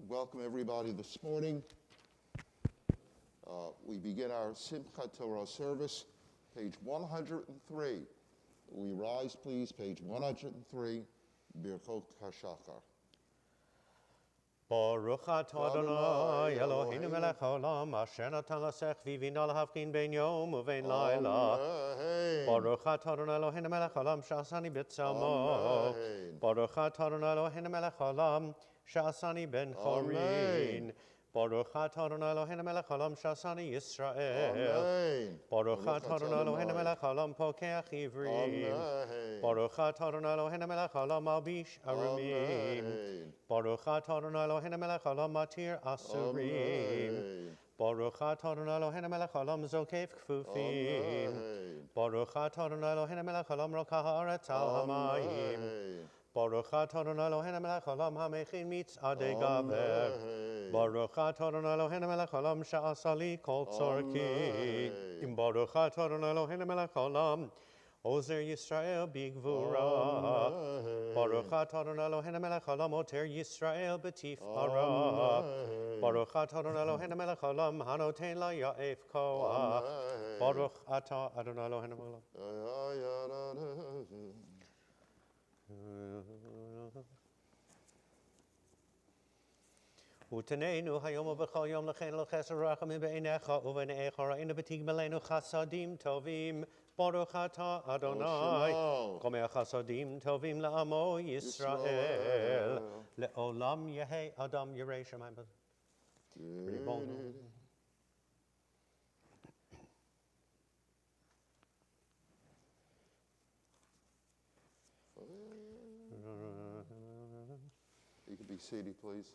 Welcome everybody this morning. We begin our Simchat Torah service, page 103. We rise, please, page 103, Birchot HaShachar. Baruch atah Adonai Eloheinu melech haolam asher natan lasech v'ivina lahavkin bein yom uvein laila. Baruch atah Adonai Eloheinu melech haolam she'asani b'tzamo. Baruch atah Adonai Eloheinu melech haolam she'asani ben chorin. Baruch atah Adonai Eloheinu melech haolam she'asani Yisrael. Baruch atah Adonai Eloheinu melech haolam pokeach ivrim. Baruch atah Adonai Eloheinu melech haolam malbish arumim. Baruch atah Adonai Eloheinu melech haolam matir asurim. Baruch atah Adonai Eloheinu melech haolam zokef kfufim. Baruch atah Adonai Eloheinu melech haolam rokah haaretz al hamayim. Baruch atah Adonai Eloheinu melech haolam hamechin mitzadei gaver. Baruch atah Adonai Eloheinu melech haolam she'asali kol tzorki. Baruch atah Adonai Eloheinu melech haolam Ozer Yisrael bigvura. Baruch atah Adonai Eloheinu melech haolam oter Yisrael b'tifara. Baruch atah Adonai Eloheinu melech haolam hanoten la ya'ef koach. Baruch atah Adonai Eloheinu melech haolam. Utenenu hayom ubechol yom lechen l'chesed rachamim be'einecha uvenecha ra'inu b'tigmelenu chasadim tovim. Baruch atah Adonai gomei chasadim tovim la'amo Yisrael le'olam yehei adam yirei shamayim. You can be seated, please.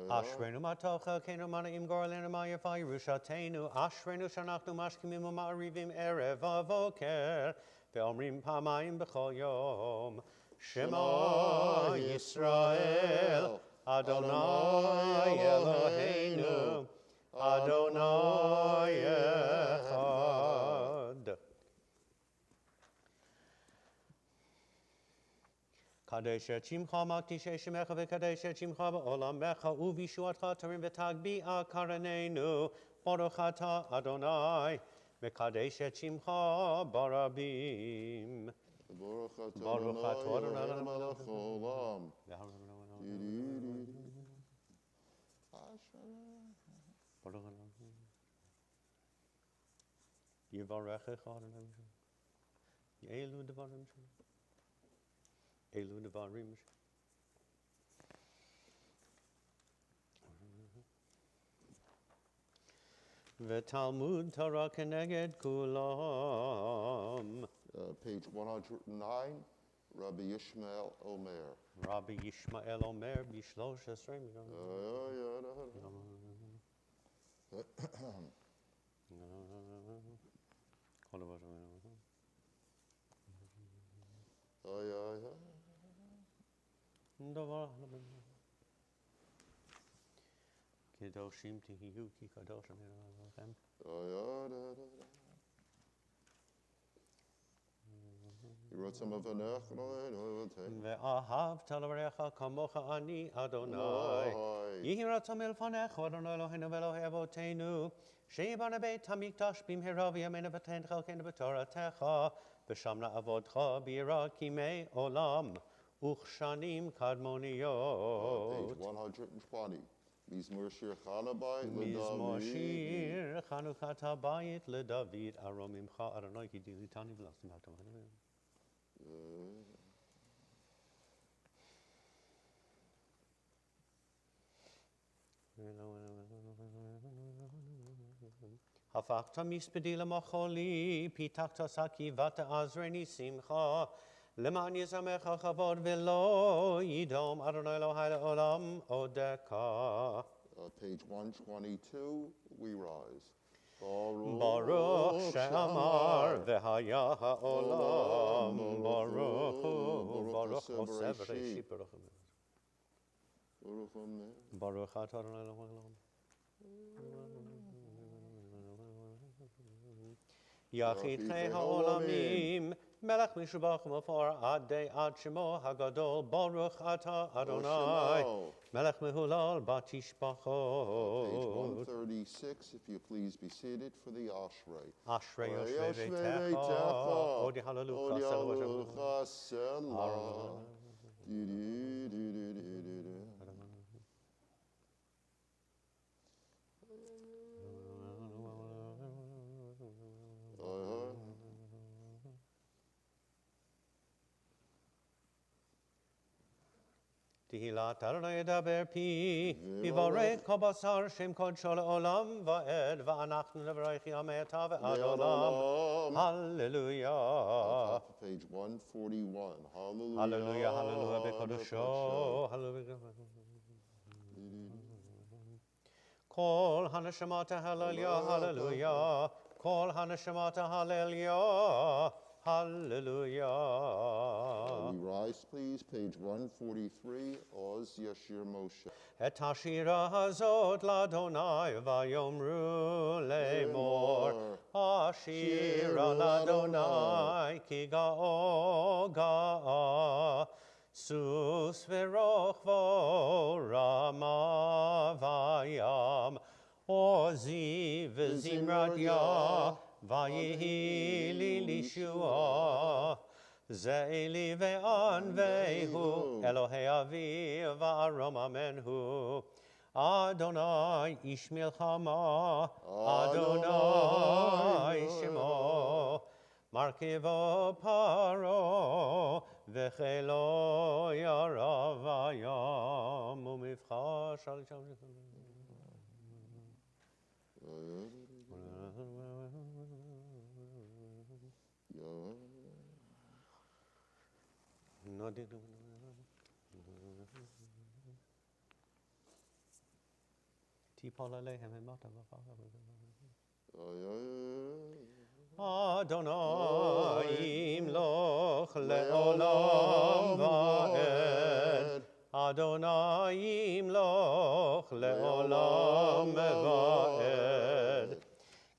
Ashrenu matocha kenu manaim gorlenu ma'yafa Yerushatenu. Ashrenu shanachnu mashkimim u'ma'arivim erev avoker ve'omrim pamayim b'chol yom. Shema Yisrael Adonai Eloheinu Adonai Echad. Kadesh Chimcha Maktish Shemecha v'Kadesh Chimcha b'Olamecha u'Vishuatcha Tarim v'Tagbi'a Karanenu. Baruch atah Adonai Mekadesh Chimcha barabim. Baruch atah Adonai melech haolam. Yivarechecha Adonai. Elu devarim. Elu devarim. V'Talmud Torah keneged kulam. Page 109, Rabbi Yishmael Omer. Rabbi Yishmael Omer b'shlosh esrei. Kedoshim tihiyu ki kadoshim Elohim. You wrote some of it now? Ve'ahavta l'orecha kamocha ani Adonai. Yihi ratzon milfanecha Adonai Eloheinu v'Elohei avotenu. She'ibana beit hamikdash b'mhera v'yameinu v'tein chelkeinu b'toratecha. V'sham na'avodcha b'yira kimei olam. Uchshanim kadmoniyot. Page 120. Mizmor Shir Chanabayit Mizmor Shir Chanukat habayit leDavid aromimcha Adonai ki dilitani v'lasim hatom. Hafachta mispedi lemacholi pitachta saki vata azreni simcha. Leman yizamecha chavod v'lo yidom Adonai Elohai le'olam odeka. Page 122, we rise. Baruch she'amar v'haya ha'olam. Baruch Moshe Bereshit. Baruch atah Adonai Elohai le'olam. יחיד חי העולמים, מלך משובח ומפואר עד די עד שמו הגדול, ברוך אתה אדוני, מלך מהולל בתשבחות. Page 136, if you please be seated for the Ashrei. אשרי יושבי ביתך, הודי הללוכה סלווה. תהילת אדוני ידבר פי, יברך כל בשר שם קודשו לעולם ועד, ואנחנו נברך ימי אתה ועד עולם. הללויה. Top of page 141. Hallelujah. הללויה, הללויה בקודשו. הללויה. כל הנשמות ההללויה, הללויה. כל הנשמות ההללויה. Hallelujah. We rise, please, page 143, Oz Yashir Moshe. את השירה הזאת לאדוני ויאמרו לאמור, השירה לאדוני כי גאו גאה, סוס ורוכבו רמה וים, עוזי וזמרתיה, ויהי לי לישועה, זה אלי וענווהו, אלוהי אבי וארום אמן הוא. אדוני איש מלחמה, אדוני שמו, מרכבו פרעה, וחילו ירב הים, ומבחש על שם תיפול עליהם ומטה אדוני ימלוך לעולם ועד, אדוני ימלוך לעולם ועד.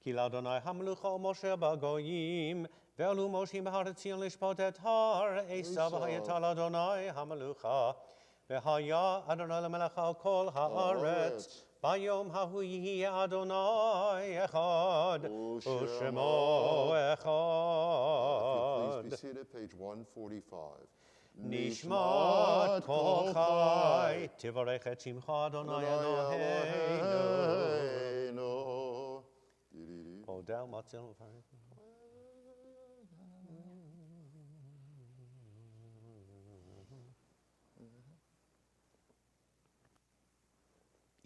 כי לאדוני המלוכה ומשה בגויים, ועלו משה בהר ציון לשפוט את הר עשיו, והייתה לאדוני המלוכה, והיה אדוני למלך על כל הארץ. ביום ההוא יהיה אדוני אחד, ושמו אחד. Please be seated, page 145. נשמת כל חי, תברך את שמך אדוני אלוהינו. הודע מציל ופרק.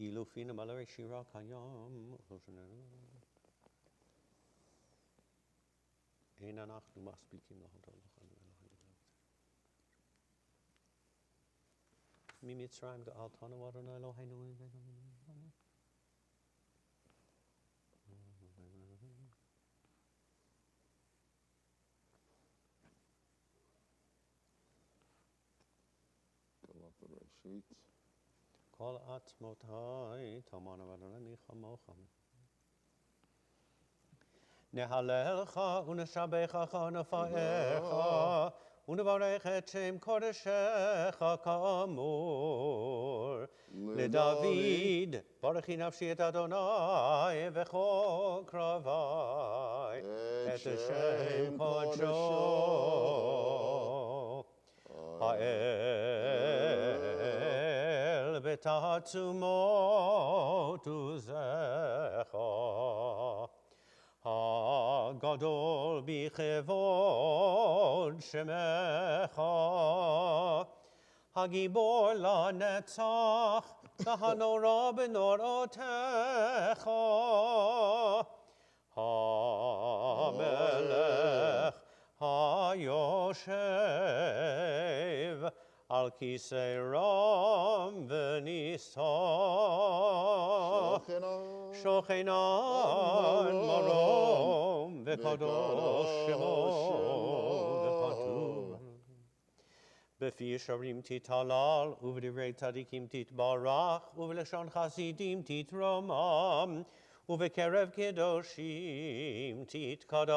אילופין מלא שירה כיום, אין אנחנו מספיקים להודות לך. ממצרים גאלתנו אדוני אלוהינו. כל עצמותי תמנו אדוני כמוך. נהללך ונשבחך ונפארך ונברך את שם קודשך כאמור. לדוד ברכי נפשי את אדוני וכל קרבי את שם קודשו. האל בתעצומות עוזך, הגדול בכבוד שמך, הגיבור לנצח, והנורא בנורותיך, המלך היושב על כיסא רם ונישא, שוכנן מרום וקדוש שמו וכתוב. בפי ישרים תתהלל ובדברי צדיקים תתברך ובלשון חסידים תתרומם ובקרב קדושים תתקדש,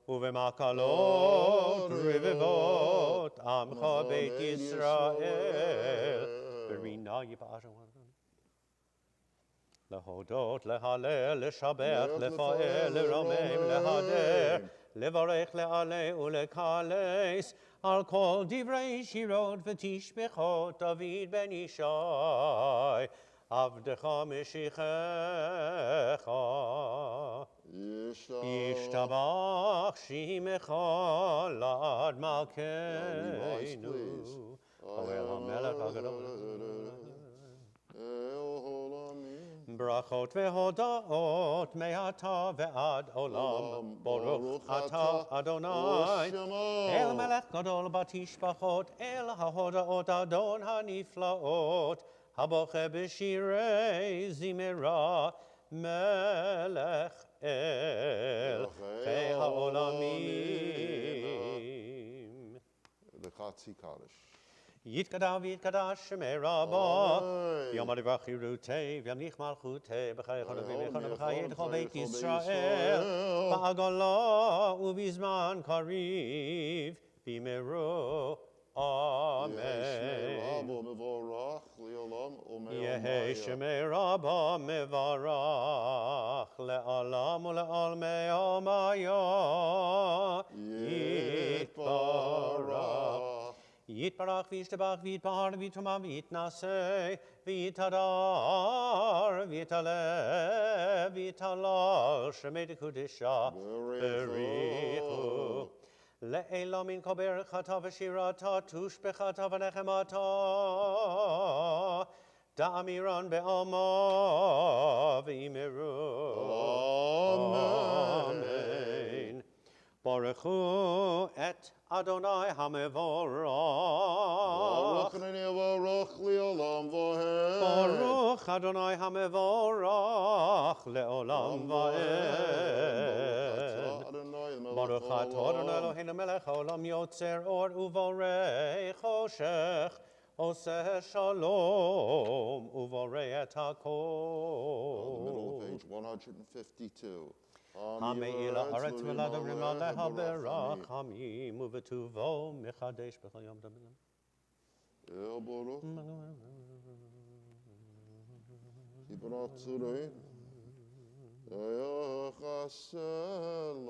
ובמקלות רבבות עמך בית ישראל, ברינה יפעש. להודות, להלל, לשבח, לפעל, לרומם, להדר, לברך, לעלה ולקלס, על כל דברי שירות ותשבחות דוד בן ישי, עבדך משיחך. ישתבח שמך לעד מלכנו, אוהל המלך הגדול. ברכות והודאות מעתה ועד עולם, ברוך אתה אדוני, אל מלך גדול בתשבחות, אל ההודאות אדון הנפלאות, הבוכה בשירי זמרה, מלך אל חי העולמים. לחצי קדש. יתקדש ויתקדש שמי רבו, יום הדברך חירותי וימליך מלכותי, בחיי חנבים יחנו בחיי כל בית ישראל, בעגלה ובזמן קריב, במהרו אמן. יהי שמי רבו מברך, לעולם ולעולמי עולמיה יתברך. יתברך וישתבח ויתבהר ויתרומם ויתנשא ויתהדר ויתעלה ויתהלל שמי דקודשה בריחו. לעילם מן כל ברכתה ושירתה תושבחתה ונחמתה דאמירן בעלמא ואמרו אמן. ברכו את אדוני המבורך. ברוך אדוני המבורך לעולם ועד. ברוך אתה אדוני אלוהינו מלך העולם יוצר אור ובורא חושך, עושה שלום ובורא את הכל. Page 152. המאיר לארץ ולדברים עליה ברחמים ובטובו מחדש בכל יום דמים.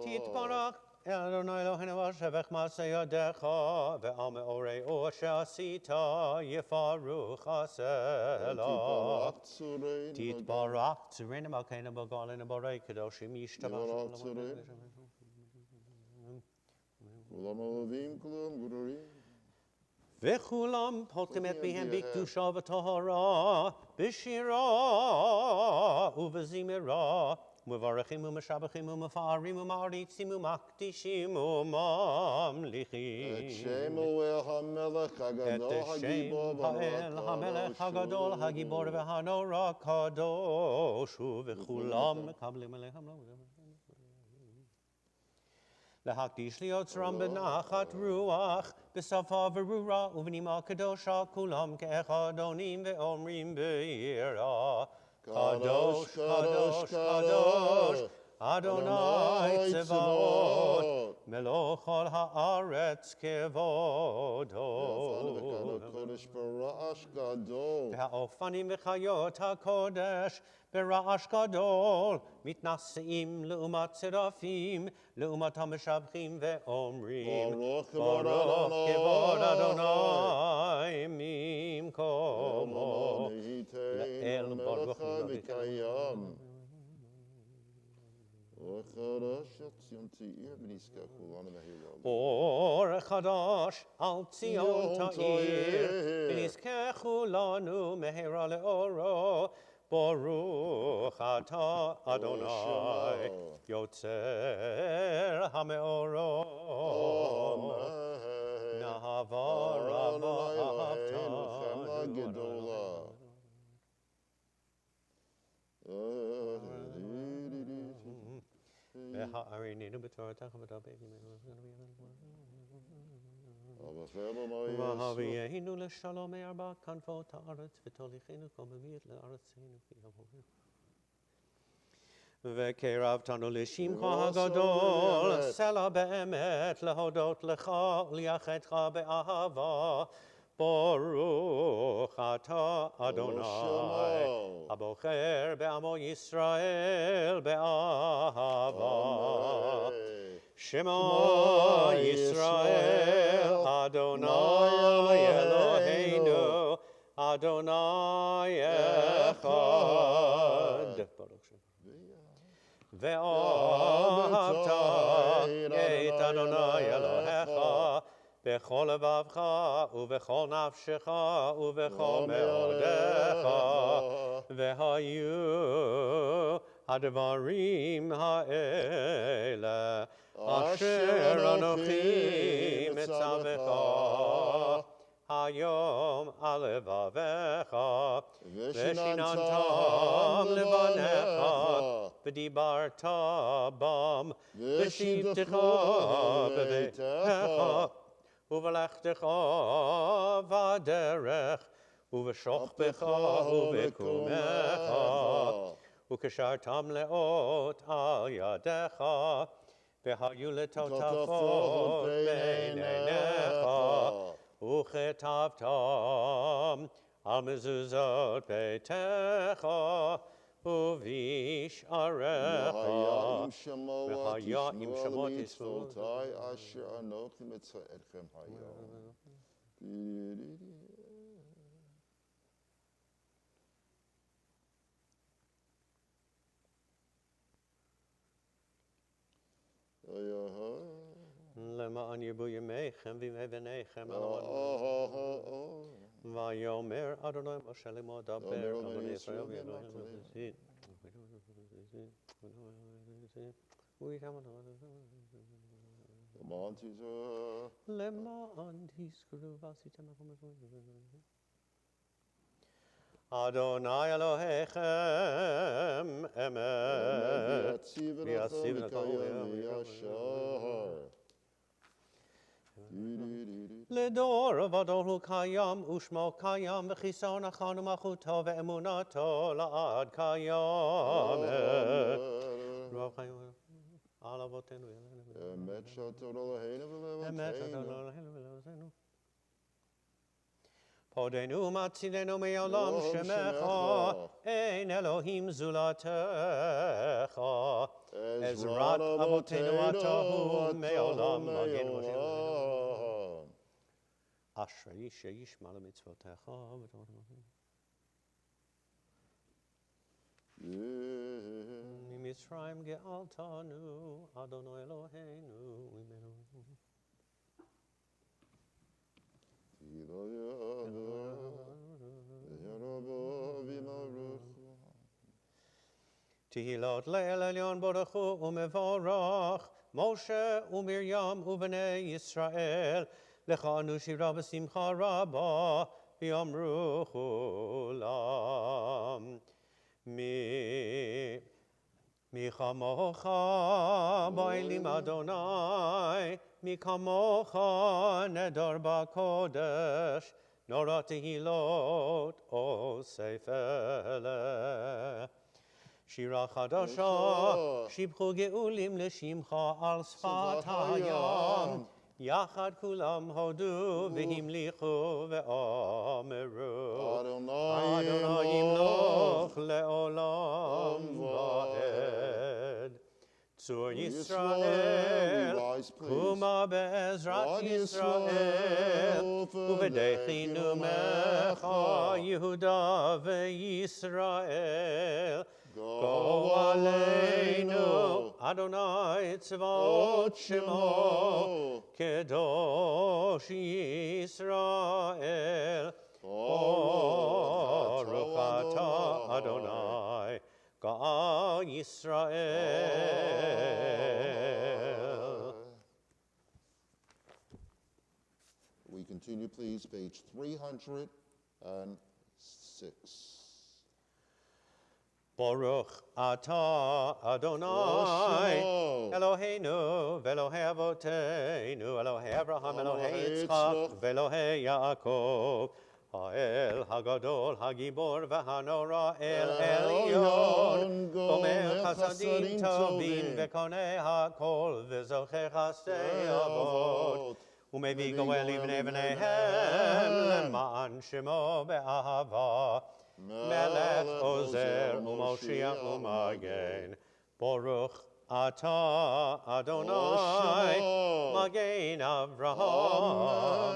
תתברך אדוני אלוהינו השבח מעשה ידיך ועל מאורי אור שעשית יפרוך הסלע. תתברך צורנו מלכנו בגאלנו בורא קדושים ישתבח. וכולם פותחים את פיהם בקדושה וטהרה, בשירה ובזמרה, מברכים ומשבחים ומפארים ומעריצים ומקדישים וממליכים. את שם האל המלך הגדול הגיבור והנורא קדוש, וכולם מקבלים עליהם. להקדיש ליוצרם בנחת רוח, בשפה ברורה ובנימה קדושה, כולם כאחד עונים ואומרים ביראה, קדוש, קדוש, קדוש, אדוני צבאות, מלוא כל הארץ כבודו. והאופנים וחיות הקודש ברעש גדול, מתנשאים לעומת צרפים, לעומת המשבחים ואומרים, ברוך כבוד אדוני ממקומו, לאל ברוך וקיים. אור חדש על ציון תאיר, ונזכחו לנו מהרה לאורו. ברוך אתה אדוני יוצר המאורות, נאווה רבה אהבתנו. והאריננו בתורתך ותרבנו. והביאנו לשלום מארבע כנפות הארץ ותוליכנו כל מבית לארצנו כי יבואנו. וקרבתנו לשמך ועושה הגדול, באמת. סלע באמת להודות לך ולייחדך באהבה. ברוך אתה אדוני, שמו. הבוחר בעמו ישראל באהבה. Amen. שמו ישראל, אדוני אלוהינו, אדוני אחד. ואהבת את אדוני אלוהיך בכל לבבך ובכל נפשך ובכל מאודיך, והיו הדברים האלה אשר אנוכי מצווך היום על לבביך, ושיננתם לבניך, ודיברת בם, ושבתך בביתך, ובלכתך בדרך, ובשוכבך ובקומך, וקשרתם לאות על ידיך, והיו לטוטפות בין עיניך, וכתבתם על מזוזות ביתך ובשעריך, והיה עם שמות מצוותיי אשר אנוכי מצווה אתכם היום. למען ירבו ימיכם וימי בניכם ויאמר אדוני משה לאמור דבר אדוני ישראל למען תזכרו ועשיתם אדוני אלוהיכם אמת ויציב לכם ישר. לדור ודור הוא קיים ושמו קיים וחיסון החן ומלכותו ואמונתו לעד קיימת. רוב חיים על אבותינו אמת שאתה אלוהינו אמת שאתה ולבבנו. אלוהינו ולבבנו. פודנו ומצידנו מעולם שמך, אין אלוהים זולתך. עזרת אבותינו אתה הוא מעולם מגן ושלום. אשרי שישמע למצוותיך. ממצרים גאלתנו, אדוני אלוהינו ממנו. תהילות לאל עליון ברוך הוא ומבורך, משה ומרים ובני ישראל, לך ענו שירה בשמחה רבה, ויאמרו כולם. מי כמוך באלים אדוני, מי כמוך נדר בקודש, נורא תהילות אוסף אלה. שירה חדשה, שיבחו גאולים לשמך על שפת הים, יחד כולם הודו והמליכו ואמרו, אדוני ימלוך לעולם ועד. צור ישראל, קומה בעזרת ישראל, ובדחי נומך יהודה וישראל. Go עלינו, אדוני צבאות שמו, קדוש ישראל. ברוך אתה, אדוני, גאל ישראל. We continue, please, page 306. ברוך אתה, אדוני, אלוהינו ואלוהי אבותינו, אלוהי אברהם, אלוהי יצחק ואלוהי יעקב, האל הגדול, הגיבור והנורא, אל עליון, גומר חסדים טובים, וקונה הכל, וזוכה חסדי אבות, ומביא גואל לבני בניהם, למען שמו באהבה. מלך עוזר ומושיע ומגן, ברוך אתה אדוני, מגן אברהם.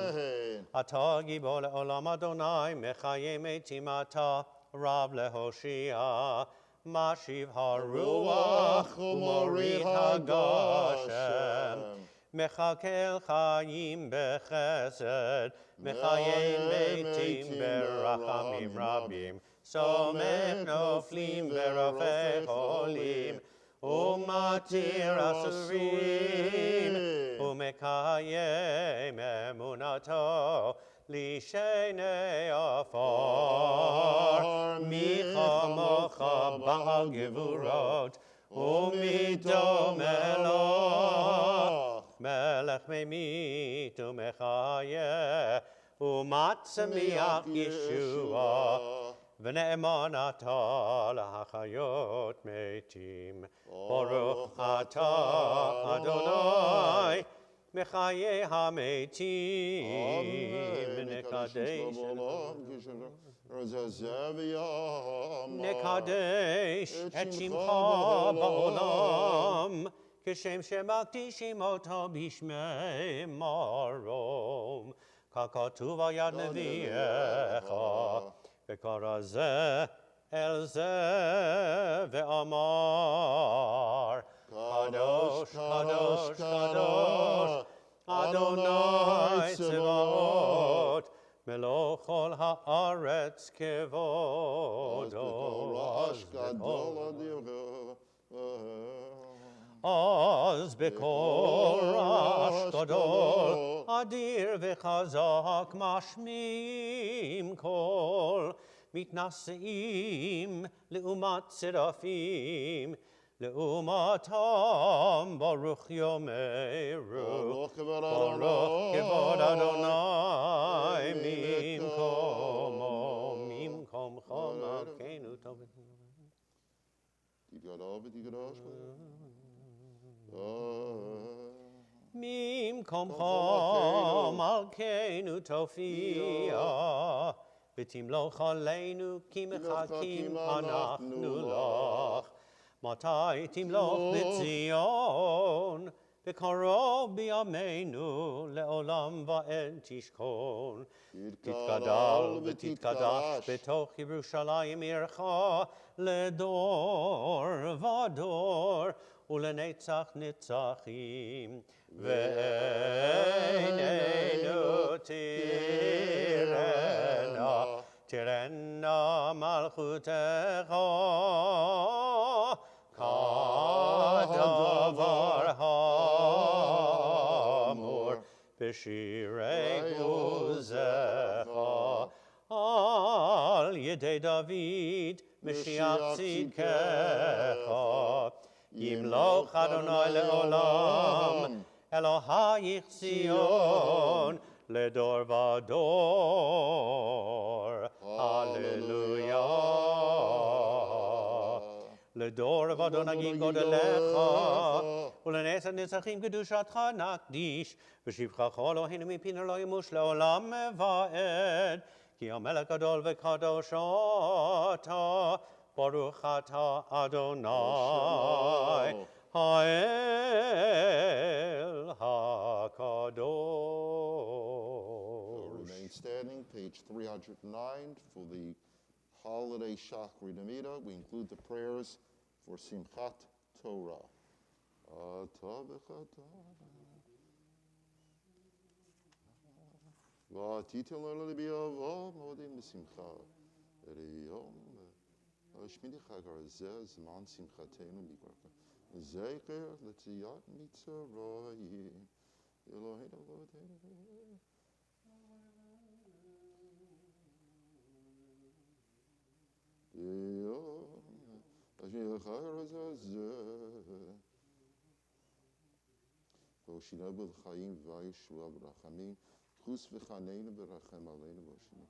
אתה גיבור לעולם אדוני, מחיי מתים אתה, רב להושיע, משיב הרוח ומוריד הגשם, מחכל חיים בחסד, מחיי מתים ברחמים רבים, סומך נופלים ורופא חולים, ומתיר אסורים, ומקיים אמונתו לשני עפר. מי כמוך בעל גבורות, ומי דומה לו, מלך ממית ומחיה, ומצמיח ישועה, ונאמן אתה להחיות מתים. ברוך אתה אדוני, מחיי המתים, נקדש את שמך בעולם, כשם שמקדישים אותו בשמי מרום, ככתוב על יד נביאך, וקרא זה אל זה ואמר, קדוש, קדוש, קדוש, אדוני צבאות, מלוא כל הארץ כבודו. אז בקול רעש גדול, אדיר וחזק, משמיעים קול, מתנשאים לעומת צרפים, לעומתם ברוך יאמרו, ברוך כבוד אדוני ממקומך מלכנו טוב. ממקומך מלכנו תופיע, ותמלוך עלינו כי מחכים אנחנו לך. מתי תמלוך בציון, בקרוב בימינו, לעולם ועד תשכון. תתגדל ותתקדש בתוך ירושלים עירך, לדור ודור ולנצח נצחים. ועינינו תראנה מלכותך, כדבר האמור בשירי עוזך, על ידי דוד משיח צדקך. ימלוך אדוני לעולם, אלוהיך ציון לדור ודור. הללויה. לדור ודור נגיד גודלך, ולנצח נצחים קדושתך נקדיש, ושבחך אלוהינו מפינו לא ימוש לעולם ועד, כי המלך גדול וקדוש אתה, ברוך אתה אדוני, האל הקדוש. Remain standing, page 309, for the holiday Shachri Namida. We include the prayers for Simchat Torah. ועתיתם לנו לביאבו מועדים בשמחה. היום השמיני חג הזה זמן שמחתנו מברכה. זכר לציית מצרים. אלוהינו אבותינו. השמיני חג הזה. והושיענו בחיים וישועה ברחמים. חוס וחננו ברחם עלינו והשם.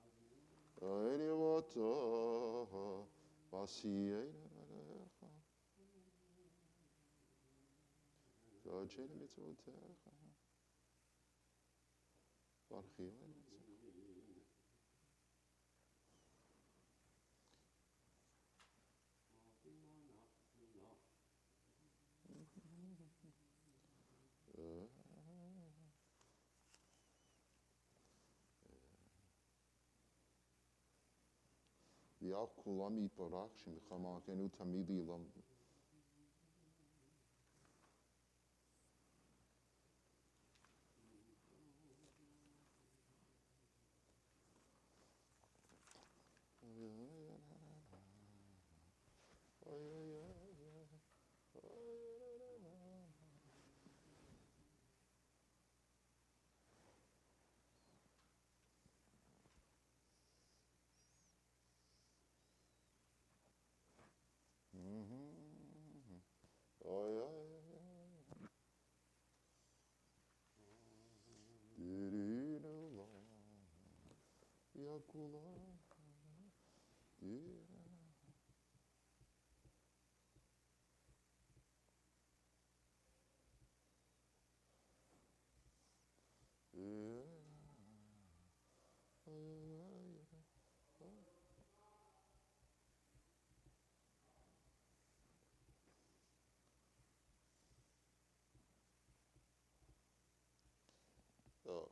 Asiyena Melecha. Gajena Mitzvotecha. Varchilena. V'al kulam yitbarach shemichamachenu tamid ilam.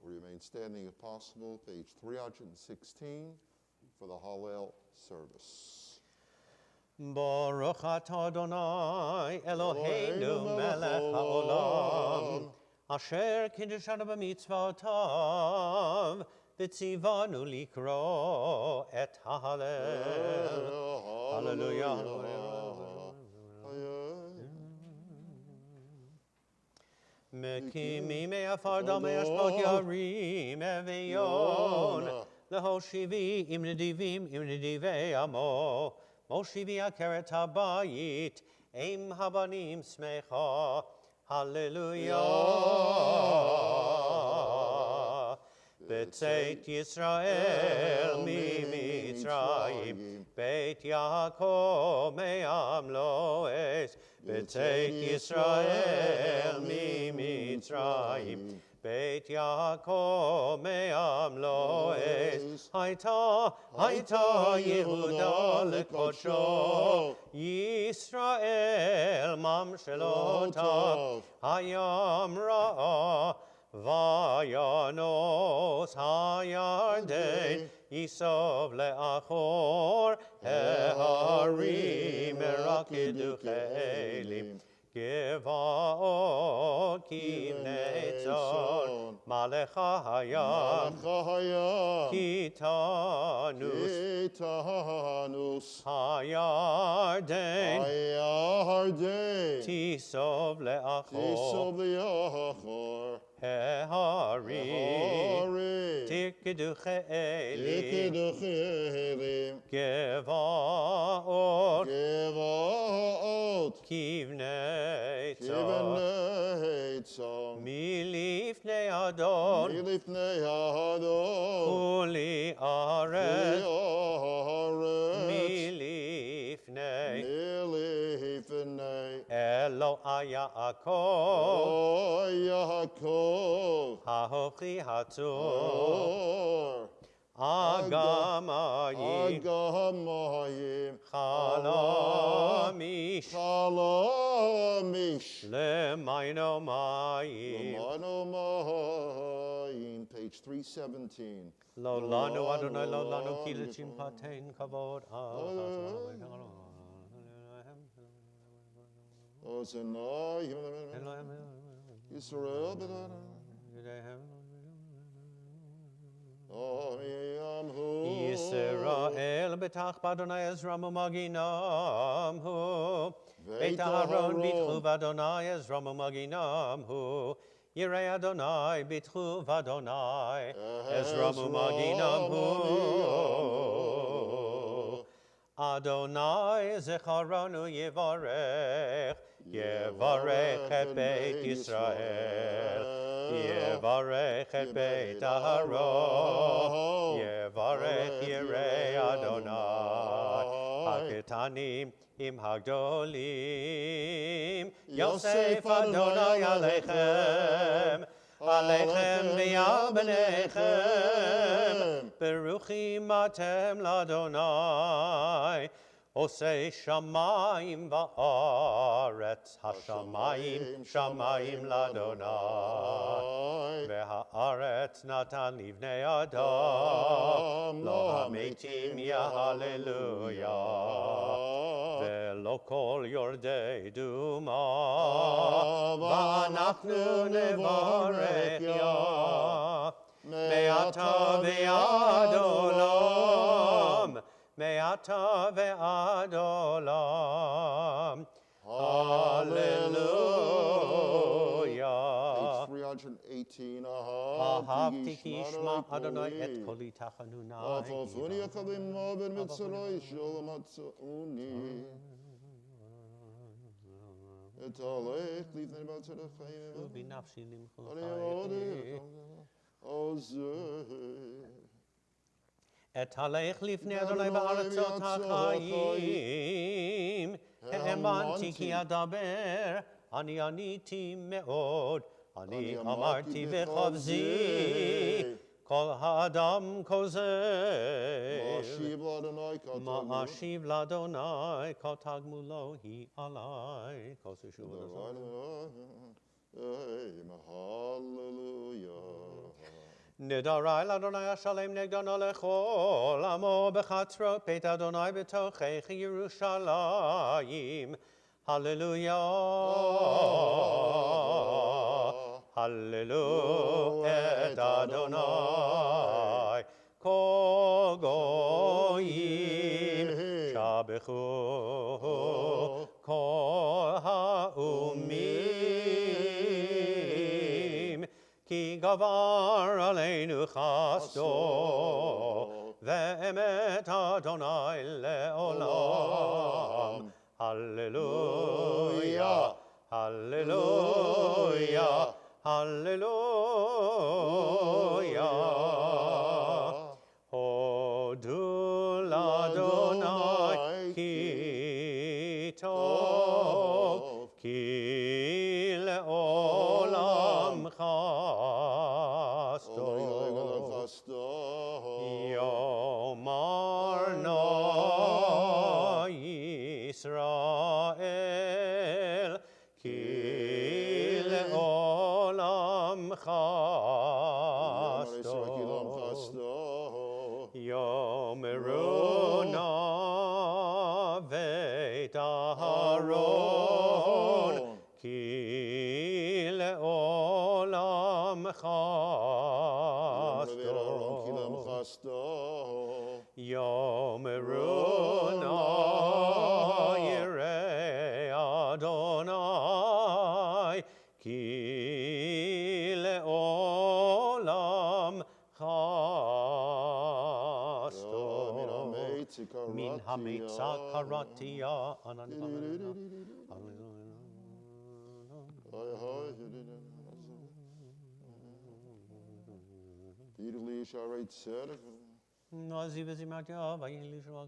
Remain standing if possible, page 316 for the Hallel service. Baruch atah Adonai Eloheinu melech haolam asher kiddeshanu b'mitzvotav v'tzivanu likro et ha'halel. Hallelujah. Mekimi me'afar damei ashpot yarim eviyon lehoshivi im nedivei amo moshivi akeret habayit im habanim smecha. Hallelujah. B'tzeit Yisrael mi Mitzrayim Beit Yaakov me'amloes. B'tzeit Yisrael mi Mitzrayim Beit Yaakov me'amloes. Hayta Yehuda lekodsho Yisrael mamshelotav hayam ra'ah Vayanos hayarden Yisov le'achor Heharim merakidu chelim Gevaot kivnei tzon Malecha hayam Kitanus hayarden Tisov le'achor Heharim Tikidu chelim Gevaot Kivnei tzon Milifnei Adon Uli aret Milifnei Elo Yaakov Hahochi Hatzor Agamayim Chalamish Lemaino Mayim. Page 317. Lo lanu Adonai lo lanu kilachim patein kavod Israel Yisrael betach b'Adonai Ezramu maginam hu Beit Aharon bitchu v'Adonai Ezramu maginam hu Yirei Adonai bitchu v'Adonai Ezramu maginam hu Adonai zecharanu yevarech Yevarech et Beit Yisrael Yevarech et Beit Aharon Yevarech Yirei Adonai הקטנים עם הגדולים, יוסף אדוני עליכם, עליכם ועל בניכם, ברוכים אתם לאדוני, עושה שמיים וארץ, השמיים שמיים לאדוני, והארץ נתן לבני אדם, לא המתים יהללויה, ולא כל יורדי דומה, ואנחנו נברך יה, מעתה ועד עולם, מעתה ועד עולם. Hallelujah. Page 318, אהבתי כי ישמע אדוני את קולי תחנוני. עפפוני יקבים מוות מצרי שלום מצאוני. את הלך לפני בצד החיים. שובי נפשי למחוז את הלך לפני אדוני בארצות החיים. האמנתי כי אדבר, אני עניתי מאוד, אני אמרתי בחפזי, כל האדם כוזב. מה אשיב לאדוני, כל תגמולו היא עלי, כל ששוב נדרי לאדוני השלם נגדנו לכל עמו בחצרות בית אדוני בתוכך ירושלים. הללויה, הללו את אדוני, כל גויים שבחו, כל האומים, כי גבר עלינו חסדו, ואמת אדוני לעולם. הללויה, הללויה, הללויה. הודו לאדוני כי טוב, כי לעולם חסדו. יאמר נא ישראל, כי לעולם חסדו. יאמרו נא בית אהרון, כי לעולם חסדו. יאמרו נא ירא אדוני, כי לעולם חסדו. מן המיצה קראתיה ענן Peterly Sharet said, נעזי וזימתיה ויהי לי שמה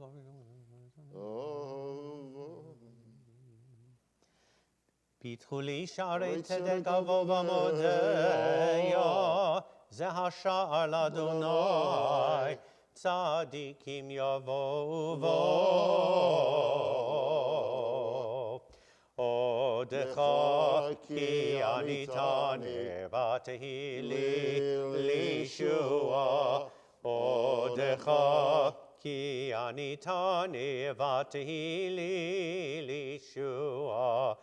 פיתחו לי שערי צדק גבוה ומודיה, זה השער לאדוני, צדיקים יבואו בו. עודך כי עניתני ותהי לי לישועה, עודך כי עניתני ותהי לי לישועה.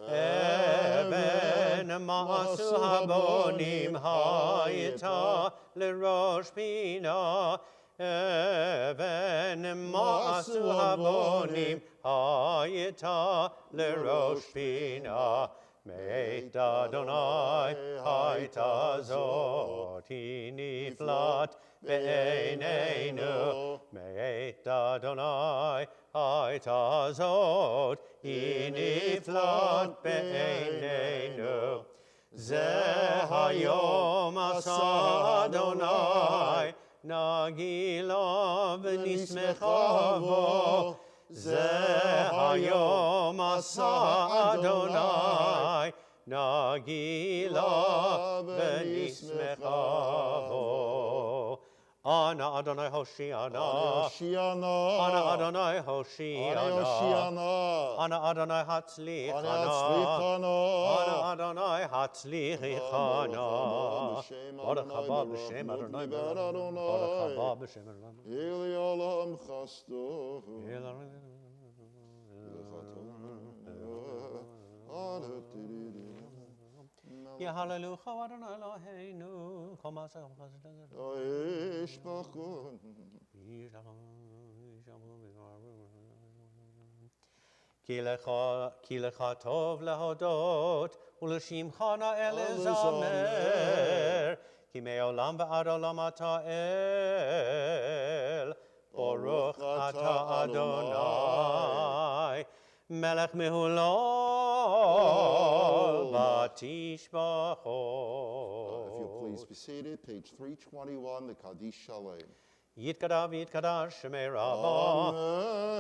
אבן מעשו הבונים הייתה לראש פינה, אבן מעשו הבונים הייתה לראש פינה. מאת אדוני הייתה זאת, היא נפלט בעינינו. מאת אדוני הייתה זאת, היא נפלט בעינינו. זה היום עשה אדוני, נגילה ונשמחה בו. זה היום עשה אדוני, נגילה ונשמחה בו. אנא אדוני הושיענה, אנא אדוני הושיענה, אנא אדוני הצליחנה, אנא אדוני הצליחנה. ברוך הבא בשם אדוני, ברוך הבא בשם אדוני. אלי עולם חסדו. יהללוך אדוני אלוהינו, כל מעשיך וחסדיך. ישפחון. כי לך טוב להודות ולשמך נאה לזמר, כי מעולם ועד עולם אתה אל, ברוך אתה אדוני, מלך מהולל ותשבחו. If you'll please be seated, page 321, the Kaddish Shalem. יתקדש ויתקדש שמי רבו,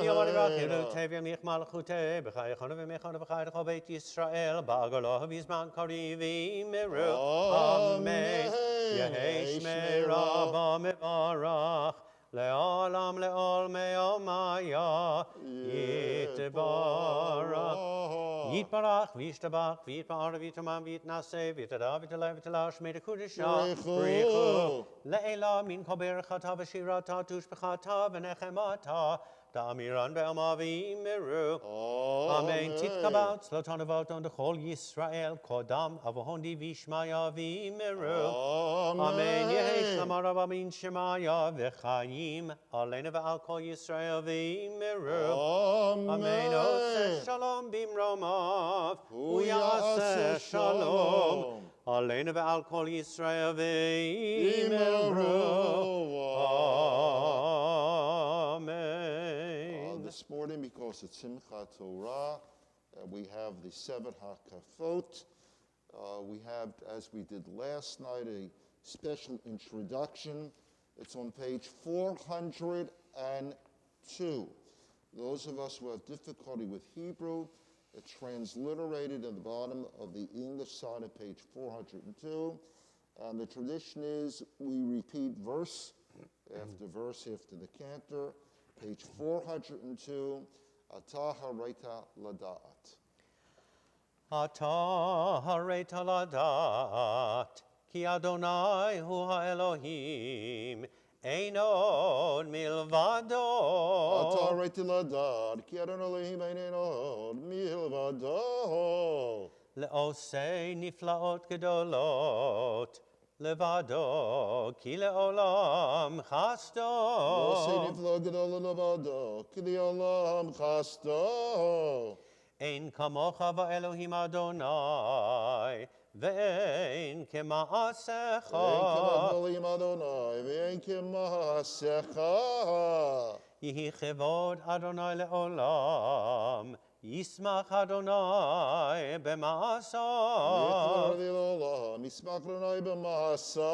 יאמר יברכנו תביא מיך מלכותי, בחייכנו ומכנו וחי לכל בית ישראל, בעגלו ובזמן קריב ויאמרו אמן. יהי שמי רבו מברך, לעולם לעולמי עולמיה יתברך. יתברך וישתבח ויתפאר ויתרומם ויתנשא ויתהדר ויתעלה ויתעלה שמי לקודשה בריחו לעילה מן כל ברכתה ושירתה תושבחתה ונחמתה תאמירן בעלמא ויאמרו אמן. תתקבל צלותן וברכתן לכל ישראל קודם אבהונדי וישמעיה ויאמרו אמן. יהי שלמה רבה מן שמעיה וחיים עלינו ועל כל ישראל ויאמרו אמן. עושה שלום במרומיו ויעשה שלום עלינו ועל כל ישראל ויאמרו amen. This morning, because it's Simchat Torah, we have the 7 Hakafot. We have, as we did last night, a special introduction. It's on page 402. Those of us who have difficulty with Hebrew, it's transliterated at the bottom of the English side of page 402. And the tradition is we repeat verse after the cantor. Page 402, Ata hareta ladat. Ata hareta ladat, ki Adonai hu ha-Elohim, ein od milvado. Ata hareta ladat, ki Adonai Elohim, ein od milvado. Le'osei niflaot gedolot, לבדו, כי לעולם חסדו. עושה נפלא גדול לבדו, כי לעולם חסדו. אין כמוך באלוהים אדוני, ואין כמעשיך. אין כמוך באלוהים אדוני, ואין כמעשיך. יהי כבוד אדוני לעולם, ישמח אדוני במעשיו. ישמח אדוני במעשיו.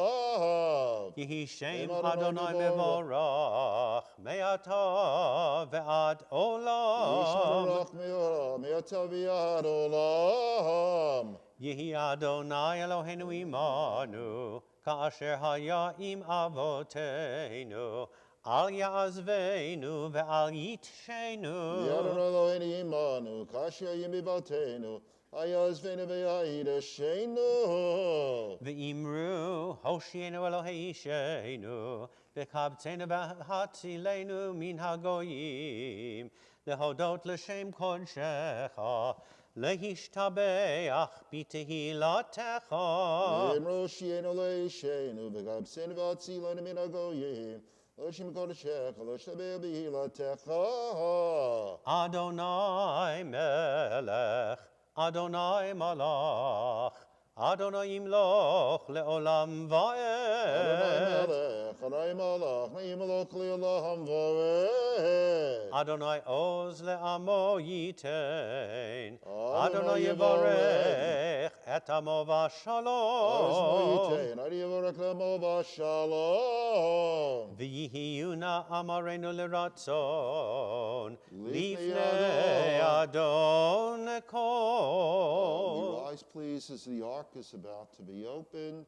יהי שם אדוני מבורך, מעתה ועד עולם. ישמח מעתה ועד עולם. יהי אדוני אלוהינו עמנו, כאשר היה עם אבותינו. אל יעזבנו ואל יתשנו. ידנו אלוהינו עמנו, כאשר היה עם אבותינו, אל יעזבנו ואל יתשנו. ואמרו, הושיענו אלוהי אישנו, וקבצנו והצילנו מן הגויים, להודות לשם קודשך, להשתבח בתהילתך. ואמרו, הושיענו אלוהי אישנו, וקבצנו והצילנו מן הגויים, לשם קודשך, להשתבח בתהילתך. אדוני מלך, אדוני מלך, אדוני ימלוך לעולם ועד. אדוני מלך, ימלוך לעולם ועד. אדוני עוז לעמו ייתן, אדוני יברך etamo Oz v'shalom. moite, nari v'reklamo v'shalom. V'yihiyuna amarenu l'ratzon. Lifnei Lifnei Adon We kol. rise, please, as the ark is about to be opened.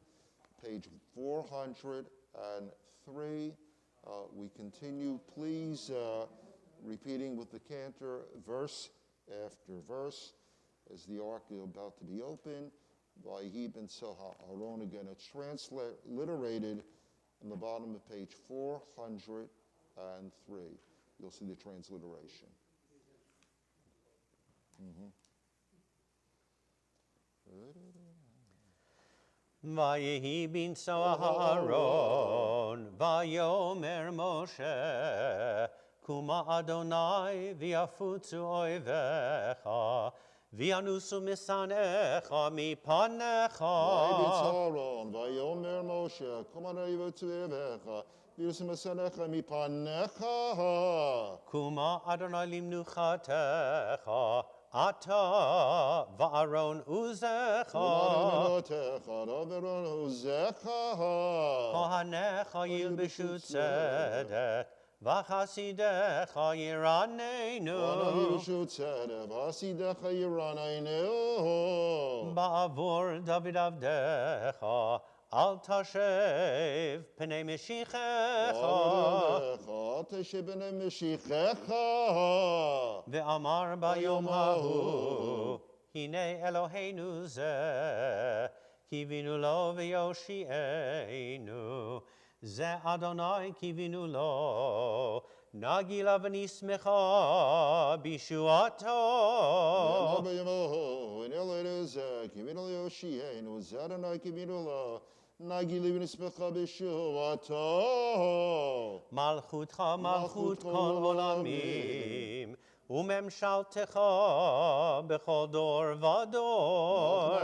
Page 403. We continue, please, repeating with the cantor verse after verse as the ark is about to be opened. Vayhi ben Soha Aron again. It's transliterated in the bottom of page 403. You'll see the transliteration. Vayehi bin Aharon, Vayomer Moshe, Kuma Adonai v'yafutzu oivecha, v'yanusu misanecha mipanecha. Vayitzaron, Vayomer Moshe, Kumanai v'tzuevecha, v'yusimasanecha mipanecha. Kuma Adonai limnuchatecha, Ata va'aron uzecha, Kohanecha yilbishu tzedek, V'chasidecha yiranenu, Ba'avur David avdecha, Al tashev p'nei Meshichecha, Ve'amar bayom hahu, Hine Eloheinu zeh, Kivinu lo v'yoshi'enu, Ze Adonai kivinu lo, Nagila v'nismecha bishuato. Malchutcha malchut kol olamim, Umemshaltecha b'chol dor vador.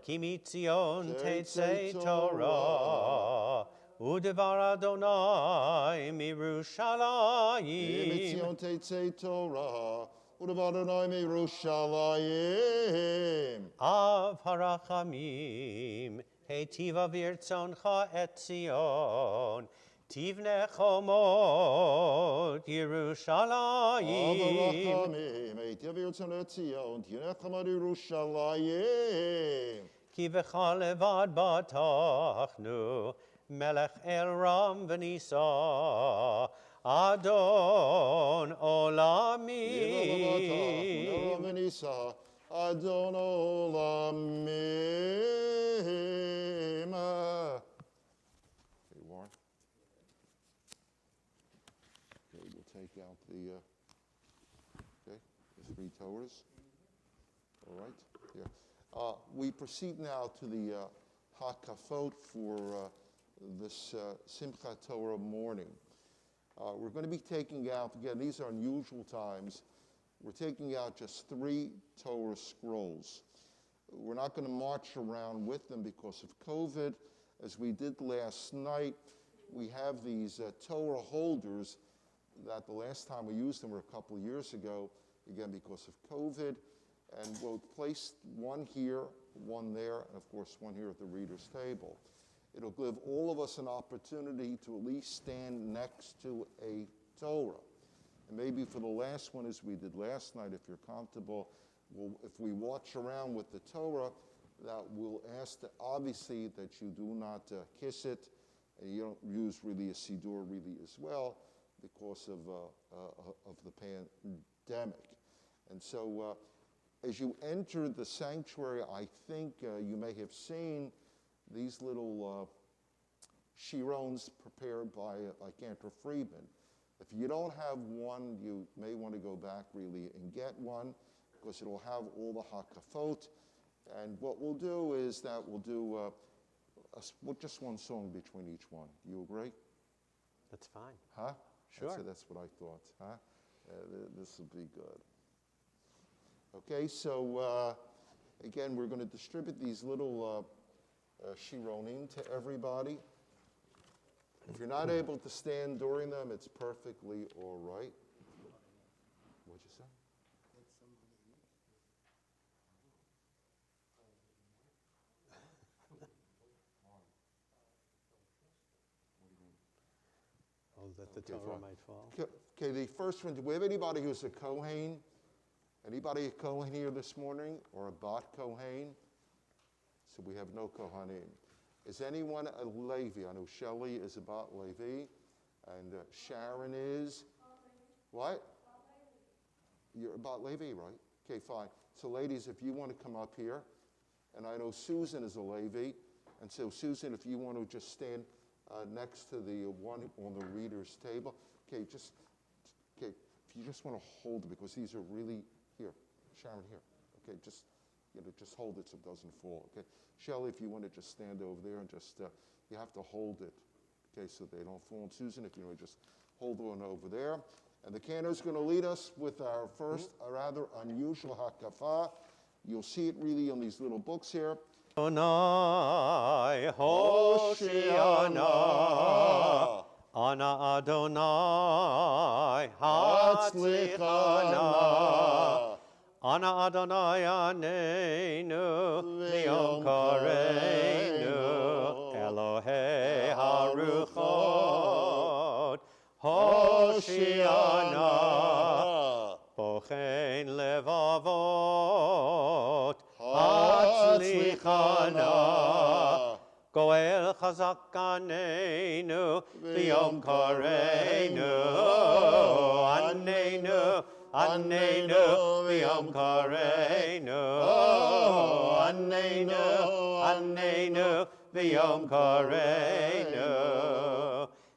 Ki mitzion tetzei Torah, Udevar Adonai mirushalayim. Av harachamim, Heitiva v'irtzoncha et Zion, Tivne chomot Yerushalayim. Ki v'cha levad batachnu, Melech el ram v'nisa, Adon olamim. Adon olamim. Okay, Warren. Okay, we'll take out the three Torahs. All right, here. We proceed now to the Hakafot for this Simchat Torah morning. We're going to be taking out, again, these are unusual times. We're taking out just 3 Torah scrolls. We're not going to march around with them because of COVID. As we did last night, we have these Torah holders that the last time we used them were a couple of years ago, again, because of COVID. And we'll place one here, one there, and of course one here at the reader's table. It'll give all of us an opportunity to at least stand next to a Torah. And maybe for the last one, as we did last night, if you're comfortable, if we watch around with the Torah, that we'll ask that obviously that you do not kiss it, and you don't use really a siddur really as well because of the pandemic. And so as you enter the sanctuary, I think you may have seen these little shirons prepared by Cantor Friedman. If you don't have one, you may want to go back really and get one because it'll have all the hakafot. And what we'll do is that we'll do just one song between each one. You agree? That's fine. Huh? Sure. That's what I thought. Huh? This will be good. Okay, so again, we're going to distribute these little shironim to everybody. If you're not able to stand during them, it's perfectly all right. What'd you say? that the Torah fine. might fall. Okay, the first one, do we have anybody who's a Kohen? Anybody a Kohen here this morning, or a Bat Kohen? So we have no Kohanim. Is anyone a Levi? I know Shelley is a Bat Levi, and Sharon is? What? You're a Bat Levi, right? Okay, fine. So ladies, if you want to come up here, and I know Susan is a Levi, and so Susan, if you want to just stand next to the one on the reader's table. Okay, if you just want to hold it, because these are really, here, Sharon, here. Okay, just hold it so it doesn't fall, okay? Shelley, if you want to just stand over there and just, you have to hold it, okay, so they don't fall. And Susan, if you want to just hold one over there. And the cantor's going to lead us with our first, a rather unusual hakafah. You'll see it really on these little books here. Adonai, Hoshiana, Ana Adonai, Hatzlichana, Ana Adonai Aneinu, Miyom Kareinu, Elohei Haruchot, Hoshiana, Bochein Levavot, Hatzlichana, Goel Chazakaneinu, B'yom Kareinu, Aneinu, Aneinu, B'yom Kareinu, Aneinu, Aneinu, B'yom Kareinu,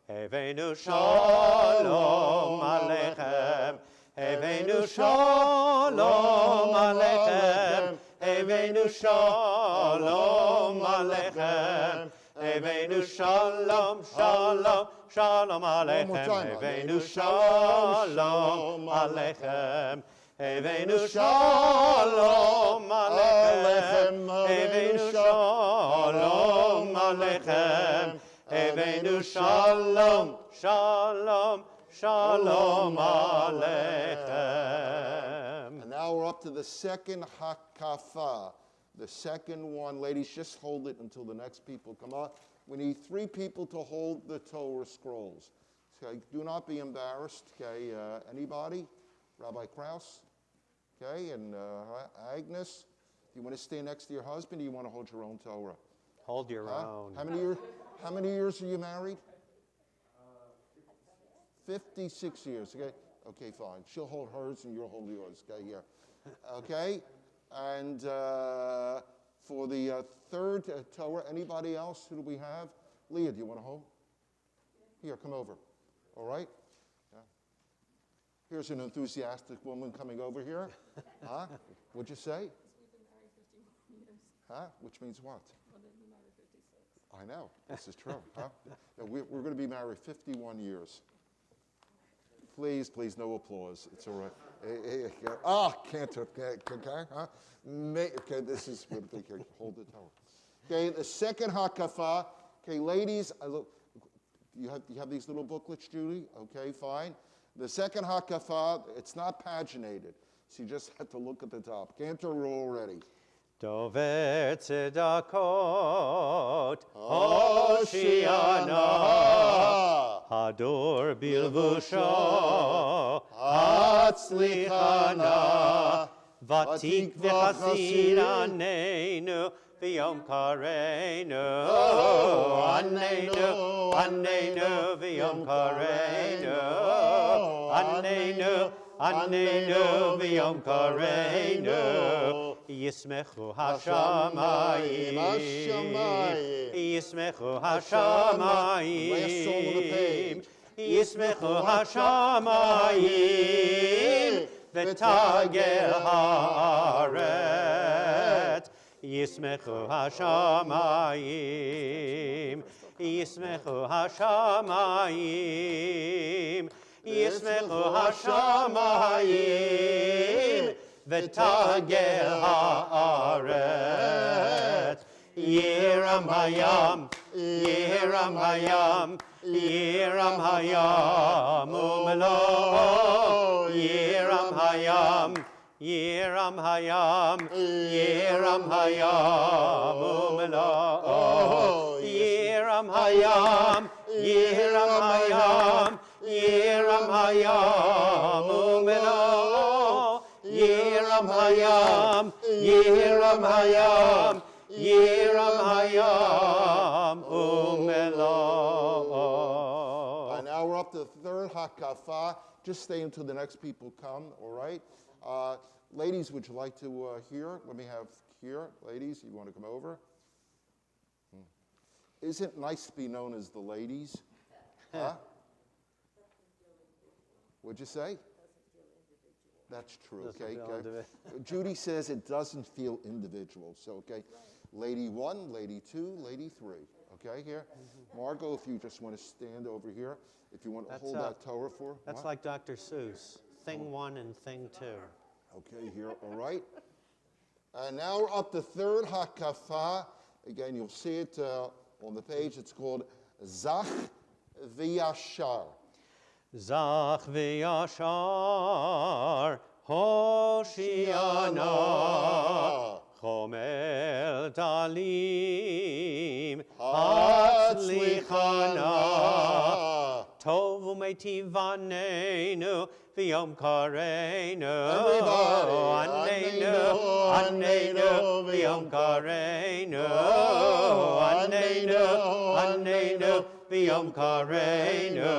Heveinu Shalom Aleichem, Heveinu Shalom Aleichem, Heveinu Shalom Aleichem, Heveinu Shalom, Shalom, Shalom Aleichem, Heveinu Shalom Aleichem, Heveinu Shalom Aleichem, Heveinu Shalom Aleichem, Heveinu Shalom, Shalom, Shalom Aleichem. And now we're up to the second hakafah. The second one, ladies, just hold it until the next people come up. We need 3 people to hold the Torah scrolls. Okay, do not be embarrassed. Okay, anybody? Rabbi Krause? Okay, and Agnes? Do you want to stay next to your husband, or do you want to hold your own Torah? Hold your own. How many years are you married? 56 years. Okay. Okay, fine. She'll hold hers, and you'll hold yours. Okay, here. Okay. And for the third Torah, anybody else? Who do we have? Leah, do you want to hold? Here, come over. All right? Yeah. Here's an enthusiastic woman coming over here. Huh? What'd you say? We've been married 51 years. Huh? Which means what? Well, they've been married 56. I know. This is true. Huh? Yeah, we're going to be married 51 years. Please, no applause. It's all right. Can't. Okay, huh? Okay, this is what they can hold the Torah. Okay, the second hakafah. Okay, ladies, look. You have these little booklets, Judy? Okay, fine. The second hakafah, it's not paginated, so you just have to look at the top. Cantor, we're all ready. Dover tzedakot, Hoshiana, Hador bilvusha, Hatzlichana, Vatik v'chasid aneinu, v'yom kareinu, aneinu, v'yom kareinu, aneinu, v'yom kareinu, Yismechu hashamayim, Yismechu hashamayim, Yismechu hashamayim, v'tagel haaret, Yismechu hashamayim, Yismechu hashamayim, Yismechu hashamayim, v'tagel haaret. Yiram hayam, Yiram hayam, Yiram hayam, umelo. Yiram hayam, Yiram hayam, Yiram hayam, umelo. Yiram hayam, Yiram hayam, Yiram Hayam, Yiram Hayam, Umelo. And now we're up to the third Hakafa. Just stay until the next people come, all right? Ladies, would you like to hear? Let me have here. Ladies, you want to come over? Isn't it nice to be known as the ladies? Huh? What'd you say? That's true, okay? Judy says it doesn't feel individual. So, okay, lady 1, lady 2, lady 3. Okay, here. Margot, if you just want to stand over here. If you want to hold that Torah for. That's like Dr. Seuss. Thing 1 and thing 2. Okay, here, all right. And now we're up to third Hakafa. Again, you'll see it on the page. It's called Zach V'Yashar. Zach V'Yashar, Hoshiana, Chomel Dalim, Hatzlichana, Tov U'Meitivanenu, V'Yom Kareinu, Anenu, V'Yom Kareinu, Anenu, V'Yom Kareinu,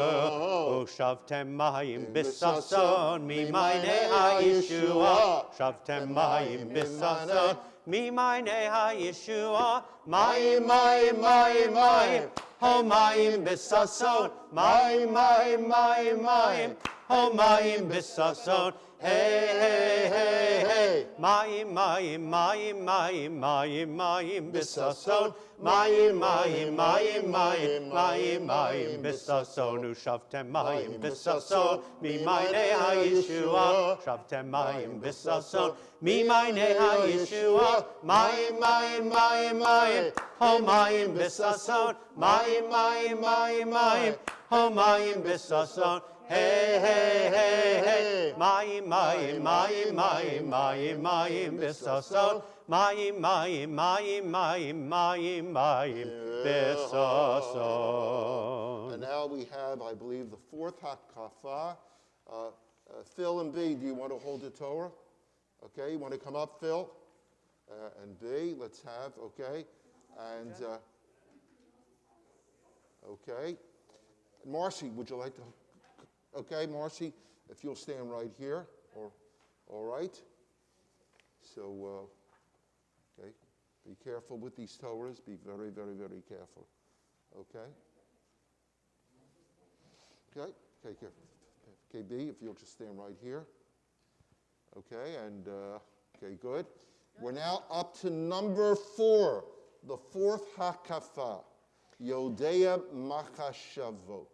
Shavtem Mayim Bisason, Mimayne HaYeshua, Shavtem Mayim Bisason, Mimayne HaYeshua, Mayim, Mayim, Mayim, Mayim, Ho Mayim Bisason, Mayim, Mayim, Mayim, Mayim, Ho Mayim Bisason, hey, hey, hey, hey, Mayim, Mayim, Mayim, Mayim, Mayim, Mayim Bisason, Mayim, Mayim, Mayim, Mayim, Mayim, Mayim Bisason, Ushavtem Mayim Bisason, Mimayne HaYeshua, Shavtem Mayim Bisason, Mimayne HaYeshua, Mayim, Mayim, Mayim, Mayim, Ho Mayim Bisason, Mayim, Mayim, Mayim, Mayim, Ho Mayim Bisason, hey, hey, hey, hey, Mayim, Mayim, Mayim, Mayim, Mayim, Mayim Bisason, Mayim, Mayim, Mayim, Mayim, Mayim, Mayim Bisason. And now we have, I believe, the fourth Hakafa. Phil and B, do you want to hold the Torah? Okay, you want to come up, Phil? And B, let's have, okay. And, okay. Marcy, would you like to? Okay, Marcy, if you'll stand right here, or all right. So, okay, be careful with these Torahs. Be very, very, very careful. Okay. Okay, okay, careful. Okay, B, if you'll just stand right here. Okay, and okay, good. We're now up to number 4, the fourth Hakafa, Yodea Machashavot.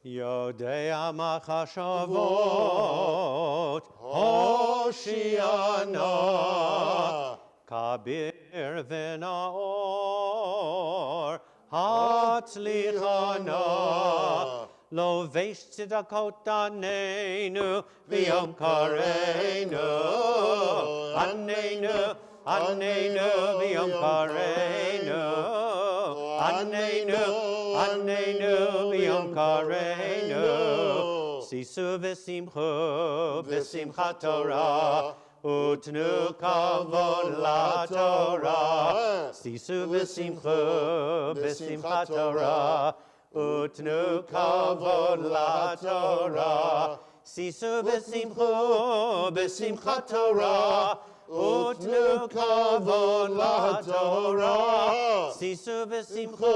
Yodea Machashavot, Hoshiana, Kabir V'Naor, Hatzlichana, Lovesh Tzedakot Anenu, V'Yom Kareinu, Anenu, Anenu, V'Yom Kareinu, Anenu, Anenu, V'Yom Kareinu, Sisu v'simchu, v'simchat Torah, Utnu kavod la Torah. Sisu v'simchu, v'simchat Torah, Utnu kavod la Torah. Sisu v'simchu, v'simchat Torah, Utnu kavod la Torah. Sisu v'simchu,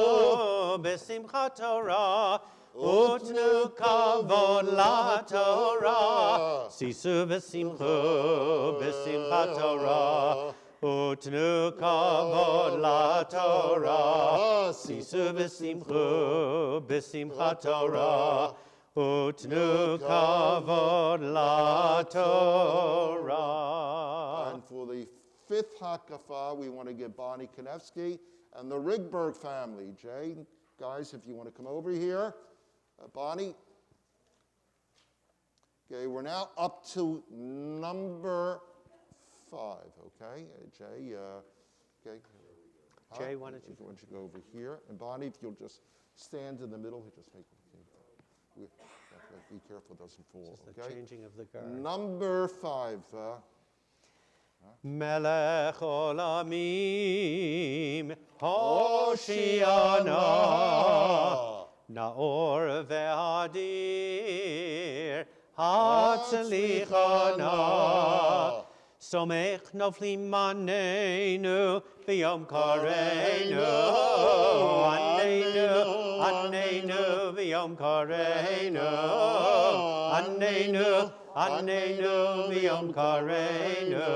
v'simchat Torah, Utnu kavod la Torah. Sisu v'simchu, v'simchat Torah, Utnu kavod la Torah. Sisu v'simchu, v'simchat Torah, Utnu kavod la Torah. And for the fifth Hakafa, we want to get Bonnie Konevsky and the Rigberg family. Jay, guys, if you want to come over here. Bonnie. Okay, we're now up to number 5, okay? Jay, okay. Jay, why don't you go over here? And Bonnie, if you'll just stand in the middle, just make be careful it doesn't fall, Just the okay? changing of the guard. Number 5. Melech olamim, Hoshiana, Naor ve'adir, Hatzlichana, Somech noflim manenu, B'yom kareinu, Anenu, B'yom kareinu, Anenu, B'yom kareinu.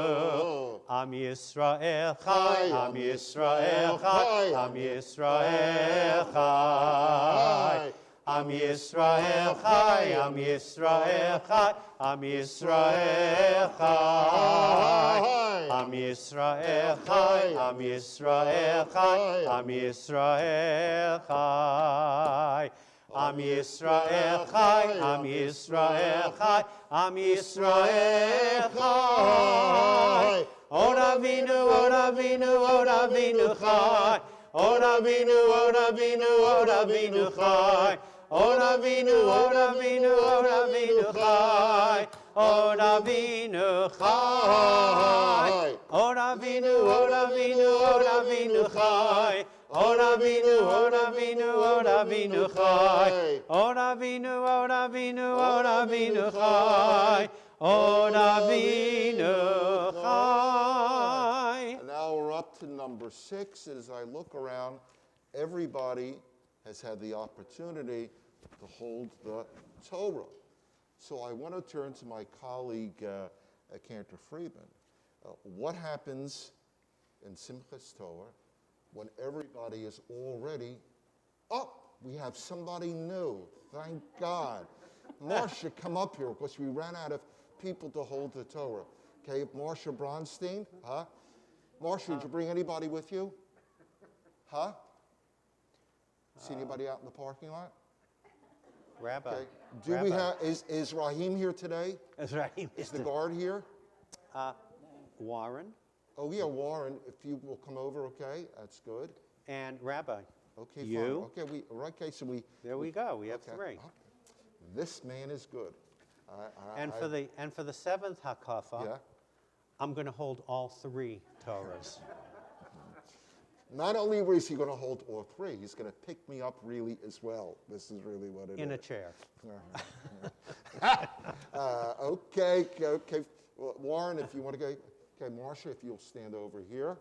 Am Yisrael chai, Am Yisrael chai, Am Yisrael chai. Am Yisrael chai, Am Yisrael chai, Am Yisrael chai. Am Yisrael chai, Am Yisrael chai, Am Yisrael chai. Am Yisrael chai, Am Yisrael chai, Am Yisrael chai. Od Avinu, Od Avinu, Od Avinu chai. Od Avinu, Od Avinu, Od Avinu chai. Od Avinu, Od Avinu, Od Avinu chai. Od Avinu chai. Od Avinu, Od Avinu, Od Avinu chai. Od Avinu, Od Avinu, Od Avinu chai. Od Avinu, Od Avinu, Od Avinu chai. Od Avinu chai. And now we're up to number 6. As I look around, everybody has had the opportunity to hold the Torah. So I want to turn to my colleague, Cantor Friedman. What happens in Simchas Torah when everybody is already, we have somebody new, thank God. Marcia, come up here, because we ran out of people to hold the Torah. Okay, Marcia Bronstein, huh? Marcia, did you bring anybody with you? Huh? See anybody out in the parking lot? Rabbi. Okay. Do we have, is Raheem here today? Is Raheem. Is the guard here? Warren. Oh yeah, Warren, if you will come over, okay, that's good. And Rabbi. Okay, You. fine. Okay, so we. There we go. We have okay. 3. This man is good. And for the 7th hakafa, Yeah. I'm going to hold all 3 Torahs. Not only is he going to hold all 3, he's going to pick me up really as well. This is really what it is. In a chair. Okay. Well, Warren, if you want to go. Okay, Marcia, if you'll stand over here.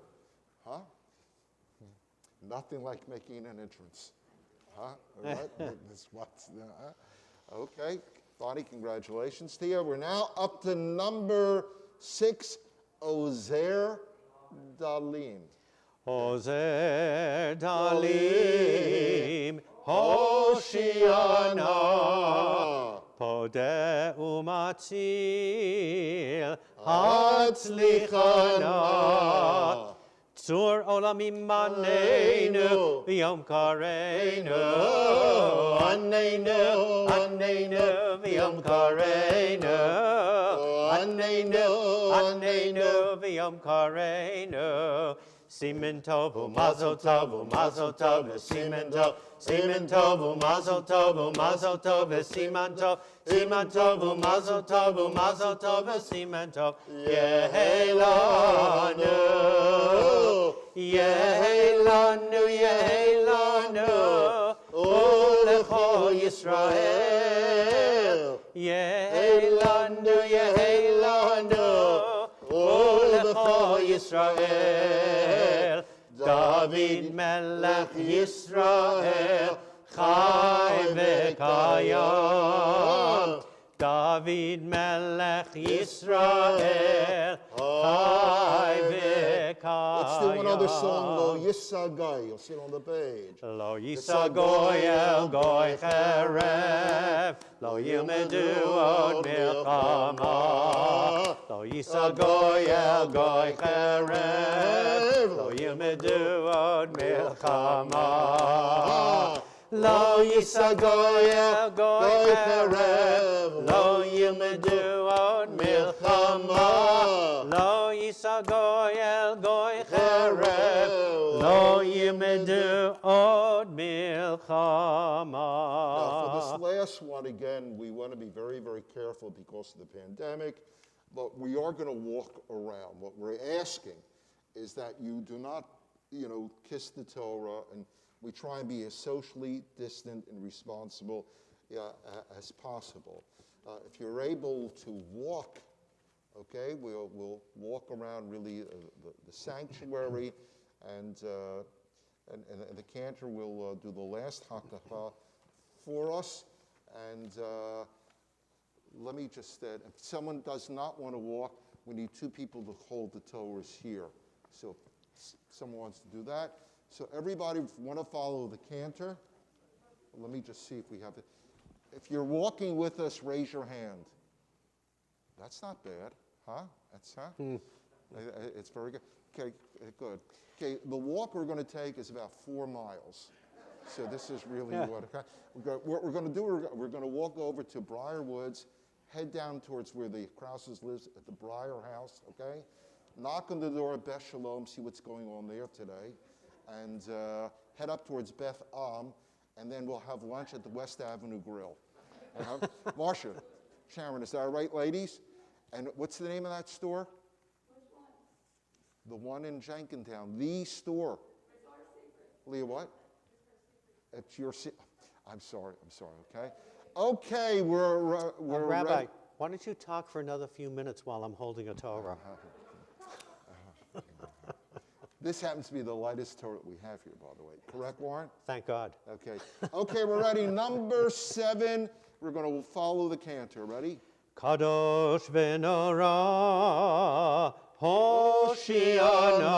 Huh? Nothing like making an entrance. Huh? All right? Okay. Bonnie, congratulations to you. We're now up to number 6, Ozer Dalim. Ozer Dalim, Hoshiana, Podeh umatzil, Hatzlichana, Tzur olamim manenu, B'yom kareinu, Anenu, B'yom kareinu, Anenu, B'yom kareinu. Simen tovu, mazel tovu, mazel tov, simen tov, simen tovu, mazel tovu, mazel tov, siman tov, siman tovu, mazel tovu, mazel tov, siman tov. Yehelanu, Yehelanu, Yehelanu, Ulecho Yisrael. Yehelanu, Yehelanu, Ulecho Yisrael. David Melech Yisrael, Chai v'kayam. David Melech Yisrael, Chai v'kayam. Let's do one other song, Lo Yisagai. You'll see it on the page. Lo Yisagoy el goy cherev, Lo yilmedu od milchama. Lo Yisagoy el goy cherev, Lo yilmedu od milchama. Lo Yisagoy el goy cherev, Lo yilmedu od milchama. Lo Yisagoy el goy cherev, Lo yilmedu od milchama. Now, for this last one, again, we want to be very, very careful because of the pandemic. but we are going to walk around. What we're asking is that you do not, kiss the Torah, and we try and be as socially distant and responsible as possible. If you're able to walk, okay, we'll walk around really the sanctuary, and the cantor will do the last hakacha for us. And let me just, if someone does not want to walk, we need two people to hold the Torahs here. So if someone wants to do that. So everybody want to follow the cantor? Let me just see if we have it. If you're walking with us, raise your hand. That's not bad, huh? It's very good. Okay, good. Okay, the walk we're going to take is about 4 miles. So this is really what we're going to do. We're going to walk over to Briar Woods, head down towards where the Krauses lives at the Briar House, okay? Knock on the door of Beth Shalom, see what's going on there today, and head up towards Beth Am, and then we'll have lunch at the West Avenue Grill. Marcia, Sharon, is that right, ladies? And what's the name of that store? Which one? The one in Jenkintown, the store. It's our secret. Leah, what? It's your I'm sorry, okay? Okay, we're Rabbi, ready. why don't you talk for another few minutes while I'm holding a Torah? This happens to be the lightest Torah we have here, by the way. Correct, Warren? Thank God. Okay. Okay, we're ready. Number 7. We're going to follow the cantor. Ready? Kadosh v'nora, Hoshiana,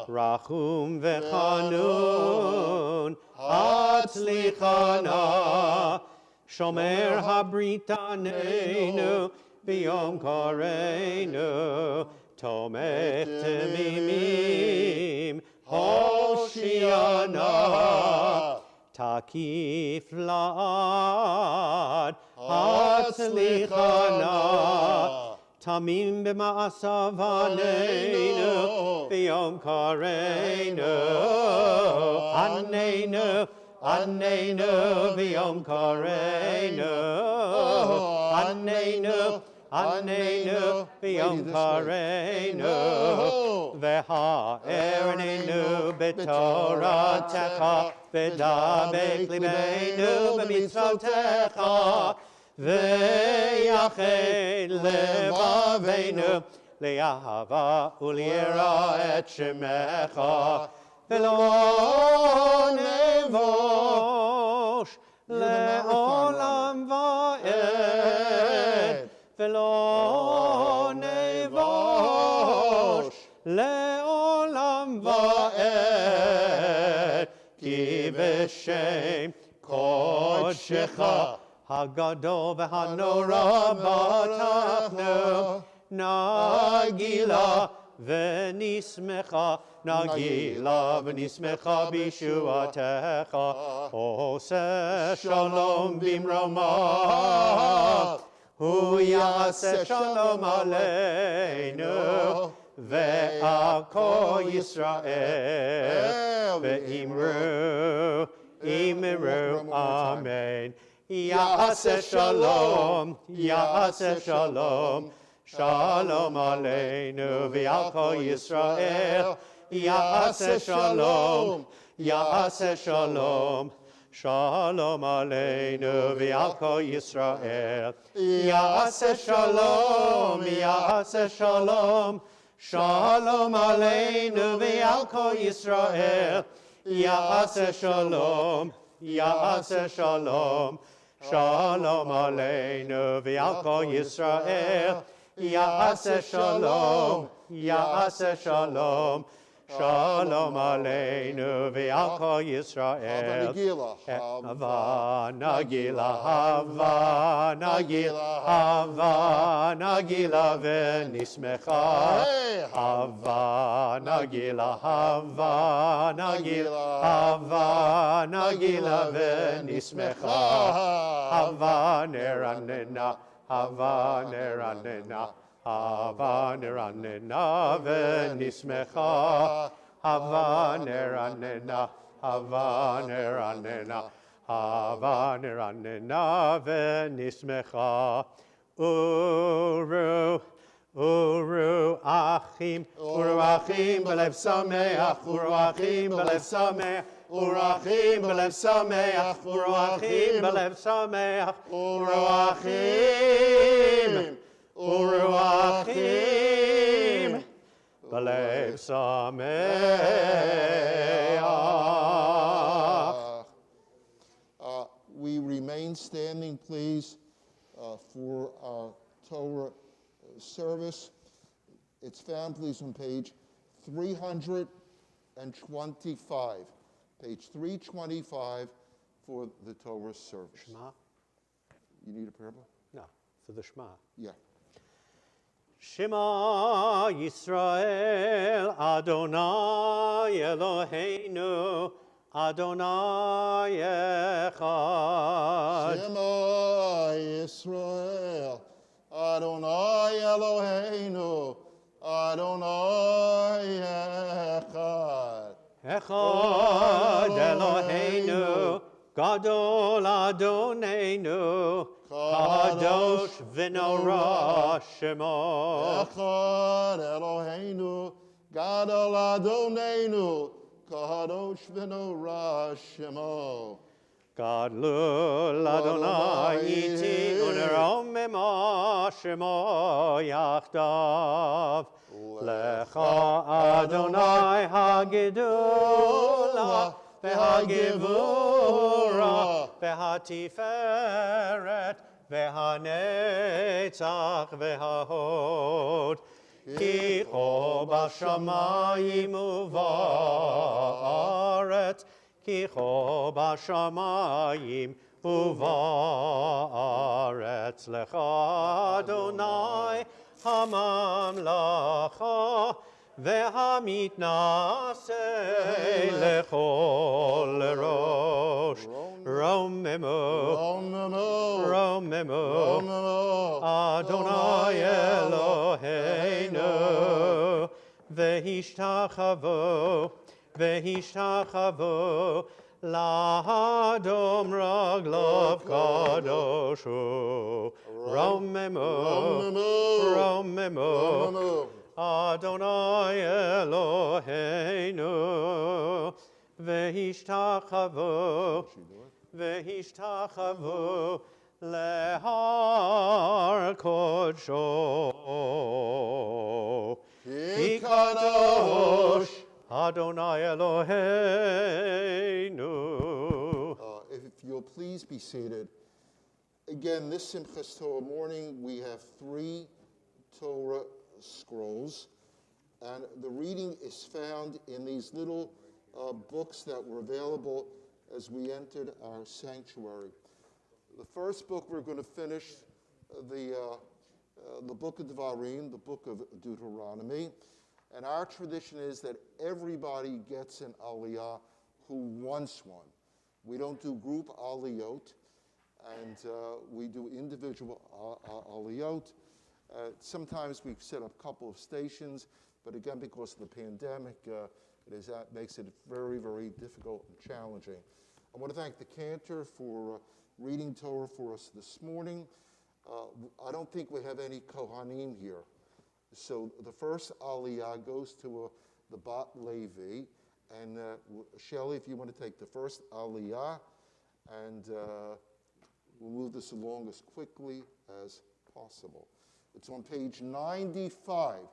Rachum v'chanun, Hatzlichana, Shomer habritanenu, B'yom kareinu, Tomech temimim, Hoshiana, Takif la'ad, Hatzlichana, Tamim b'ma'asav haneinu, B'yom kareinu, Anneinu, B'yom kareinu, Anneinu, B'yom kareinu, V'ha'ereinu b'toratecha, V'dabek libeinu b'mitzvotecha, V'yached levaveinu li'ahava u'li'ira et shemecha, V'lo nevosh le'olam va'ed, V'lo nevosh le'olam va'ed, Ki v'shem kodshecha Hagadol v'hanora batachnu, Nagila v'nismecha, Nagila v'nismecha b'shuatecha, Oseh shalom b'mroma, Hu yaseh shalom aleinu, ve'ako Yisrael, ve'imru, amen. Yaseh shalom, shalom aleinu v'alko Yisrael. Yaseh shalom, shalom aleinu v'alko Yisrael. Yaseh shalom, shalom aleinu v'alko Yisrael. Yaseh shalom, shalom aleinu v'alko Yisrael. Yaseh shalom, shalom aleinu v'alko Yisrael. Hava nagila v'nismecha. Hava nagila v'nismecha. Hava neranena v'nismecha. Hava neranena v'nismecha. Uru, Uru Achim, Uru Achim b'lev sameach, Uru Achim b'lev sameach, Uru Achim b'lev sameach, Uru Achim b'lev sameach, Uru Achim, Uru Achim b'lev sameach. We remain standing, please, for our Torah service. It's found, please, on page 325. Page 325 for the Torah service. Shema? You need a prayer book? No, for the Shema. Yeah. Shema Yisrael Adonai Eloheinu Adonai Echad. Shema Yisrael Adonai Eloheinu Adonai Echad. Echad Eloheinu Gadol Adonenu Kadosh v'norah Shemo. Echad Eloheinu Gadol Adonenu Kadosh v'norah Shemo. Gadlul Adonai iti uneromimo Shemo yachdav. Lecha Adonai hagidula v'hagivura v'hatiferet v'hanetzach v'hahod. Ki cho b'shamayim uvaret, ki cho b'shamayim uvaret. Lecha Adonai hamamlacha ve'hamitnaseh lechol lerosh. Romemu, Romemu, Adonai Eloheinu, v'hishtachavu, v'hishtachavu, la'adom raglav kadoshu. Romemu, Romemu, Adonai Eloheinu, v'hishtachavu, v'hishtachavu lehar kodsho. Ki kadosh Adonai Eloheinu. If you'll please be seated. Again, this Simchas Torah morning, we have 3 Torah scrolls, and the reading is found in these little books that were available as we entered our sanctuary. The first book we're going to finish, the book of Devarim, the book of Deuteronomy, and our tradition is that everybody gets an aliyah who wants one. We don't do group aliyot, and we do individual aliyot. Sometimes we set up a couple of stations, but again, because of the pandemic, that makes it very, very difficult and challenging. I want to thank the cantor for reading Torah for us this morning. I don't think we have any Kohanim here. So the first aliyah goes to the Bat Levi. And Shelley, if you want to take the first aliyah, and we'll move this along as quickly as possible. It's on page 95.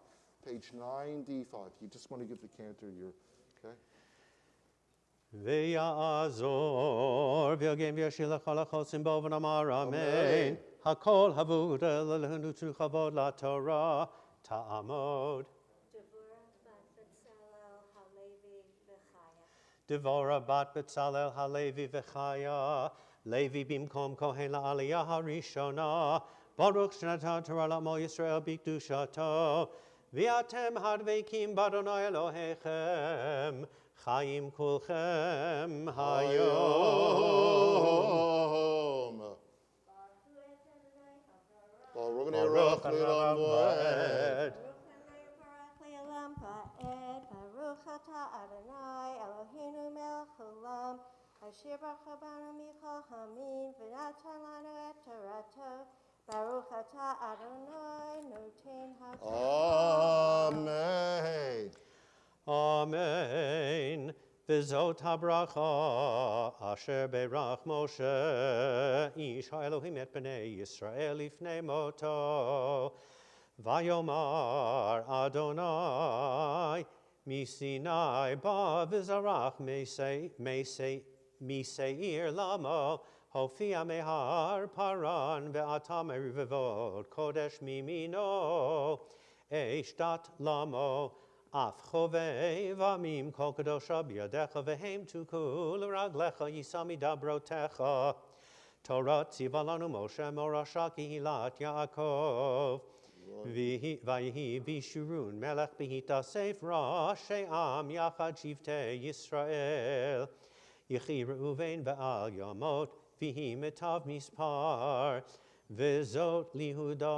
Page 95. You just want to give the cantor your, okay? Ve'ya'azor v'yogem v'yashilach halachosim bo v'namar amen. Hakol havud elenu tu chavod la Torah ta'amod. Devorah bat Betzalel halevi v'chaya. Levi bimkom kohen la'aliyah harishona. Baruch shnata Torah la'mo Yisrael b'kedushato. V'atem hadveikim b'Adonai Elohechem. Chaim kulchem hayom. Baruch Baruch Le'olam Moed. Baruch atah Adonai Eloheinu melech haolam, asher baruch banu michal hamim v'natan lanu et torato. Baruch ata Adonai noten hata. Amen. Amen. V'zot habracha asher berach Moshe ish ha'Elohim et b'nei Yisrael lifnei moto. Vayomar Adonai misinai ba v'zarach meseir lamo hofia mehar paran ve'ata merivavot kodesh mimino eshtat lamo af chovei v'amim kol kadosha biyadecha v'hem tukul raglecha yisami dabrotecha Torah tziva lanu Moshe morasha kihilat Yaakov Vayihi Bishurun Melech Behita Seif Rashi Am Yachad Shivtei Yisrael Yechi Reuven Ve'al Yamot Vihi Metav Mispar V'zot Lihuda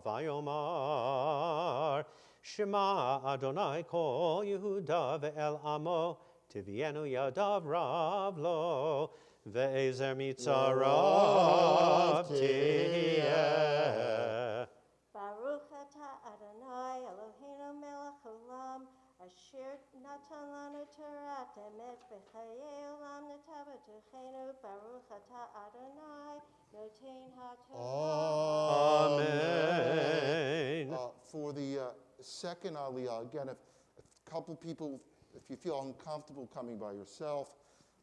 Vayomar Shema Adonai Kol Yehuda Ve'el Amo Tivienu Yadav Rav Lo Ve'ezer Mitzarav Tiyeh. Baruch ata Adonai Eloheinu melech olam asher natan lanu Torah emet b'chayei olam netabetuchenu. Baruch ata Adonai noten haTorah. Amen. For the second Aliyah, again, if a couple people, if you feel uncomfortable coming by yourself,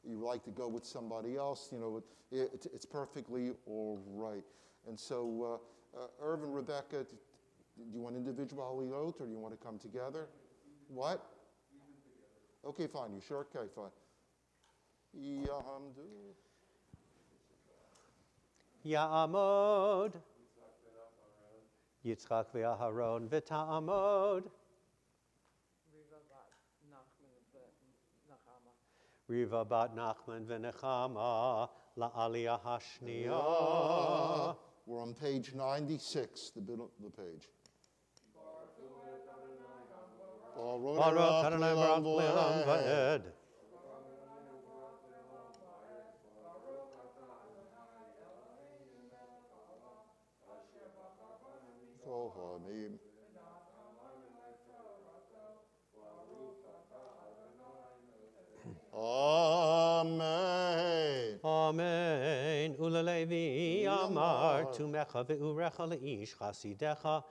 you like to go with somebody else, it's perfectly all right. And so, Irvin, Rebecca, do you want individual Aliyot or do you want to come together? What? Okay, fine. You sure? Okay, fine. Yahamdu. Ya'amod. Yitzchak ve'aharon v'ta'amod. Riva bat Nachman v'nechama la'aliyah hashniya. We're on page 96, the middle of the page. Baruch Adonai barak le'olam va'ed. Kohanim. Amen. Amen. Ulalevi amar tumecha ve'urecha le'ish chasidecha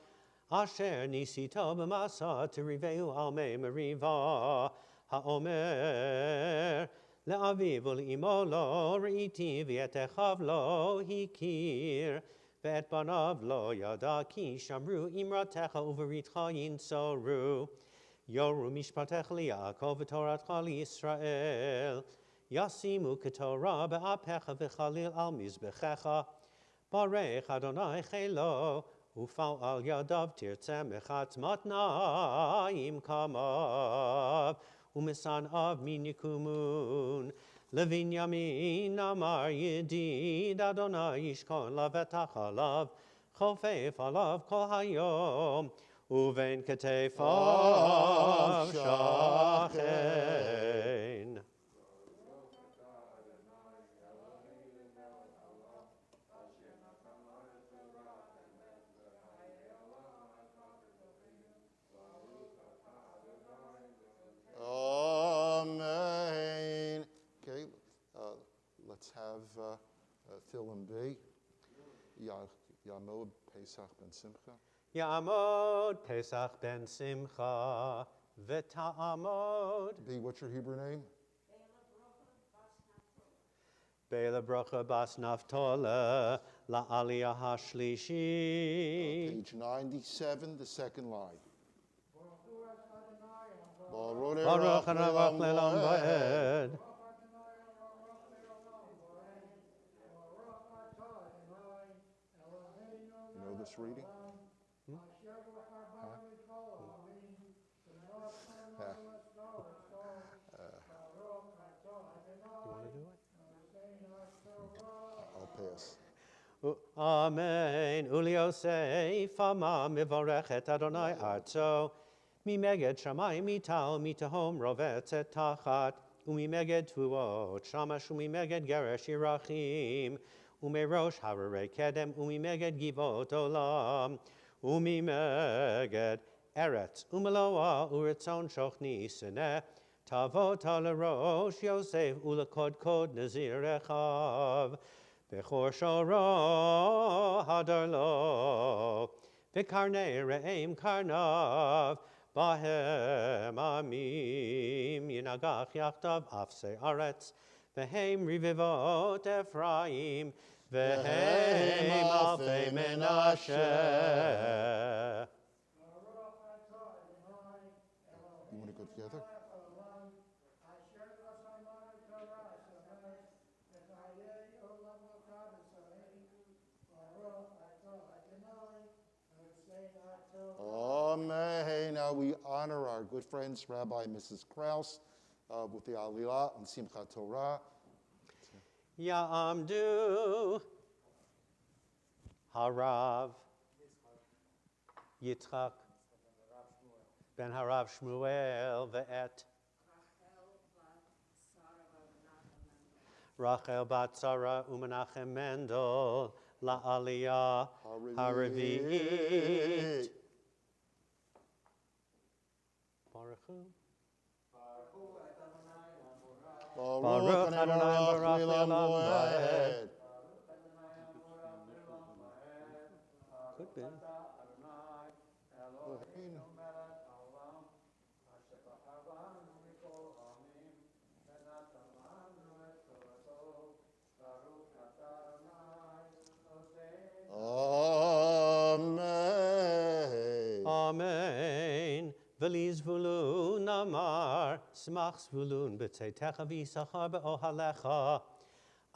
asher nisita b'masa teriveu al me meriva ha'omer le'aviv u'le'imo lo re'iti v'et echav lo hikir v'et banav lo yada ki shamru imratecha uveritcha yinsoru Yoru mishpatech liYaakov v'toratcha liYisrael Yasimu ketorah be'apecha v'chalil al mizbechecha Barech Adonai chelo ufal al yadav tirtzeh mechatz matnaim kamav umisanav minikumun Levinyamin amar yedid Adonai yishkon lavetach alav chofef alav kol hayom Uven ketefav shachen. Amen. Okay, let's have Phil and B. Yamod Pesach Ben Simcha. Ya'amod Pesach ben Simcha v'ta'amod. B, what's your Hebrew name? Be'ela bracha bas naftola la'aliyah hashlishi. Page 97, the second line. Baruch hanavach le'lam va'ed. You know this reading? I'll pass. Amen. Uliosei fama mivarechet Adonai arzo. Mimeged shamayim mital mitahom rovetzet tachat. Umimeged tvuot shamash umimeged geresh yirachim. ומראש הררי קדם, וממגד גבעות עולם, וממגד ארץ, ומלואה ורצון שוכני שנא, תבות על הראש יוסף, ולקודקוד נזיר אחיו, בכור שורו הדר לו, וקרני רעים קרניו, בהם עמים ינגח יחדיו אפסי ארץ, והם רבבות אפרים, והם אלפי מנשה. You want to go together? Amen. Now we honor our good friends, Rabbi and Mrs. Kraus, with the Aliyah and Simchat Torah. Ya'amdu Harav Yitzchak ben Harav Shmuel ve'et Rachel bat Sarah u'Menachem Mendel la'aliyah haravi'it. Baruch Hu. Baruch Adonai Baruch Le'olam Va'ed. Could be. Amen. Amen. V'li zvulun amar, smach zvulun b'tzeitecha v'yisachar be'ohalecha.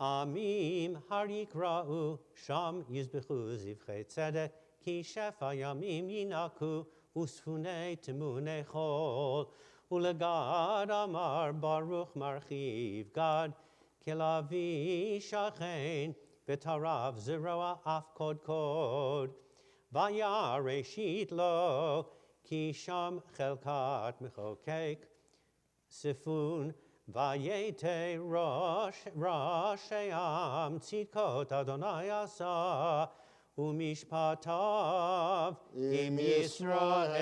Amim har yikra'u, sham yizbechu zivchei tzedek, ki shefa yamim yinaku, usfunei timunei chol. Ulegad amar baruch marchiv gad, kilavi shachen, v'tarav zeroa af kod kod. Vaya reshit lo, ki sham chelkat mechokek, sifun vayete rashayam tzidkot Adonai asa, umishpatav im Yisrael.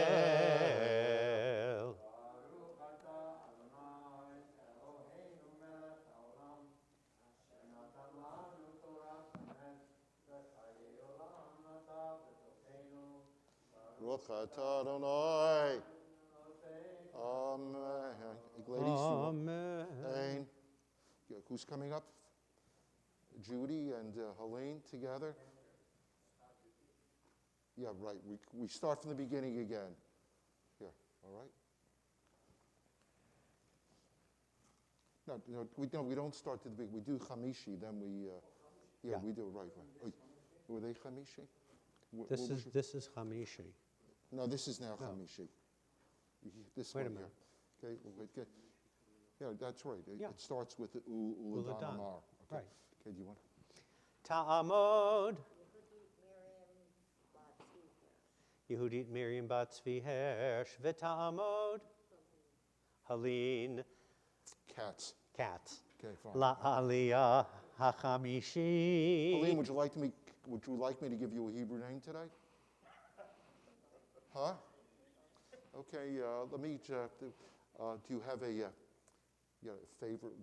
Baruch atah Adonai. Amen. Ladies, Amen. who's coming up? Judy and Helene together? Yeah, right. We start from the beginning again. Here, all right? No, we don't start to the beginning. We do Chamishi, then we, Yeah. we do, right. Oh, were they Chamishi? This is Hamishi. No, this is now No. Chamishi. This Wait a one minute. here. Okay, well, good. Yeah, that's right. Yeah. It starts with the Uladan Uladan, Amar. Okay. right. Okay, do you want? Ta'amod. Yehudit Miriam bat Tzvi Hersh. V'ta'amod. Helene. Cats. Kat. Okay, fine. La'aliyah hachamishi. Helene, would you like me to give you a Hebrew name today? Huh? Okay, let me, do you have a favorite,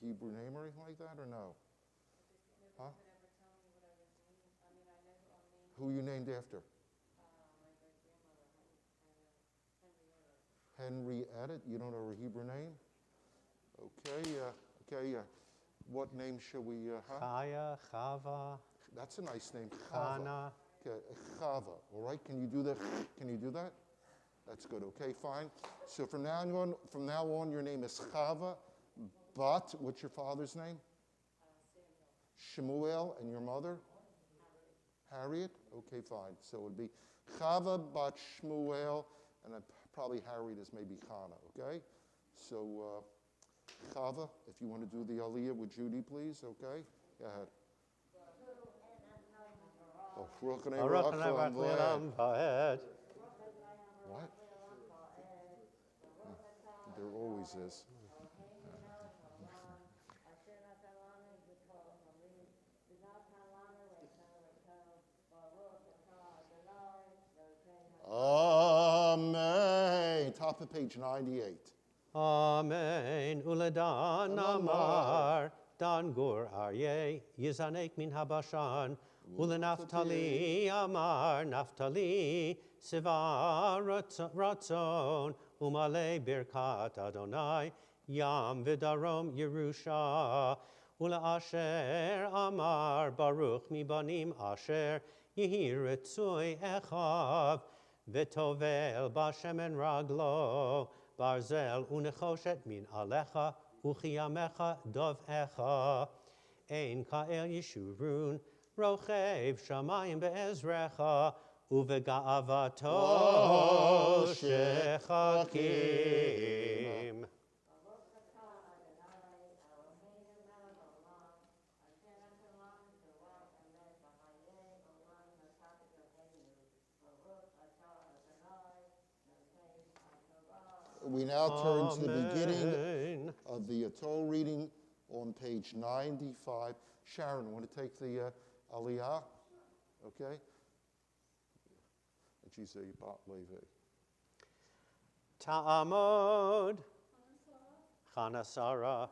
Hebrew name or anything like that, or no? Huh? Who you named after? Henrietta. You don't know her Hebrew name? Okay, what name shall we, Chaya, Chava, That's a nice name, Chava. Chana. Okay, Chava, all right? Can you do that? Can you do that? That's good, okay, fine. So from now on, your name is Chava, but what's your father's name? Shemuel, and your mother? Harriet? Okay, fine. So it would be Chava bat Shmuel, and probably Harriet is maybe Chana, okay? So Chava, if you want to do the Aliyah with Judy, please, okay? Go ahead. Oh, Baruch Adonai Le'olam Va'ed. What? There always is. top of page 98. Amen. Uledan amar, dan gur arye, yizanek min habashan. Ulenaftali amar, naftali, siva ratzon, umale birkat Adonai, yam vidarom Yerusha. Ula asher amar, baruch mi banim asher, yehi ritzui echav, vetovel bashemen raglo, barzel unechoshet min alecha, uchiyamecha dov echa. Ein ka'el yeshurun, rochev shamayim be'ezrecha, uvega'avato shechakim. We now turn to the beginning of the Torah reading on page 95. Sharon, want to take the Aliyah? Okay. And she say, Bat Levi. Ta'amod, Chanasara,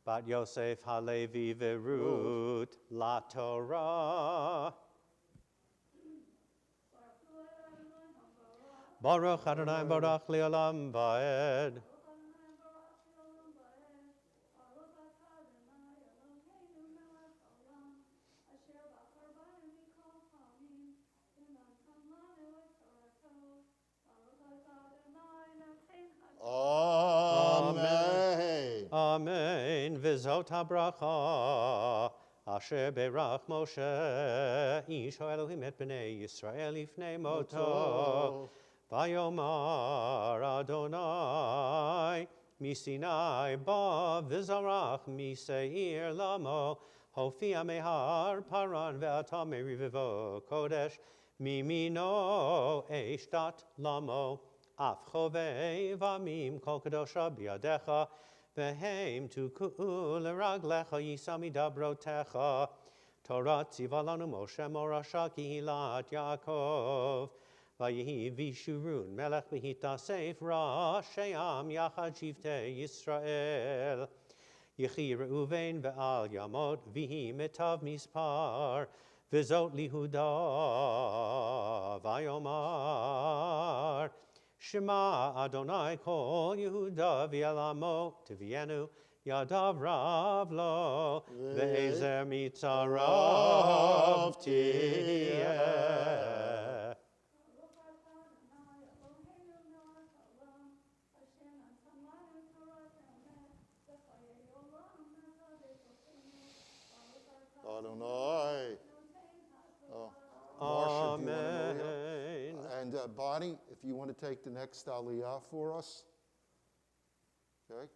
Bat Yosef Halevi Verut, La Torah. Baruch Adonai Baruch Leolam Vaed. Amen. Amen. V'zot habracha asher berach Moshe ish Elohim et bnei Yisrael ifnei moto. Vayomar Adonai misinai ba v'zarach miseir lamo hofia mehar paran ve'ata merivivo kodesh mimino eshtat lamo af chovei v'amim kol kadosha biadecha vehem tukul raglecha yisami dabrotecha Torah tzivalanu Moshe morasha kihilat Yaakov Vayehi Vishurun Melech Behita Seif Rasheam Yachad Shivtei Yisrael Yechi Reuven Ve'al Yamot Vihi Metav Mispar V'zot Lihuda Vayomar Shema Adonai Kol Yehuda V'Elamo Tivienu Yadav Rav Lo Ve'ezer Mitzarav Tiyeh. Adonai. Marsha, do you want to know Amen. And Bonnie, if you want to take the next Aliyah for us. Okay.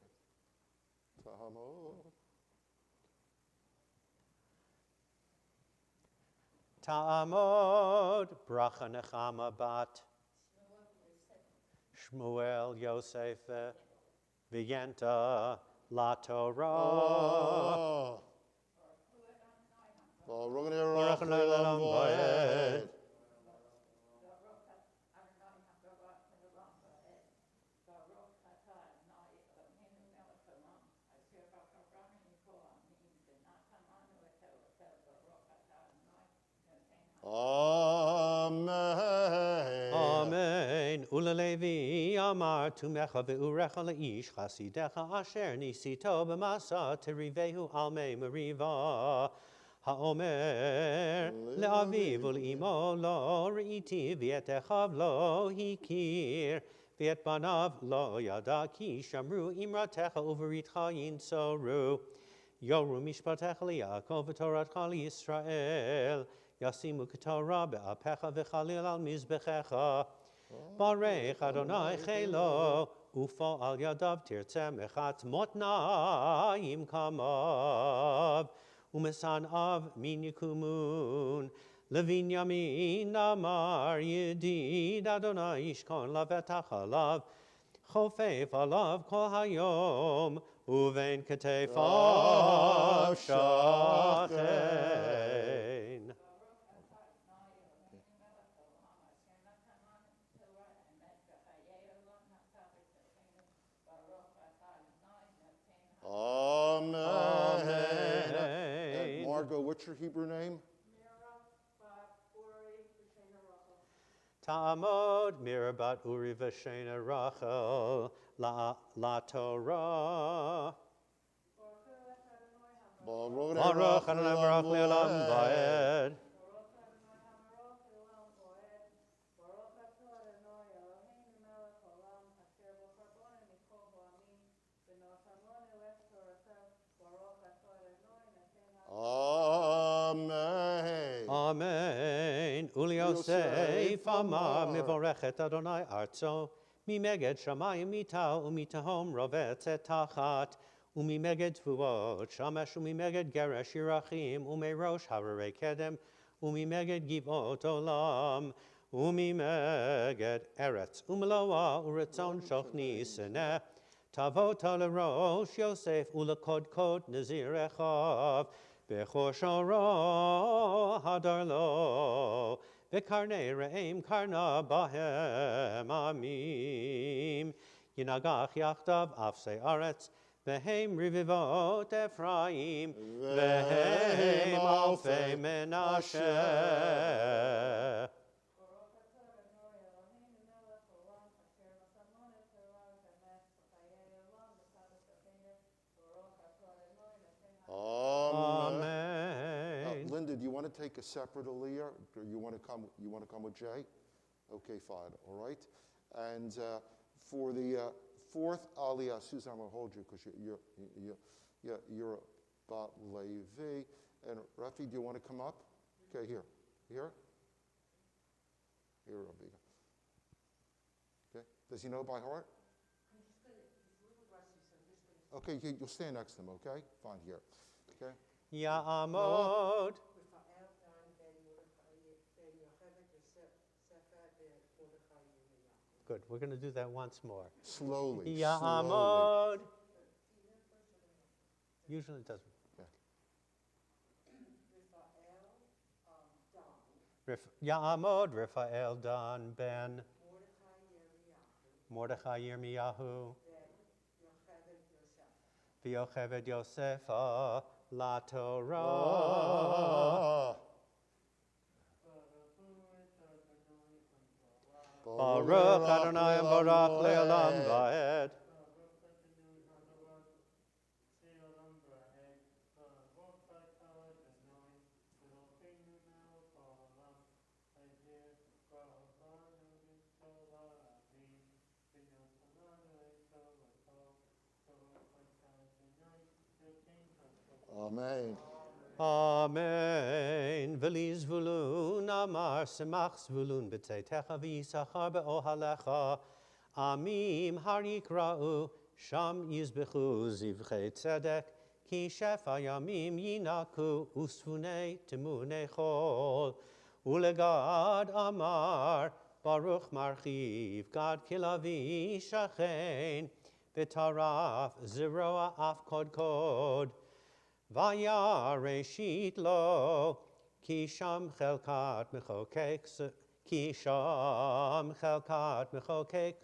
Ta'amod bracha nechama bat Shmuel Yosef V'yenta la Torah. Baruch Adonai Olam Vaed. Amen. Amen. Ulalevi amar tumecha ve'urecha leish chasidecha asher nisito b'masa terivehu almei meriva. Haomer le'aviv u'le'imo lo re'iti v'et echav lo hikir v'et banav lo yada ki shamru imratecha uveritcha yinsoru yoru mishpatecha li'akov v'toratcha li'Yisrael Yasimu k'torah be'apecha v'chalil al mizbechecha. Barech Adonai chelo, ufo al yadav tirtzeh mechat motnayim kamav. Umesanav min yikumun. Levinyamin amar yedid Adonai yishkon lavetach alav. Chofef alav kol hayom. Uven ketefav shachen. what's your Hebrew name? Ta'amod mirabat uri v'shena rachel la Torah. Baruch Adonai Baruch Le'olam Va'ed. Amen. Amen. Uli Yosef amar mivorechet Adonai arzo mimeged shamayim mitah umitahom rovetzet tachat umimeged tvuot shamesh umimeged geresh yirachim umerosh hararei kedem umimeged givot olam umimeged eretz umeloa uretzon shochni seneh tavot lerosh Yosef ulekodkod nazir echav Bechorshoro hadarlo, v'karnei re'im karna bahem amim. Yinagach yachtav afsei aretz, v'heim rivivot Ephraim, v'heim alfei Menashe. Amen. Linda, do you want to take a separate aliyah, or you want to come with Jay? Okay, fine. All right. And for the fourth aliyah, Susan, I'm going to hold you because you're Bat Levi. And Rafi, do you want to come up? Okay, here, Rafi. Okay. Does he know by heart? Okay, you'll stand next to him. Okay, fine here. Okay. Ya'amod. Good. We're going to do that once more. Slowly. Ya'amod. Usually it doesn't. Okay. Ya'amod Raphael Dan Ben Mordechai Yirmiyahu V'yocheved Yosefa La Torah. Baruch Adonai Baruch Le'olam Va'ed. Amen. Amen. V'li zvulun amar semach zvulun b'tzeitecha v'yisachar be'ohalecha. Amim har yikra'u sham yizbechu zivchei tzedek ki shefa yamim yinaku usfunei timunei chol. Ulegad amar baruch marchiv gad kilavi shachein v'taraf ziroa af kod kod. Vaya reshit lo, ki sham chelkat mechokek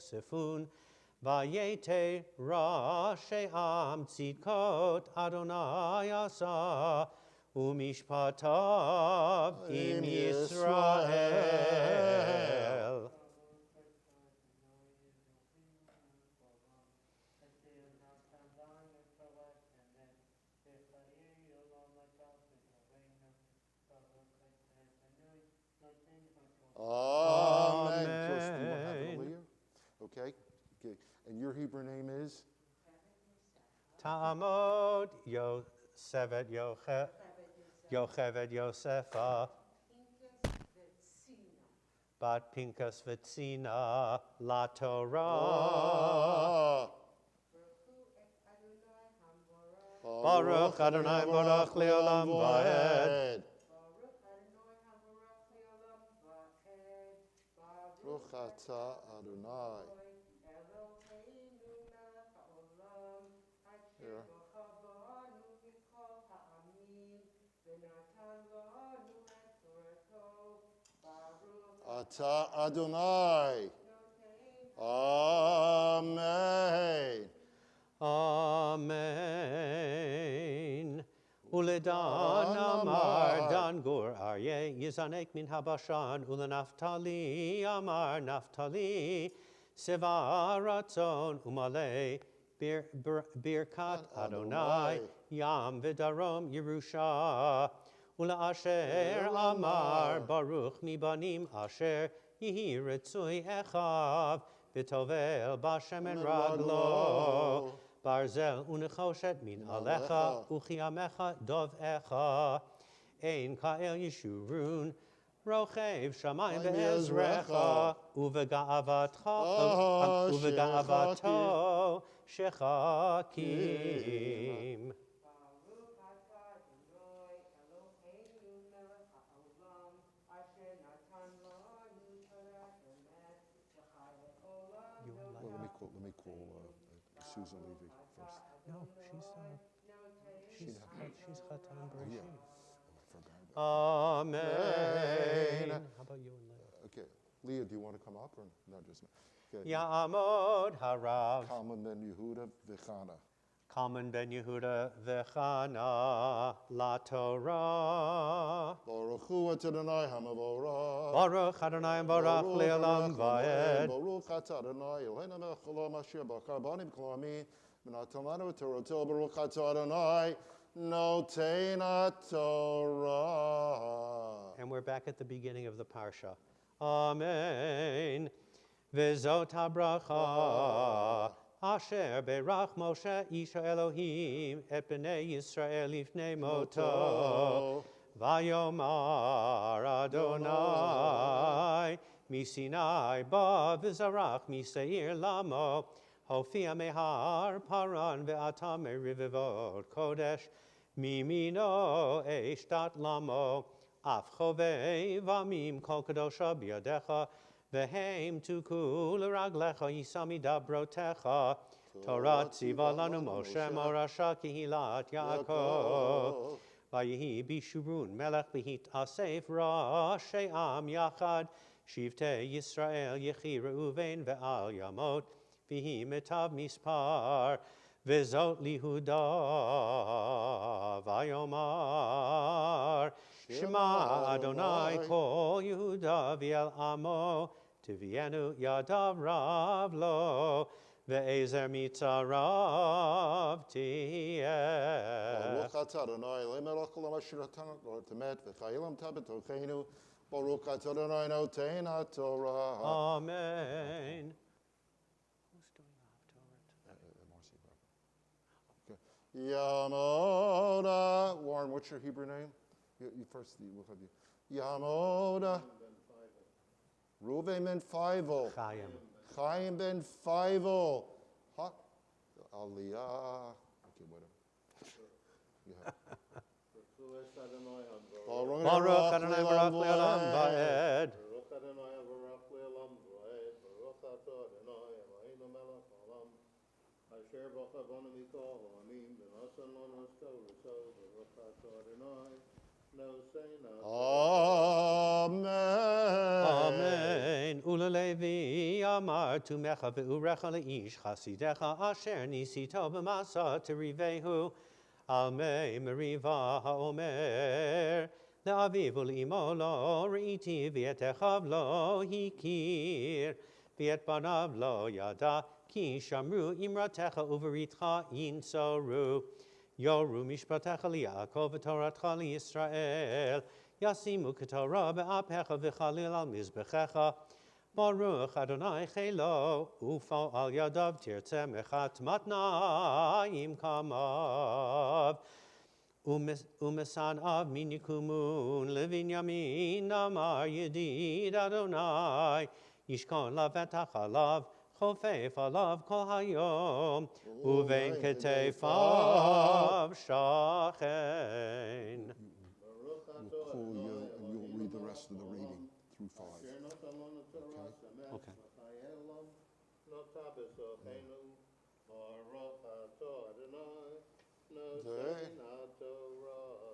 sefun, vayete rashe am tzidkot Adonai asa, umishpatav im Yisrael. Amen. Joyce, do you want to have an aliyah? Okay. And your Hebrew name is? Ta'amod Yosevet Yocheved Yosefa Bat Pinkas V'tzina La Torah. Baruch Adonai Baruch Le'olam Va'ed. Baruch atah Adonai. Here. Atah Adonai. Amen. Amen. Uledan amar dan gur arye yizanek min habashan ulenaftali amar naftali seva ratzon umale birkat Adonai yam v'darom Yerusha ula asher amar baruch mibanim asher yihi retzui echav v'tovel bashem en raglo Barzel unechoshet min alecha uchiamecha dov echa ein kael yeshurun rochev shamayim be'ezrecha uvega'avato shechakim. Baruch atah Adonai Eloheinu melech ha'olam asher natan lanu Torah emet v'chayei olam Well, let me call Susan Levy first. No, she's Chatan Oh, yeah. Bereshit. Oh, I forgot about Amen. How about you and Leah? Okay. Leah, do you want to come up or no, just me? Okay. Ya'amod harav. Kalman ben Yehuda v'chana. Kalman ben Yehuda v'chana la Torah. Baruch hu Adonai hamavorah. Baruch Adonai Baruch le'olam va'ed. Baruch atah Adonai Eloheinu melech haolam asher bachar bani b'kolami v'natan lanu et Torato. Baruch atah Adonai noten haTorah. And we're back at the beginning of the parsha. Amen. V'zot habracha asher berach Moshe isha Elohim et b'nei Yisrael lifnei moto. Vayomar Adonai misinai ba v'zarach miseir lamo hofia mehar paran ve'ata merivivot kodesh mimino eshtat lamo af chovei vamim kol kadosha biyadecha vehem tuku l'raglecha yisami dabrotecha Torah tziva lanu Moshe morasha kihilat Yaakov Vayihi bishurun melech behit asef rashei am yachad shivtei Yisrael yechi Reuven ve'al yamot vihi metav mispar vezot lihuda vayomar Shema Adonai kol Yehuda v'el amo tivienu yadav rav lo ve'ezer mitzarav tiyeh. Baruch atah Adonai Eloheinu melech haolam asher natan lanu temet v'chayelam tabetocheinu. Baruch atah Adonai noten haTorah. Amen. Who's doing Marcy, okay. Yamoda. Warren, what's your Hebrew name? You first, we'll have you. Yamoda. Reuven ben Feivel. Chaim. Chaim ben Feivel. Aliyah. Okay, whatever. Yeah. Baruch Adonai Baruch le'olam va'ed. Baruch Adonai Baruch le'olam va'ed. Baruch atah Adonai Eloheinu melech haolam asher bachar banu mikol ha'amim v'nasan lanu es Torah. Baruch atah Adonai nosein haTorah. Amen. Amen. Ula Levi amar tumecha ve'urecha le'ish chasidecha asher nisito b'masa terivehu al mei meriva ha'omer le'aviv u'l'imo lo re'iti v'et echav lo hikir v'et banav lo yada ki shamru imratecha uveritcha yinsoru yoru mishpatecha li'akov v'toratcha li'Yisrael Yasimu ketorah be'apecha v'chalil al mizbechecha. Baruch Adonai chelo ufo al yadav tirtze mechat matnaim kamav. Umesan av min yikumun levin yamin amar yedid Adonai. Yishkon lavetach alav chofef alav kol hayom. Uvein ketefav shachen. We'll call you and you'll read the rest of the reading through 5. Okay.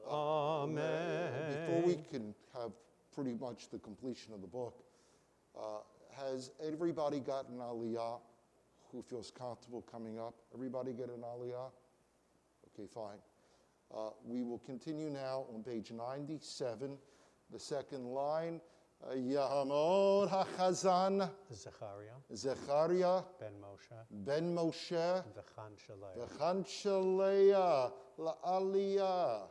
Amen. Before we can have pretty much the completion of the book, has everybody gotten Aliyah who feels comfortable coming up? Everybody get an Aliyah? Okay, fine. We will continue now on page 97, the second line. Yahamod HaChazan Zechariah, Zechariah Ben Moshe, Ben Moshe V'chan Shaleah. V'chan Shaleah La'aliyah.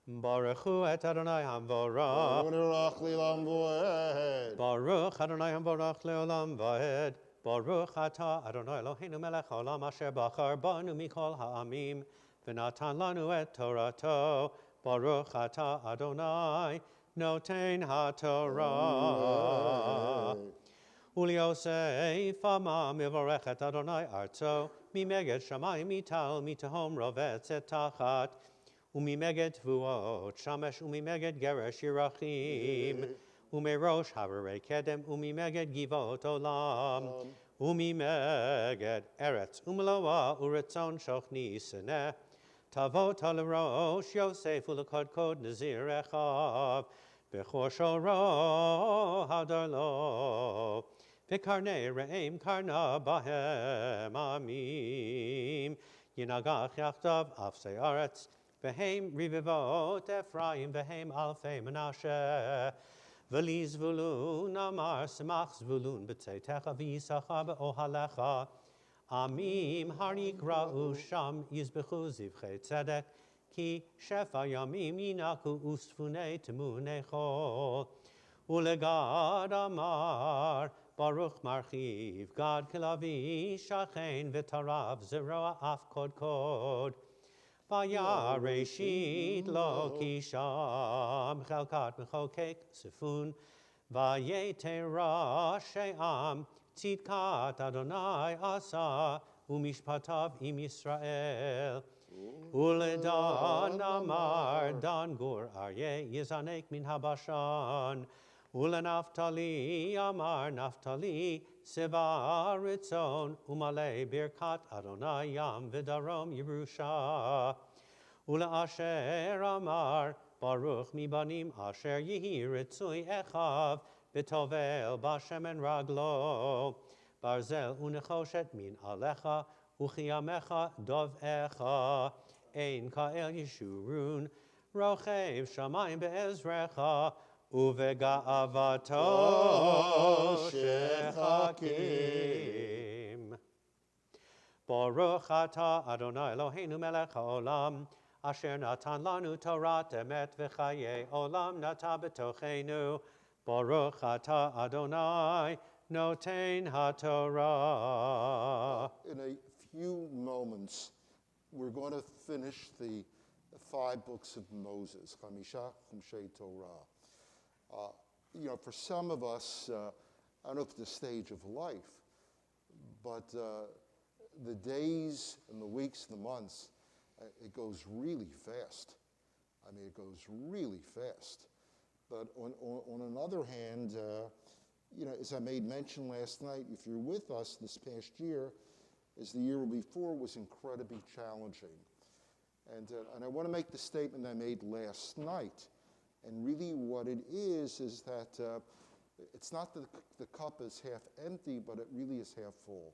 Baruch Hu et Adonai Hamvorach. Baruch Lilam Voed. Baruch Adonai Hamvorach leolam vaed. Baruch Ata Adonai Eloheinu melech haolam asher bachar banu mikol ha'amim v'natan lanu et Torato. Baruch Ata Adonai noten ha'Torah. Uliosef ama mivorech et Adonai arto mimeged shamayim mital mitahom rovetz et tachat umimeged vuot shamesh umimeged geresh yirachim umerosh havarei kedem umimeged givot olam umimeged eretz umloa uretzon shochni seneh tavot halerosh Yosef ulakod nazir echav bechor shoro hadarlo v'karnei re'im karna bahem amim yinagach yachtav afsei aretz v'heim rivivot Ephraim v'heim alfei Menashe v'li zvulun amar semach zvulun b'tzeitecha v'yisachar b'ohalecha amim har yikra'u sham yizbechu zivchei tzedek ki shefa yamim yinaku ustfunei temunei chol ulegad amar Baruch marchiv Gad kilavi shachen v'tarav zeroa af kod Vayareshit lo kisham chelkat mechokek sifun vayetera she'am tzidkat Adonai asa umishpatav im Yisrael uledan amar dan gur arye yizanek min habashan Ulenaftali amar Naftali Seva Ritzon Umale Birkat Adonai Yam Vidarom Yerusha Ula Asher Amar Baruch Mibanim Asher Yehi Ritzui Echav Bitovel Bashem Raglo Barzel Unechoshet Min Alecha Uchiamecha Dov Echa Ein Kael Yeshurun Rochev Shamayim Be'ezrecha Uvega'avato shechakim. Baruch ata Adonai Eloheinu melech haolam, asher natan lanu Torat emet v'chaye olam nata b'tochenu. Baruch ata Adonai noten haTorah. In a few moments, we're going to finish the 5 books of Moses, Chamisha Chumshei Torah. For some of us, I don't know if it's the stage of life, but the days and the weeks and the months, it goes really fast. I mean, it goes really fast. But on another hand, as I made mention last night, if you're with us this past year, as the year before was incredibly challenging. And I want to make the statement I made last night. And really what it is that it's not that the cup is half empty, but it really is half full.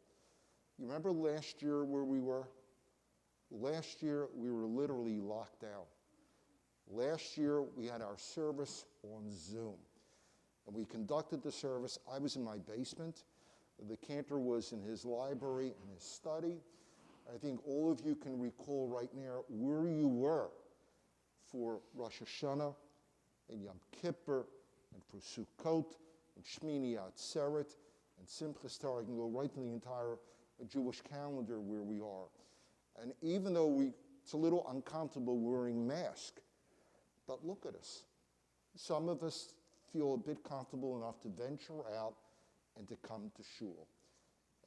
You remember last year where we were? Last year we were literally locked down. Last year we had our service on Zoom. And we conducted the service. I was in my basement. The cantor was in his library and his study. I think all of you can recall right now where you were for Rosh Hashanah, and Yom Kippur, and for Sukkot, and Shmini Atzeret, and Simchas Torah. I can go right to the entire Jewish calendar where we are. And even though it's a little uncomfortable wearing masks, but look at us. Some of us feel a bit comfortable enough to venture out and to come to shul.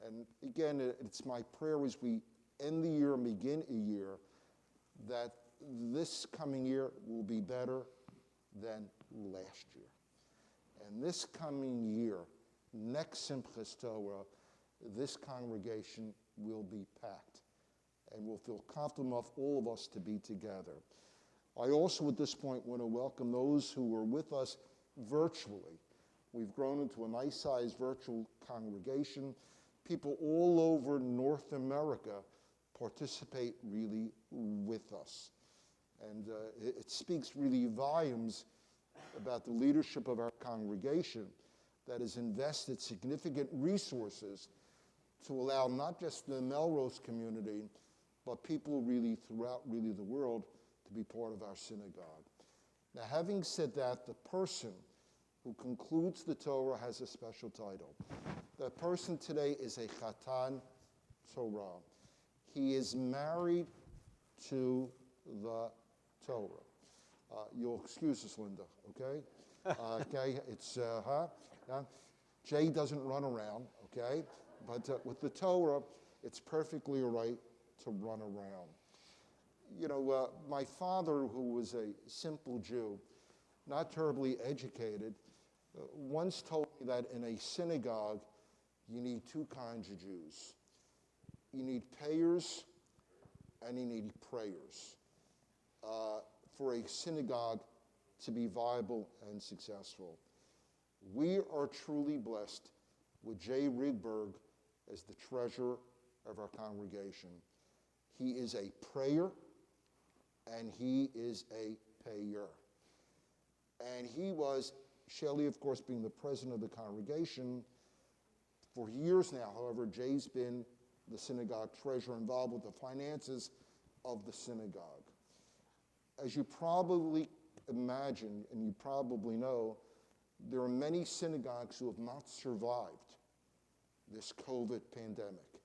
And again, it's my prayer as we end the year and begin a year that this coming year will be better than last year. And this coming year, next Simchas Torah, this congregation will be packed and will feel comfortable enough, all of us, to be together. I also, at this point, want to welcome those who were with us virtually. We've grown into a nice-sized virtual congregation. People all over North America participate really with us. And it speaks really volumes about the leadership of our congregation that has invested significant resources to allow not just the Melrose community, but people really throughout really the world to be part of our synagogue. Now, having said that, the person who concludes the Torah has a special title. The person today is a Chatan Torah. He is married to the Torah. You'll excuse us, Linda, okay? Okay, it's, Jay doesn't run around, okay? But with the Torah, it's perfectly all right to run around. You know, my father, who was a simple Jew, not terribly educated, once told me that in a synagogue, you need two kinds of Jews. You need payers and you need prayers for a synagogue to be viable and successful. We are truly blessed with Jay Rigberg as the treasurer of our congregation. He is a prayer and he is a payer. And he was, Shelley, of course, being the president of the congregation. For years now, however, Jay's been the synagogue treasurer involved with the finances of the synagogue. As you probably imagine, and you probably know, there are many synagogues who have not survived this COVID pandemic.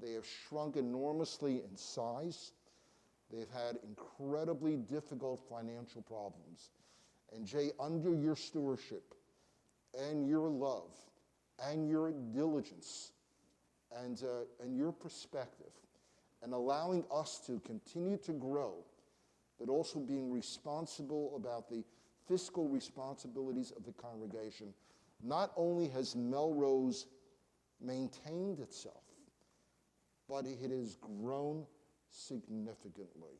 They have shrunk enormously in size. They've had incredibly difficult financial problems. And Jay, under your stewardship and your love and your diligence and your perspective and allowing us to continue to grow, but also being responsible about the fiscal responsibilities of the congregation, not only has Melrose maintained itself, but it has grown significantly.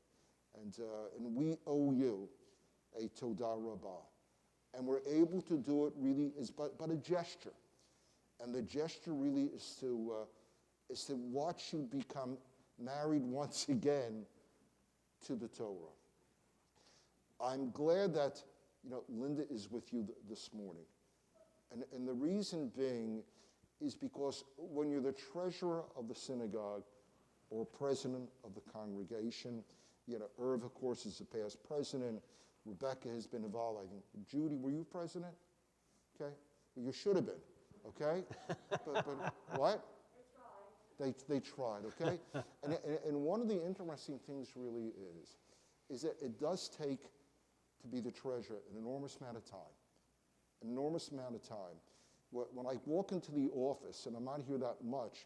And we owe you a Todah Rabbah. And we're able to do it really is but a gesture. And the gesture really is to watch you become married once again to the Torah. I'm glad that Linda is with you this morning. And the reason being is because when you're the treasurer of the synagogue or president of the congregation, Irv, of course, is the past president. Rebecca has been involved. I think, Judy, were you president? Okay. You should have been, okay? but what? They tried, okay? And one of the interesting things really is that it does take to be the treasurer an enormous amount of time. An enormous amount of time. When I walk into the office, and I'm not here that much,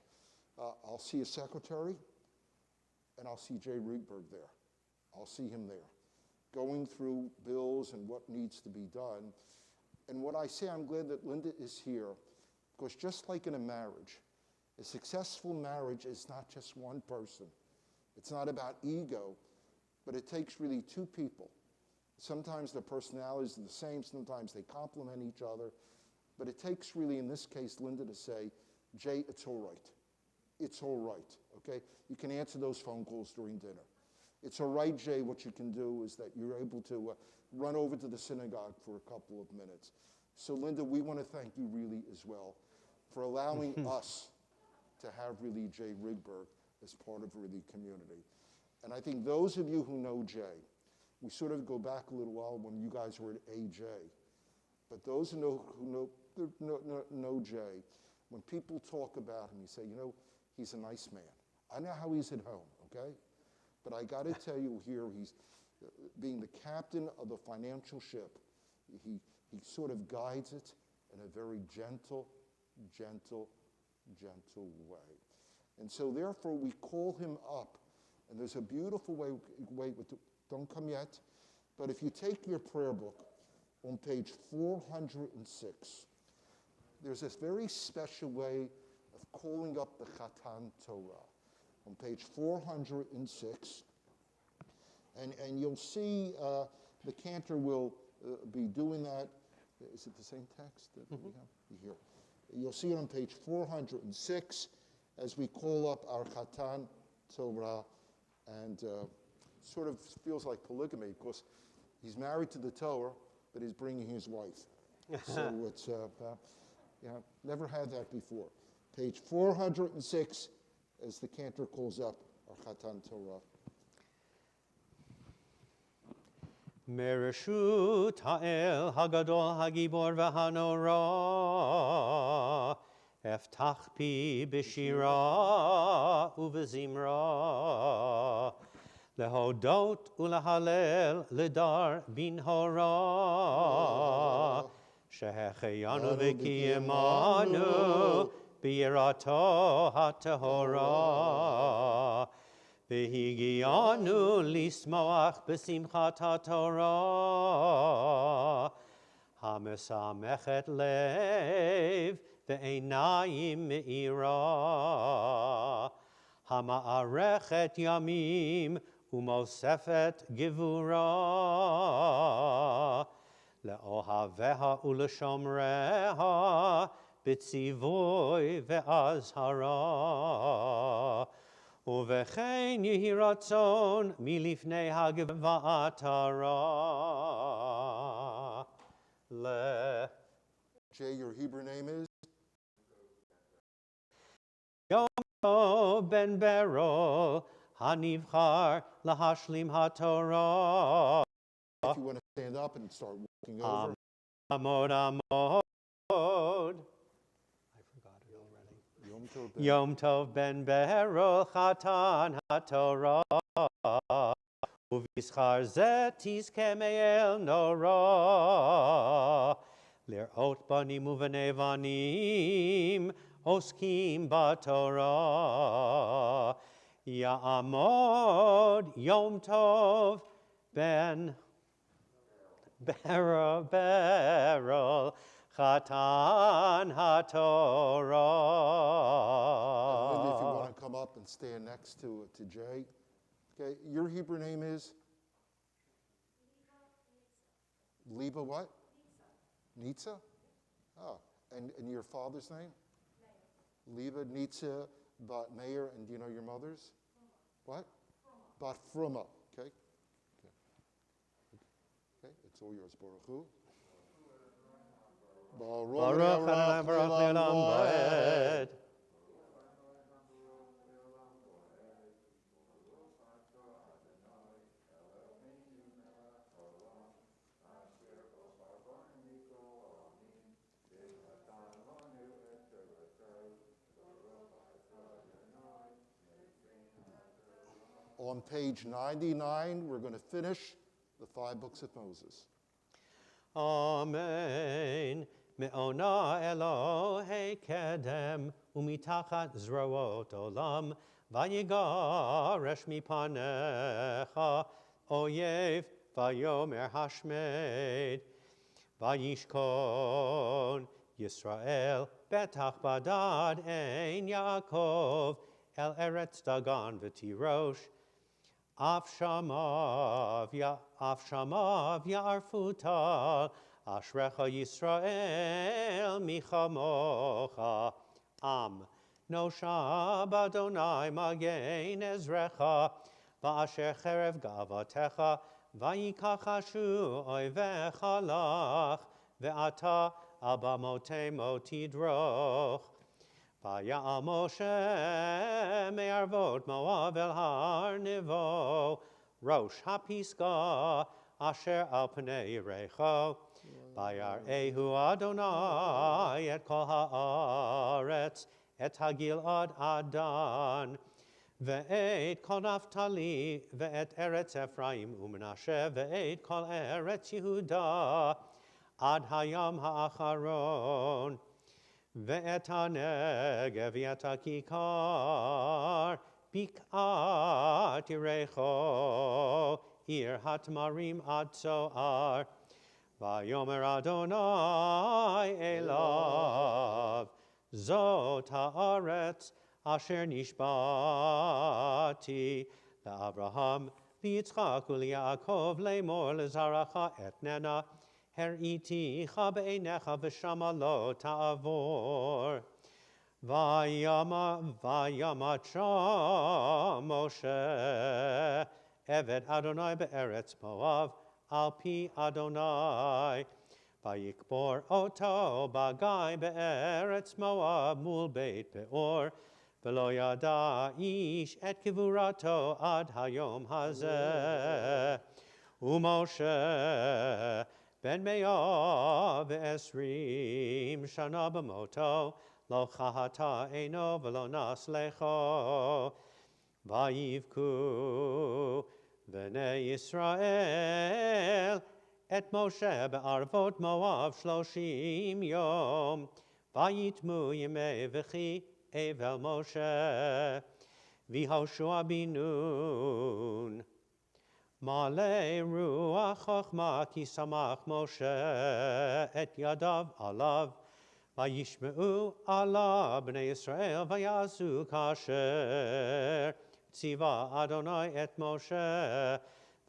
I'll see a secretary, and I'll see Jay Rigberg there. I'll see him there, going through bills and what needs to be done. And what I say, I'm glad that Linda is here, because just like in a marriage, a successful marriage is not just one person. It's not about ego, but it takes really two people. Sometimes their personalities are the same, sometimes they complement each other, but it takes really, in this case, Linda to say, Jay, it's all right. It's all right, okay? You can answer those phone calls during dinner. It's all right, Jay, what you can do is that you're able to run over to the synagogue for a couple of minutes. So, Linda, we want to thank you really as well for allowing us to have really Jay Rigberg as part of really community. And I think those of you who know Jay, we sort of go back a little while when you guys were at AJ, but those who know Jay, when people talk about him, you say, he's a nice man. I know how he's at home, okay? But I got to tell you here, he's being the captain of the financial ship. He sort of guides it in a very gentle way. And so therefore we call him up. And there's a beautiful way, don't come yet, but if you take your prayer book on page 406, there's this very special way of calling up the Chatan Torah on page 406. And you'll see the cantor will be doing that. Is it the same text that we have here? You'll see it on page 406 as we call up our Chatan Torah. And sort of feels like polygamy because he's married to the Torah, but he's bringing his wife. So it's, never had that before. Page 406, as the cantor calls up our Chatan Torah. Mereshut ha'el hagadol hagibor v'hanora eftach pi b'shira u'v'zimra lehodot u'lahalel lidar bin hora shehecheyanu v'kiyemanu b'yirato ha'tehora V'higianu lismoach b'simchat haTorah hamesamechet lev ve'einayim me'ira hama'arechet yamim umosefet gevura le'ohaveha u'leshomreha b'tzivoy ve'azhara Uvechein yehi ratzon milifnei hagava'atara. Le. Jay, your Hebrew name is? Yom Tov ben Berol hanivchar lahashlim haTorah. If you want to stand up and start walking over. Amod amod. Yom Tov ben Berol Chatan HaTorah Uvischar zetis keme'el nora Lir'ot banim uvenei vanim Oskim ba'Torah Ya'amod Yom Tov ben Berol Chatan HaTorah. Linda, if you want to come up and stand next to Jay. Okay, your Hebrew name is? Liba what? Nitza. Oh, and your father's name? Liba, Nitza, Bat Meir, and do you know your mother's? What? Bat Fruma. Okay. Okay, it's all yours, Baruch Hu. Baruch Adonai Baruch Le'olam Vaed. On page 99, we're going to finish the 5 books of Moses. Amen. Me'ona Elohei kedem umitachat zroot olam vayigaresh mipanecha oyev vayomer hashmed vayishkon Yisrael betach badad ein Yaakov el eretz dagan v'tirosh Avshamav Ya'arfutal Ashrecha Yisrael Michamocha Am Nosha Badonai Magein Ezrecha Va'asher Cherev Gavatecha Vayikachashu Oivecha Lach Ve'ata Abamotemo Tidroch Vaya'al Moshe me'arvot Moav el har Nevo Rosh HaPisga Asher al Pnei Yerecho Vayar'ehu Adonai et kol ha'aretz et hagilad Adan ve'et kol Naphtali ve'et eretz Ephraim u'Menashe ve'et kol eretz Yehuda ad hayam ha'acharon Ve'et ha'negev ve'et ha'kikar bik'at Yerecho ir hatmarim ad zoar Vayomer Adonai elav zot ha'aretz asher nishbati le'Avraham li'Yitzchak u'li'Yaakov le'mor le'zaracha etnena Her'iticha be'einecha v'shama lo ta'avor. Vayamat Moshe Evet Adonai be'eretz Moav, al pi Adonai. Vayikbor oto bagai be'eretz Moab mul beit Peor, velo yada ish et kivurato ad hayom hazeh. Umoshe ben me'ah ve'esrim shana b'moto, lo chahata eino velo naslecho. Vayivku b'nei Yisrael et Moshe be'arvot Moav 30 yom. Vayitmu yemei v'chi evel Moshe v'Hoshua binun. Male ruach chochma ki samach Moshe et yadav alav. Vayishmeu ala b'nei Yisrael vayazu kasher tziva Adonai et Moshe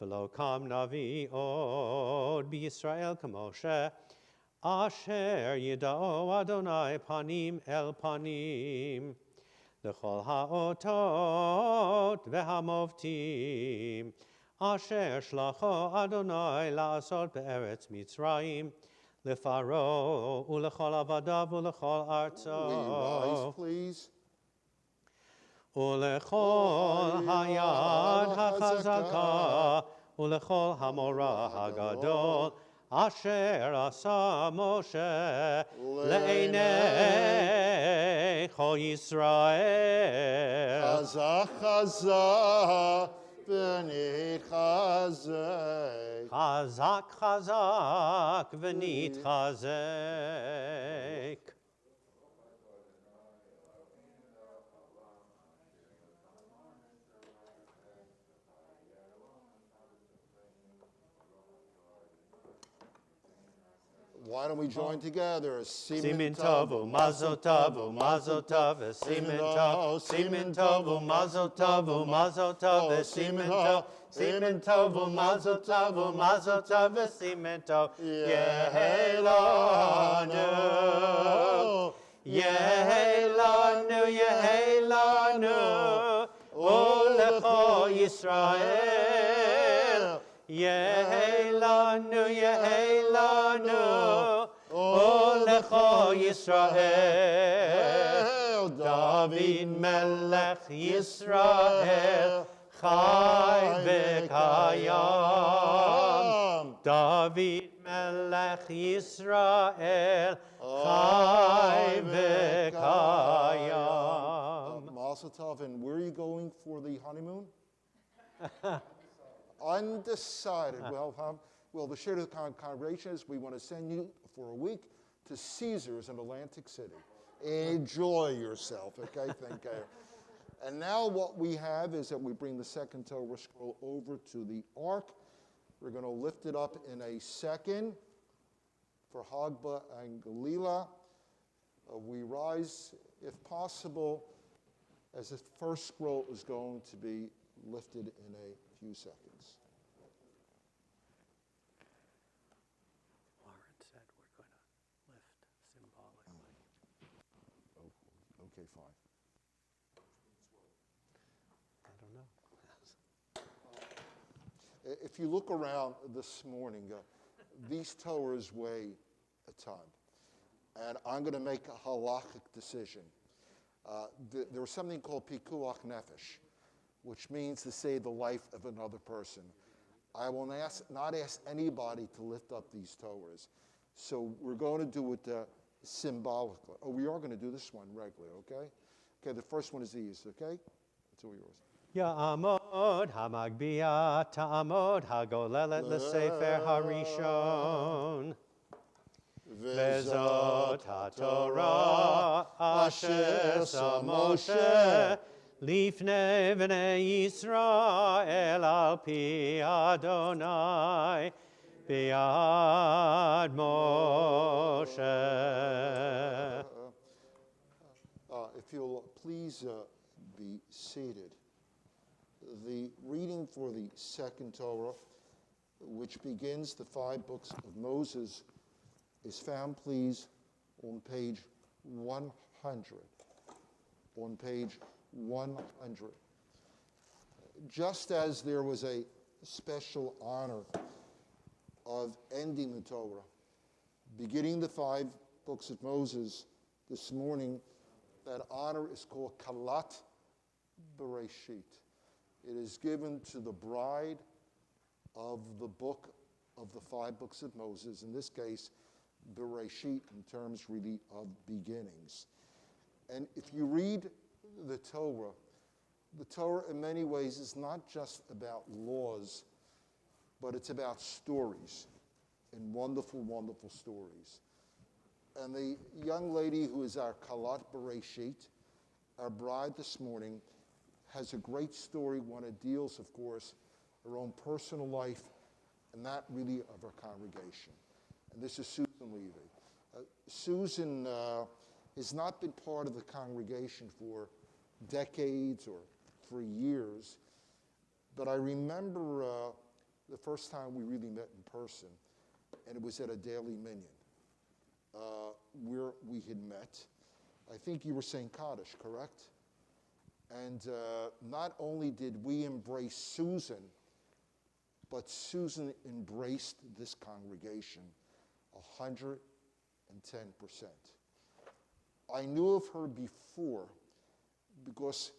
v'lo kam navi od b'Yisrael k'Moshe asher yidao Adonai panim el panim l'chol ha'otot v'hamoftim asher shlacho Adonai la'asot be'eretz Mitzrayim Lefaro ulechol avadav ulechol We rise, artzo please. ulechol hayad hachazaka ulechol hamora hagadol asher asa Moshe le'enei chol Yisrael. Chazak, chazak, v'nit chazek. Chazak, chazak, v'nit chazek. Why don't we join together? Simin tovu, mazel tovu, mazel tov, simin tov, simin tovu, mazel tovu, mazel tov, simin tov, simin tovu, mazel tovu, mazel tov, simin tov. Yehelanu, yehelanu, yehelanu, ulecho Yisrael. Yehelanu, yehelanu, ulecho Yisrael. David melech Yisrael, chai v'kayam. David melech Yisrael, chai v'kayam. Mazel tov, and where are you going for the honeymoon? Undecided. Well, the share of the congregation is we want to send you for a week to Caesars in Atlantic City. Enjoy yourself, okay? Thank you. And now what we have is that we bring the second Torah scroll over to the ark. We're going to lift it up in a second for Hagba and Galila. We rise, if possible, as the first scroll is going to be lifted in a few seconds. Warren said we're going to lift symbolically. Okay, fine. I don't know. If you look around this morning, these Torahs weigh a ton. And I'm going to make a halachic decision. There's something called pikuach nefesh, which means to save the life of another person. I will not ask anybody to lift up these Torahs. So we're going to do it symbolically. Oh, we are going to do this one regularly, okay? Okay, the first one is these, okay? It's all yours. Ya'amod hamagbiya ta'amod hagolelet l'sefer harishon. Vezot haTorah asher sa Moshe lifnei v'nei Yisrael al pi Adonai bi'ad Moshe. If you'll please be seated. The reading for the second Torah, which begins the 5 books of Moses, is found, please, on page 100. On page 100. just as there was a special honor of ending the Torah, beginning the 5 books of Moses this morning, that honor is called Kalat Bereshit. It is given to the bride of the book of the 5 books of Moses, in this case, Bereshit, in terms really of beginnings. And if you read the Torah in many ways is not just about laws, but it's about stories, and wonderful, wonderful stories. And the young lady who is our Kalat Bereshit, our bride this morning, has a great story, one that deals, of course, her own personal life, and that really of her congregation. And this is Susan Levy. Susan has not been part of the congregation for decades or for years, but I remember the first time we really met in person, and it was at a daily minyan where we had met. I think you were saying Kaddish, correct? And not only did we embrace Susan, but Susan embraced this congregation 110%. I knew of her before because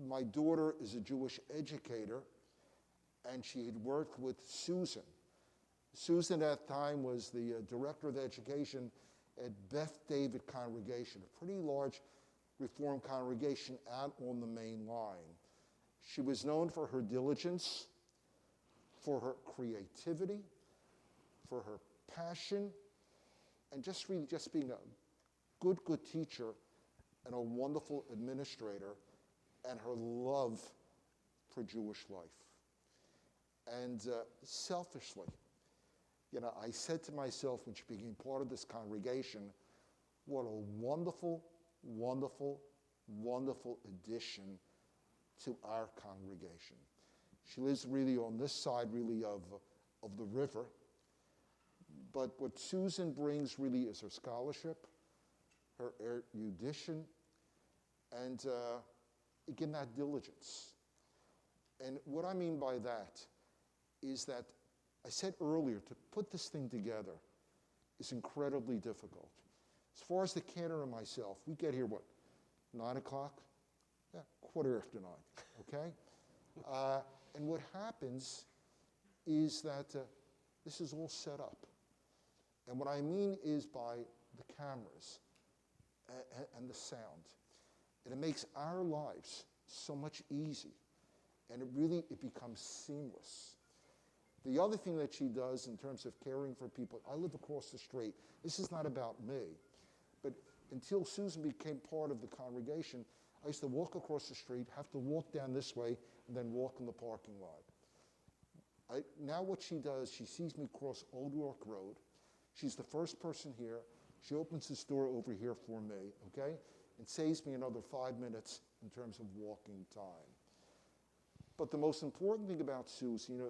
my daughter is a Jewish educator, and she had worked with Susan. Susan at that time was the director of education at Beth David Congregation, a pretty large Reformed congregation out on the main line. She was known for her diligence, for her creativity, for her passion, and just being a good teacher and a wonderful administrator, and her love for Jewish life. And selfishly, I said to myself when she became part of this congregation, what a wonderful, wonderful, wonderful addition to our congregation. She lives really on this side really of the river. But what Susan brings really is her scholarship, her erudition, and again, that diligence. And what I mean by that is that I said earlier, to put this thing together is incredibly difficult. As far as the cantor and myself, we get here, 9 o'clock? Yeah, 9:15, okay? And what happens is that this is all set up. And what I mean is by the cameras and the sound. And it makes our lives so much easy. And it becomes seamless. The other thing that she does in terms of caring for people, I live across the street. This is not about me. But until Susan became part of the congregation, I used to walk across the street, have to walk down this way, and then walk in the parking lot. Now what she does, she sees me cross Old York Road. She's the first person here. She opens this door over here for me, okay? And saves me another 5 minutes in terms of walking time. But the most important thing about Susan,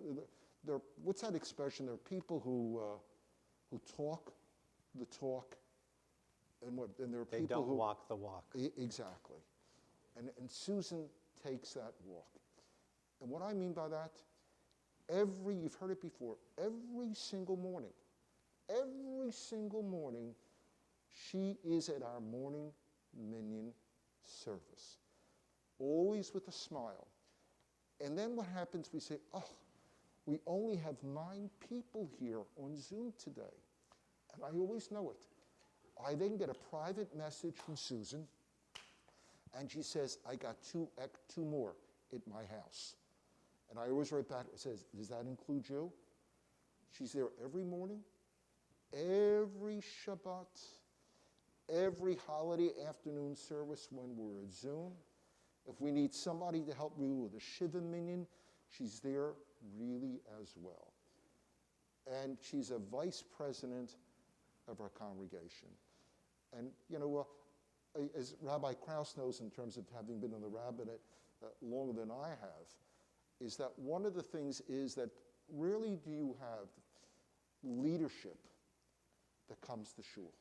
what's that expression? There are people who talk the talk, and there are They people don't walk the walk. Exactly. And Susan takes that walk. And what I mean by that, you've heard it before, every single morning, she is at our morning minyan service, always with a smile. And then what happens, we say, we only have 9 people here on Zoom today. And I always know it. I then get a private message from Susan, and she says, I got two more at my house. And I always write back, it says, does that include you? She's there every morning, every Shabbat, every holiday afternoon service when we're at Zoom. If we need somebody to help me with a Shiva minyan, she's there really as well. And she's a vice president of our congregation. And, as Rabbi Krauss knows in terms of having been in the rabbinate longer than I have, is that one of the things is that rarely do you have leadership that comes to shul.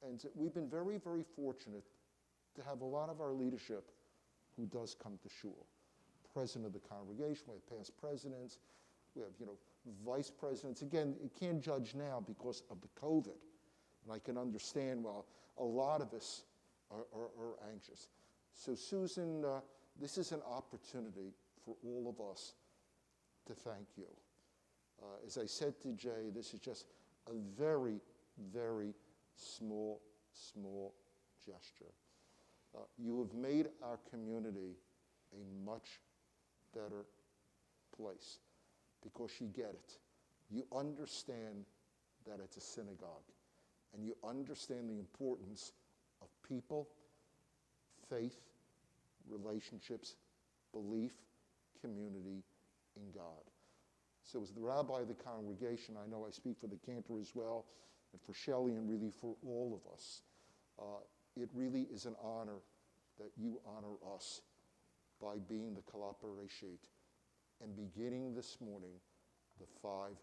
And we've been very, very fortunate to have a lot of our leadership who does come to shul. president of the congregation, we have past presidents, we have, vice presidents. Again, you can't judge now because of the COVID. And I can understand, well, a lot of us are anxious. So Susan, this is an opportunity for all of us to thank you. As I said to Jay, this is just a very, very small gesture. You have made our community a much better place because you get it. You understand that it's a synagogue, and you understand the importance of people, faith, relationships, belief, community in God. So as the rabbi of the congregation, I know I speak for the cantor as well, and for Shelley, and really for all of us. It really is an honor that you honor us by being the Kalat Bereshit and beginning this morning the 5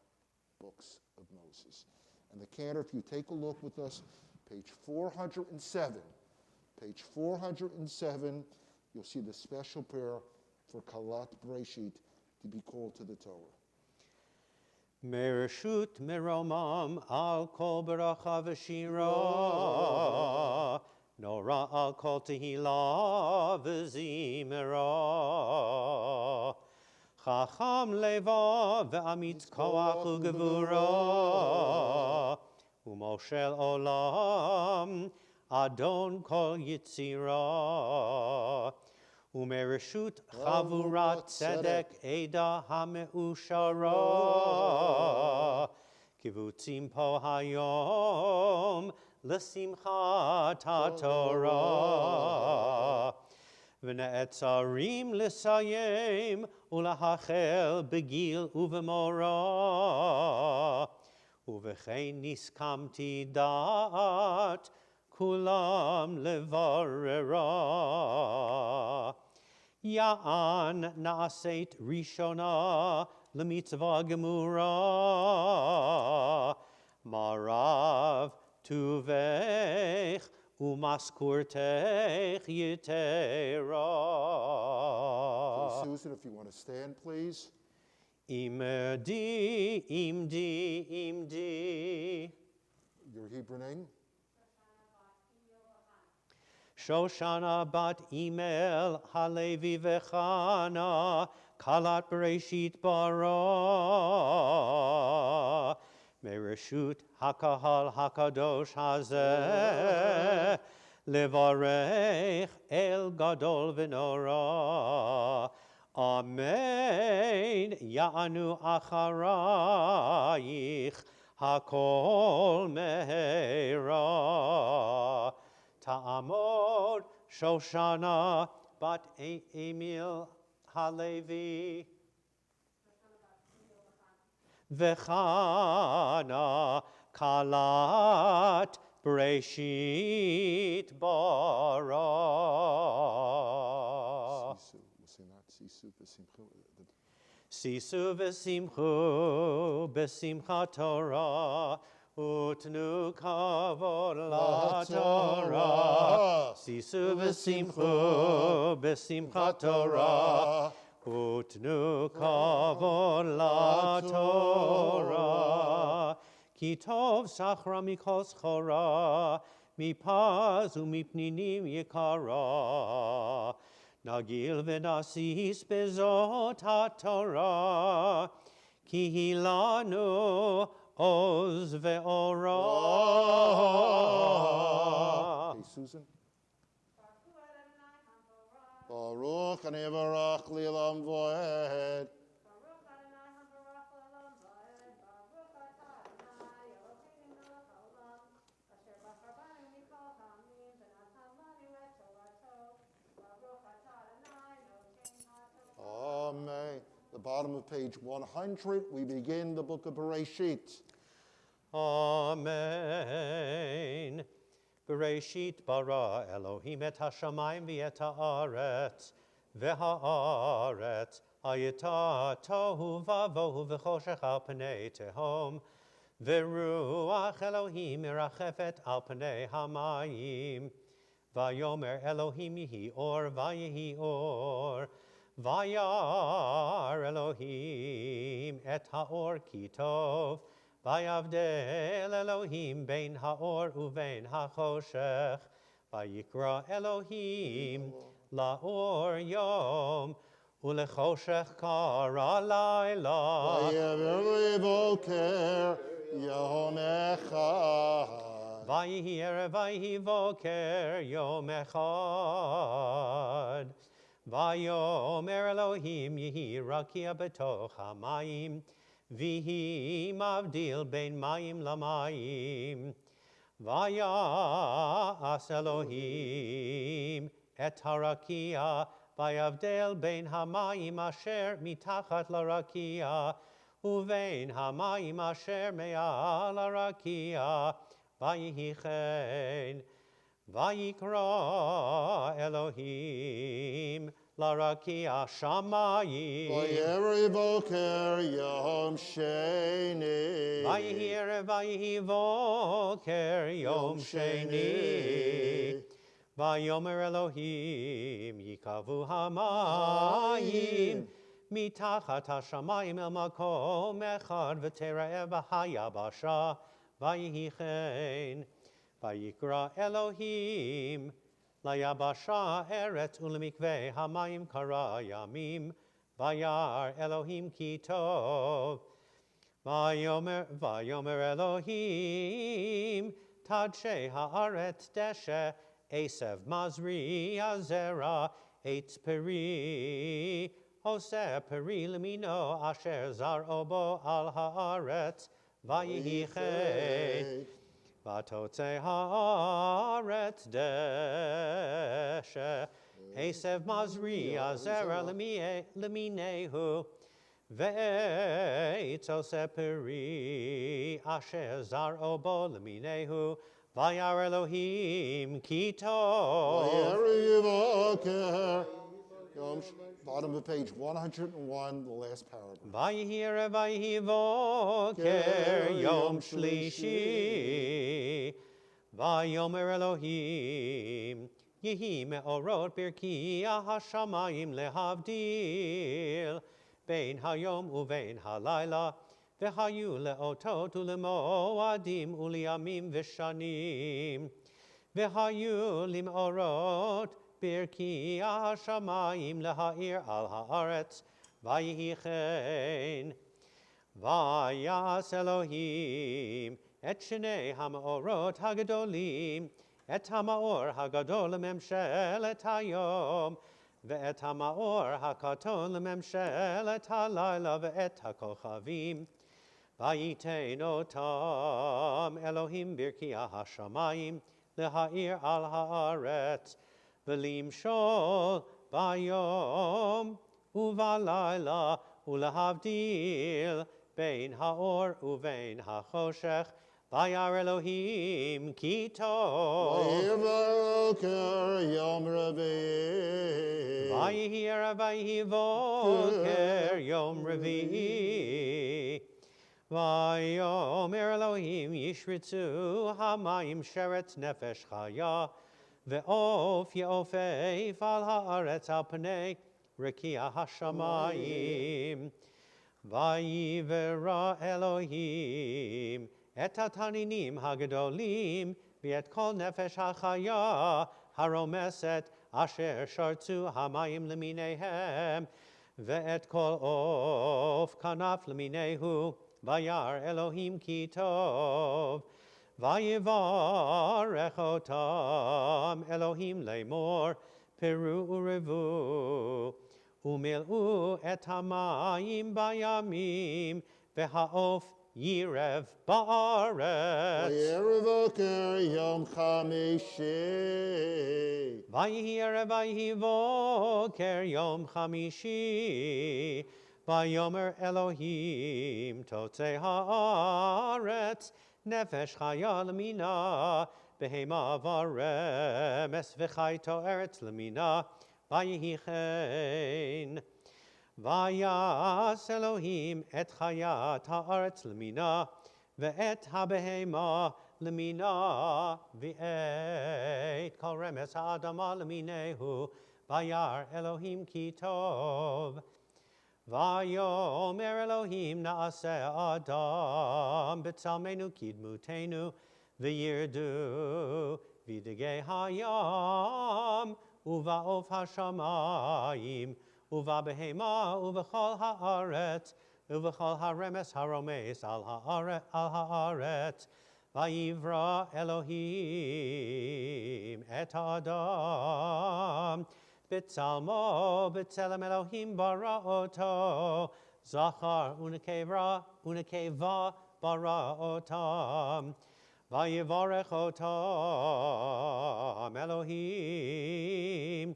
books of Moses. And the cantor, if you take a look with us, page 407. Page 407, you'll see the special prayer for Kalat Bereshit to be called to the Torah. Mereshut meromam al kol beracha v'shira, nora al kol tehila v'zimera, chacham leva ve'amitz koach u'gevura, u'moshel olam adon kol yitzira. Umereshut chavurat tzedek eda hameushara, kivutzim po hayom l'simchat haTorah, v'ne'etzarim l'sayim ulahachel begil uvemora, uv'chein niskamti dat kulam levarera. Ya'an na'aseit rishona lemitzvah gemura, marav tuvech umaskurtech yitera. Susan, if you want to stand, please. Imdi, imdi. Your Hebrew name? Shoshana bat Emanu-El Halevi vechana Kalat Bereshit bara Mereshut Hakahal Hakadosh Hazeh Levarech El Gadol V'Nora. Amen. Ya'anu acharayich Hakol Meheira. Ta'amod Shoshana bat Emanu-El Halevi Vechana Kalat Bereshit bara. Sisu v'simchu b'simchat Torah Utnu kavod la Torah. Sisu v'simchu b'simchat Torah. Utnu kavod la Torah. Ki tov sachra mikol schora, mipaz umipninim yikara. Nagil v'nasis bezot ha-Torah, ki hilanu Oz ve'ora. Hey, Susan. Baruch Anevarach Lilam Voed. Amen. The bottom of page 100, we begin the book of Bereshit. Amen. Bereshit bara Elohim et hashamayim v'et haaretz, v'haaretz hayita tohu vavohu v'choshech al pnei tehom, v'ruach Elohim merachefet al pnei hamayim, v'yomer Elohim yihi or v'yihi or, Vayar Elohim et haor ki tov, vayavdel Elohim bein haor uvein hachoshech, vayikra Elohim laor yom, ulechoshech kara laila. Vayever boker yom echad. Vayihi erev vayihi voker yom echad. Vayomer Elohim yehi rakia betoch hamayim, vihi mavdil bein mayim lamayim. Vayas Elohim et harakia, vayavdel bein hamayim asher mitachat larakia, uvein hamayim asher me'al larakia, vayihi chen. Vayikra Elohim larakia shamayim. Vayever boker yom sheni. Vayihi erev vayihi voker yom sheni. Vayomer Elohim yikavu hamayim mitachat hashamayim el makom echad v'tera'eh v'hayabasha vayihi chen. Vayikra Elohim layabasha eret ulemikveh hamayim kara yamim vayar Elohim ki tov. Vayomer Elohim tadshe haaret deshe esev mazri azera eitz peri ose peri lemino asher zar obo al haaret vayihi chen. Vatotze haaretz deshe esev mazri azera leminehu ve'etz ose peri asher zar obo leminehu vayar Elohim ki tov. Vayever boker yom bottom of page 101, the last paragraph. Vayihi erev vayihi voker yom shlishi. Vayomer Elohim yehi me'orot birkiah hashamayim lehavdil bein hayom uvein halayla vehayu leotot ulemoadim uliamim v'shanim vehayu lim'orot birkiah hashamayim lehair al haaretz vayihi chen. Vayas Elohim et shnei hamaorot hagadolim et hamaor hagadol memshelet hayom ve'et hamaor hakaton memshelet halayla ve'et hakochavim vayitein otam Elohim birkiah hashamayim lehair al haaretz v'limshol bayom uvalayla ulahavdil bein haor uvein hachoshech vayar Elohim ki tov. Vayever boker yom revi'i. Vayihi erev vayihi voker yom revi'i. Vayomer Elohim yishritzu hamayim sheret nefesh chaya ve'of ye'ofeif al haaretz al pnei rekia hashamayim. Vayivera Elohim et hataninim hagadolim v'et kol nefesh hachaya haromeset asher shartzu hamayim leminehem ve'et kol of kanaf leminehu vayar Elohim ki tov. Vayivarech otam Elohim lemor peru urevu umil'u et hamayim bayamim ve'ha'of yirev ba'aretz. Vayever boker yom chamishi. Vayihi erev vayihi voker yom chamishi. Vayomer Elohim totze haaretz nefesh chaya lemina behema varemes v'chayto eretz lemina vayihi chen. Vayas Elohim et chayat haaretz lemina ve'et habehema lemina ve'et kol remes ha'adama leminehu Vayar Elohim ki tov. Vayomer Elohim naaseh Adam b'tzalmenu kidmutenu v'yirdu v'degei hayam uva'of hashamayim uva'behema uv'chol haaretz uv'chol haremes haromes al haaretz vayivra Elohim et Adam B'tzalmo, b'tzelem Elohim bara oto, Zachar unekeva bara otam, Vayivarech otam Elohim,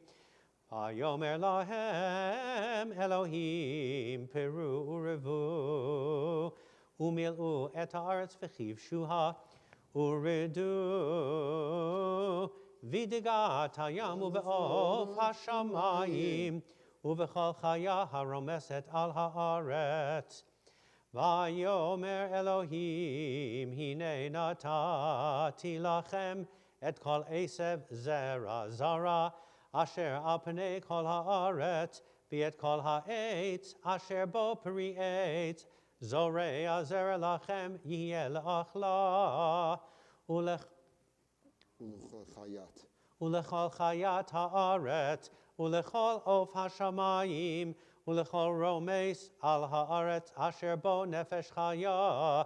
Vayomer lahem Elohim, Peru urevu, Umil'u et haaretz v'chiv shuha, Uridu, Vidigat hayam uve'of hashamayim uvechol chaya haromeset al haaretz. Vayomer Elohim hine natati lachem et kol esev zera zara asher al pnei kol haaretz v'et kol ha'etz asher bo peri etz zorei azera lachem yeh le'achla Ulechol chayat haaretz, ulechol of hashamayim, ulechol romes al haaretz asher bo nefesh chaya,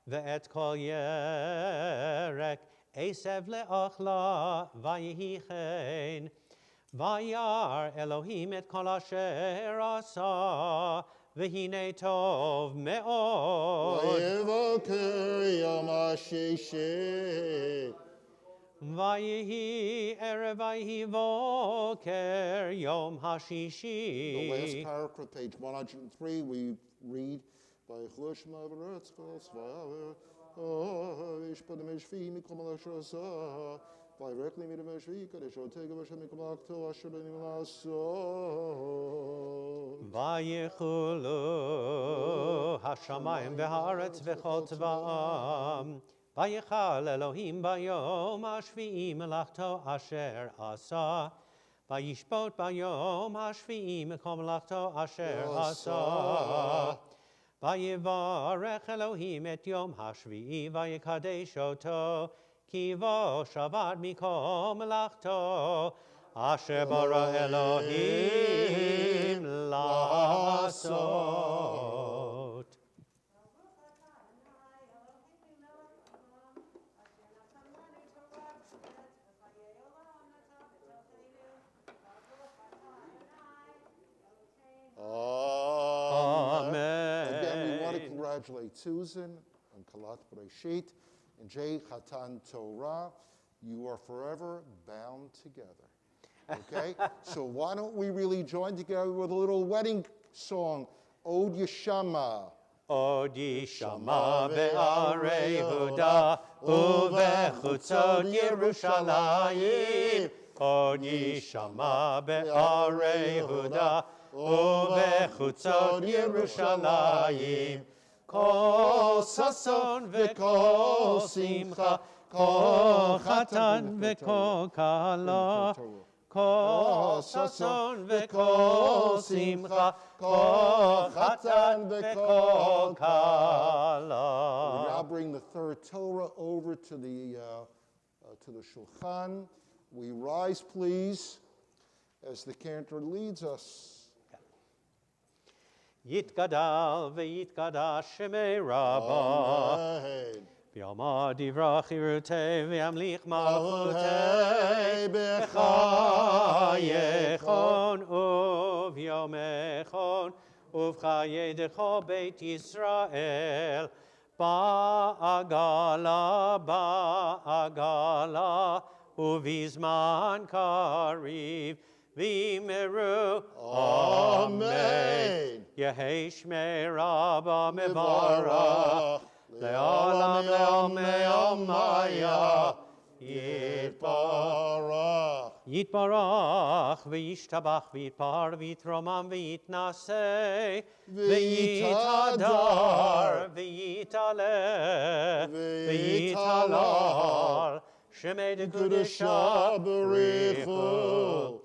ve'et kol yerek esev le'achla vayihi chen. Vayar Elohim et kol asher asa, v'hine tov me'od. Vayevoker yom hashishit. Vayihi erev vayihi voker yom hashishi. The last paragraph, page 103, we read, Vayichlosh ma'aretz kos vayaver, v'yishpad meshvi mikom al-shasa, vayirech li midem meshvi kadesh otega v'shem mikom al-akto asher lenim la'asot. Vayichulu hashamayim v'haaretz v'chol tzva'am. Vayichal Elohim bayom hashvi'i melachto asher asa. Vayishpot bayom hashvi'i mekom melachto asher asa. Vayivarech Elohim et yom hashvi'i vayikadesh oto. Ki vo shabbat mikom melachto asher bara Elohim la'asot. Amen. Again, we want to congratulate Susan and Kalat Breshit and Jay Chatan Torah. You are forever bound together. Okay? So why don't we really join together with a little wedding song, Od Yeshama. Od Yishama be'arei Huda uvechutzot Yerushalayim. Od Yishama be'arei Huda uvechutzot Yerushalayim. Kol sason v'kol simcha, kol chatan v'kol kala. Kol sason v'kol simcha, kol chatan v'kol kala. We now bring the third Torah over to the Shulchan. We rise, please, as the cantor leads us. Yitgadal ve'yitgadash shemei Rabbah. Amen. V'yama divrach irutei v'yamlich Malchutei malchutei b'chayechon uv'yomechon uv'chayedecho beit Yisrael ba'agala uv'izman kariv v'yimeru. Amen. Yehei shmei Rabbah mevarach le'olam le'om le'om maya Yitbarach. Yitbarach v'yishtabach v'yitpar v'yitromam v'yitnaseh v'yitadar v'yitaleh v'yitalal shemei dekudesha b'richu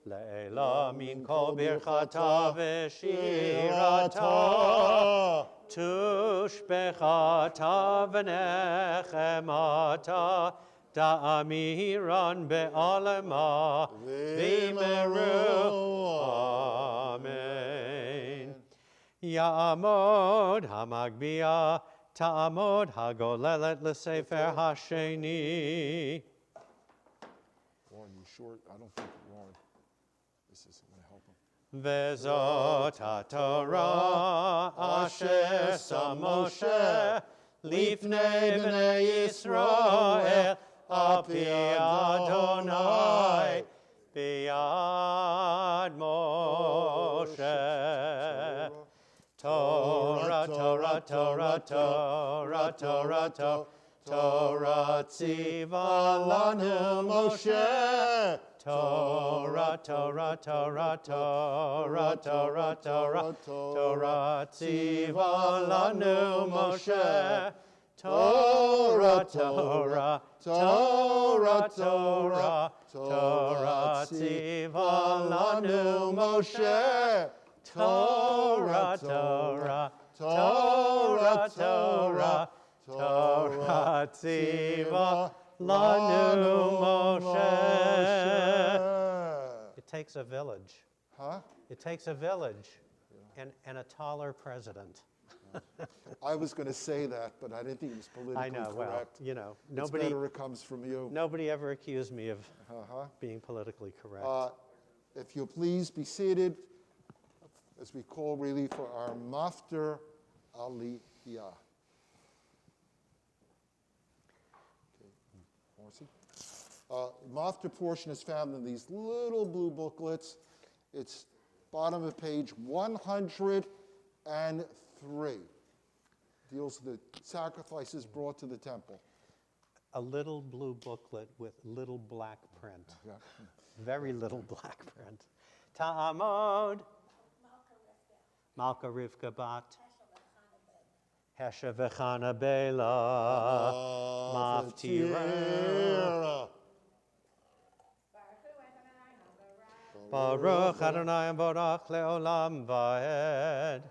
Le'ela min kol birchata v'shirata, tushbechata v'nechemata, da'amiran be'alema, v'meru. Amen. Ya'amod ha'magbia, ta'amod ha'golelet l'sefer ha'sheni. Warren, you short? I don't think Warren. This isn't going to help him. Vezot ha'Torah asher sam Moshe lifnei bnei Yisrael api Adonai biyad Moshe. Torah, Torah, Torah, Torah, Torah, Torah, Torah tziva lanu Moshe. Torah, Torah, Torah, Torah, Torah, Torah, Torah tziva lanu Moshe. Torah, Torah, Torah, Torah, Torah tziva lanu Moshe. Torah, Torah, Torah, Torah, Torah tziva lanu Moshe. It takes a village. Huh? It takes a village and a taller president. I was going to say that, but I didn't think it was politically I know, well, correct. you know, It's nobody, better it comes from you. nobody ever accused me of Uh-huh. being politically correct. If you'll please be seated as we call really for our Mafter Aliyah. Okay, Marcy? Mafter portion is found in these little blue booklets. It's bottom of page 103. Deals with the sacrifices brought to the temple. A little blue booklet with little black print. Yeah. Very little black print. Ta'amod. Malka Rivka Bat. Hesha v'chana bela. Maftira. Baruch Adonai Baruch Leolam Vaed.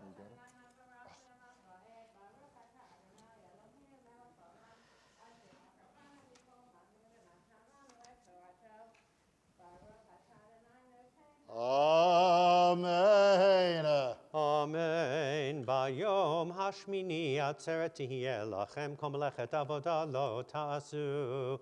Amen. Amen. Bayom hashmini atzeret tihyeh lachem kol melechet avodah lo ta'asu.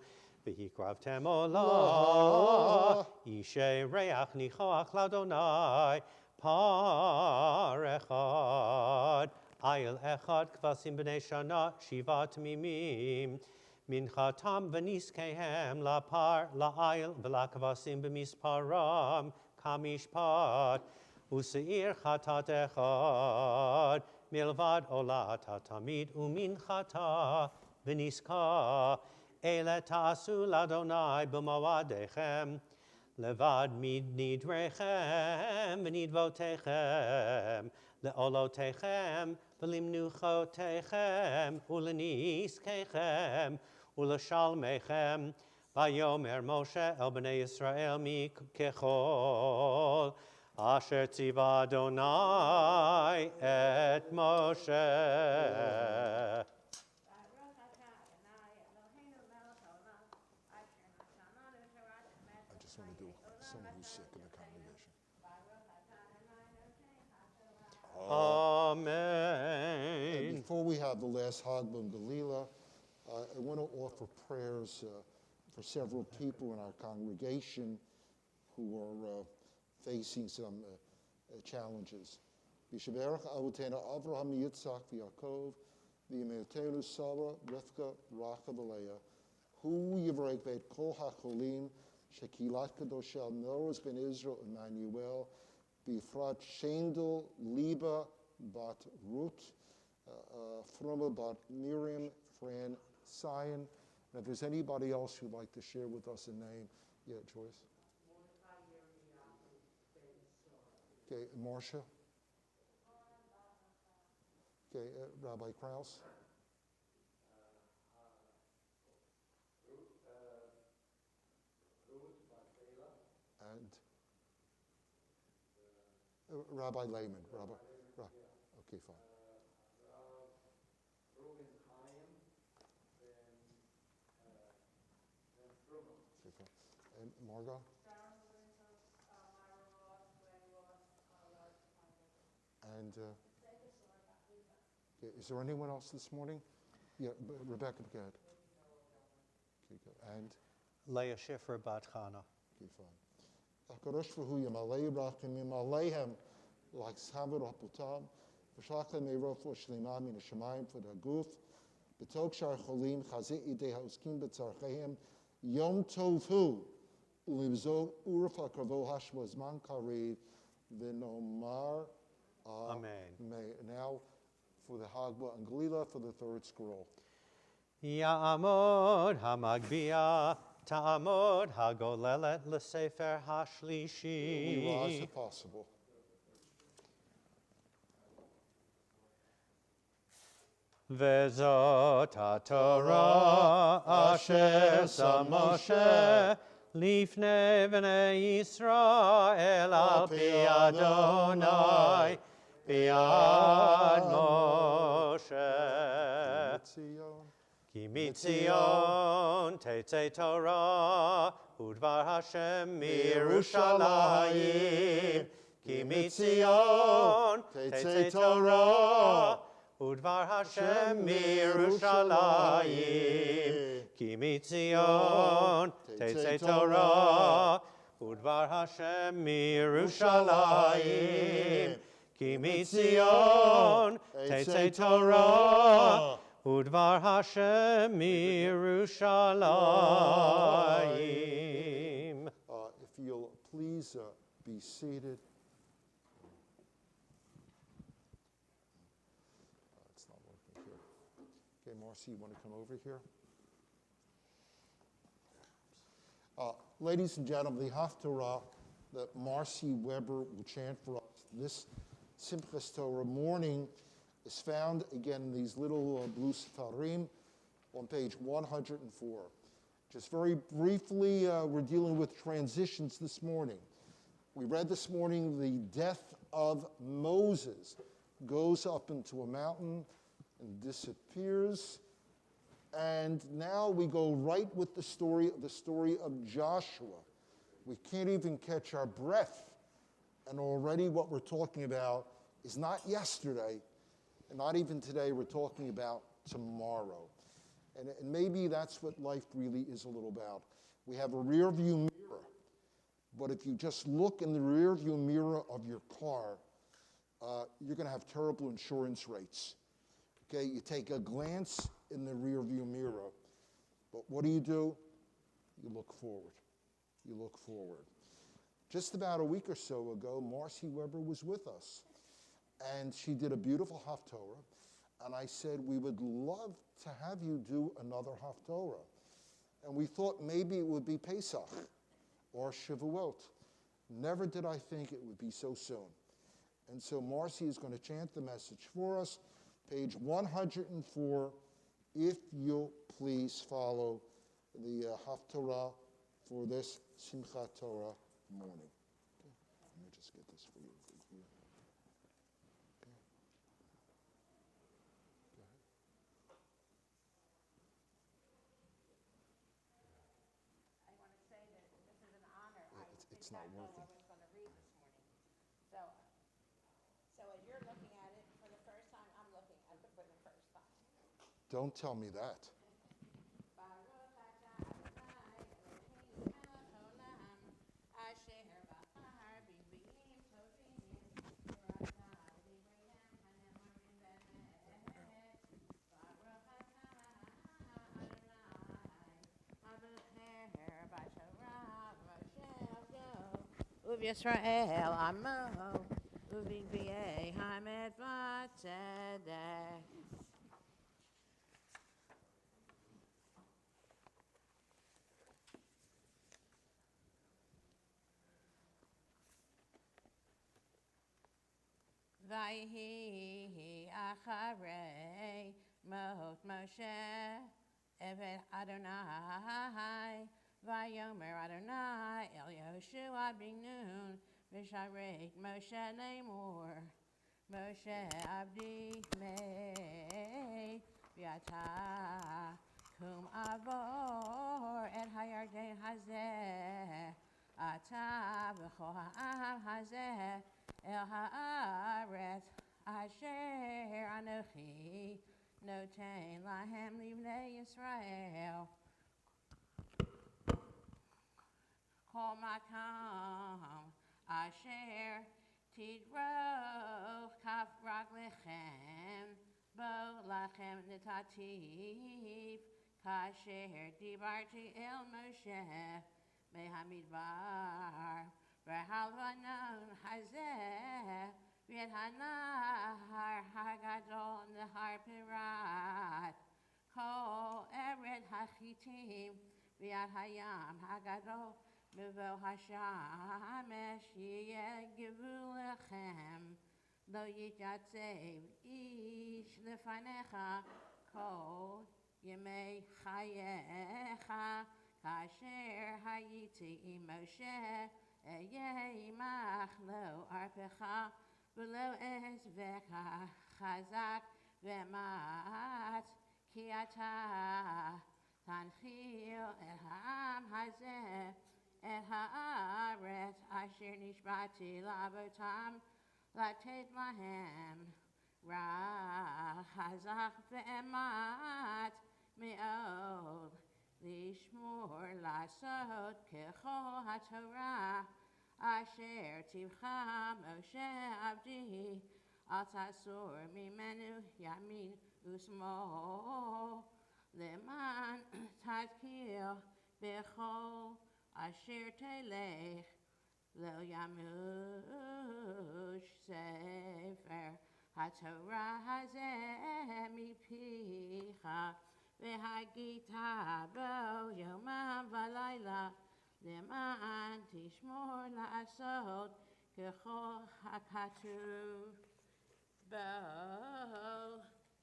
V'hikravtem olah yishei reach nichoach l'Adonai par echad. Ayil echad kvasim b'nei shana shiva tmimim. Minchatam v'niskehem lapar la'ayil v'lakvasim b'misparam kamishpat. Useir chatat echad, milvad olat hatamid uminchata v'niska, ele ta'asu l'Adonai b'mawadechem, levad mid nidrechem v'nidvotechem, le'olotechem v'limnuchotechem, u'leniskechem, u'lashalmechem, vayomer Moshe el b'nei Yisrael mi kechol, Asher tziva Adonai et Moshe. I just want to do someone who's sick in the congregation. Amen. Before we have the last Hagbam Galila, I want to offer prayers for several people in our congregation who are facing some challenges. Yishaberach Avotena Avraham Yitzchak v'Yaakov v'Yimotenu Sarah Rivka Rachel Leah Hu Yivrek Beit Kol HaCholim Shekilat Kadoshel Melrose Ben Israel Emanu-El Bifrat Shendel Liba Bat Ruth Froma Bat Miriam Fran Sion. And if there's anybody else who'd like to share with us a name, yeah, Joyce. Okay, Marcia. Okay, Rabbi Krause. And Rabbi Lehman. Okay, fine. Okay, fine. And Margot? And okay, is there anyone else this morning? Yeah, Rebecca, go ahead. Okay, go. And? Leah Schiffer Bat Chana. Okay, fine. HaKadosh Baruch Hu Yamalei Rachim Yamaleihem L'Chsaver Raputam V'Shlach Lem Eirofo Shlema Min HaShamayim for the Guf B'Tok Shar Cholim Chazit Yidei HaOskim B'Tzarcheim Yom Tov Hu U'Libzo Uruf HaKravo Hashmo Zman Karev V'Nomar Amen. Now for the Hagba and Galila for the third scroll. Ya'amod Hamagbiya Ta'amod Hagolelet L'Sefer Hashlishi. We rise if possible. Vezot HaTorah Asher Sa Moshe Lifnei Bnei Yisrael Al Pi Adonai Biad Moshe. Ki mitzion tetzei Torah udvar Hashem mirushalayim. Ki mitzion tetzei Torah udvar Hashem mirushalayim. Ki mitzion tetzei Torah udvar Hashem mirushalayim. Ki mitzion tetzei Torah Udvar Hashem Yerushalayim. If you'll please be seated. It's not working here. Okay, Marcy, you want to come over here? Ladies and gentlemen, the Haftarah that Marcy Weber will chant for us this Simchas Torah morning is found again in these little blue sefarim on page 104. Just very briefly, we're dealing with transitions this morning. We read this morning the death of Moses goes up into a mountain and disappears. And now we go right with the story of Joshua. We can't even catch our breath. And already what we're talking about is not yesterday, and not even today, we're talking about tomorrow. And maybe that's what life really is a little about. We have a rear view mirror, but if you just look in the rear view mirror of your car, you're going to have terrible insurance rates. Okay, you take a glance in the rear view mirror, but what do? You look forward. You look forward. Just about a week or so ago, Marcy Weber was with us, and she did a beautiful Haftorah, and I said, we would love to have you do another Haftorah. And we thought maybe it would be Pesach or Shavuot. Never did I think it would be so soon. And so Marcy is going to chant the message for us, page 104, if you'll please follow the Haftorah for this Simchat Torah morning. Okay. Let me just get this for you. Okay. Go ahead. I want to say that this is an honor. It's not working. I was going to read this morning. So as you're looking at it for the first time, I'm looking at it for the first time. Don't tell me that. Yisrael Amo Uvigbiei Hamed Vatzedek. Vayhi acharei mot Moshe evet Adonai Vayomer Adonai El Yehoshua bin Nun Visharek Moshe Lemor, Moshe Abdi Mei, Viata Kum Avor Et Hayarden Hazeh, Ata V'cho Ha'am Hazeh, El Haaretz Asher Anochi, Notain Lahem Livnei Yisrael. Kol Makam Asher Tidro Kaf Raglechem Bo Lachem Nitativ Kasher Dibarti El Moshe Mehamidbar Verhalvanon Hazeh Viet Hanahar Hagadol Nehar Pirat Kol Eret Hachitim Viat Hayam Hagadol Mevo Hashamesh Yegivu Lechem Lo Yijatzev Ish Lefanecha Kol Yemei Chayecha Kasher Hayiti Moshe Yeimach Lo Arpecha V'lo Ezvecha Chazak V'mat Ki Ata Tanchil El Ha'am Hazeh Et haaretz asher nishbati lavotam latet lahem ra chazach ve'emat me'od lishmor lasot kechol haTorah asher tivcha Moshe avdi al tasur mimenu yamin usmol leman tadkil bechol Asher telech lo yamush sefer haTorah hazeh mipicha v'hagita bo yomam v'layla leman tishmor la'asot kechol hakatuv bo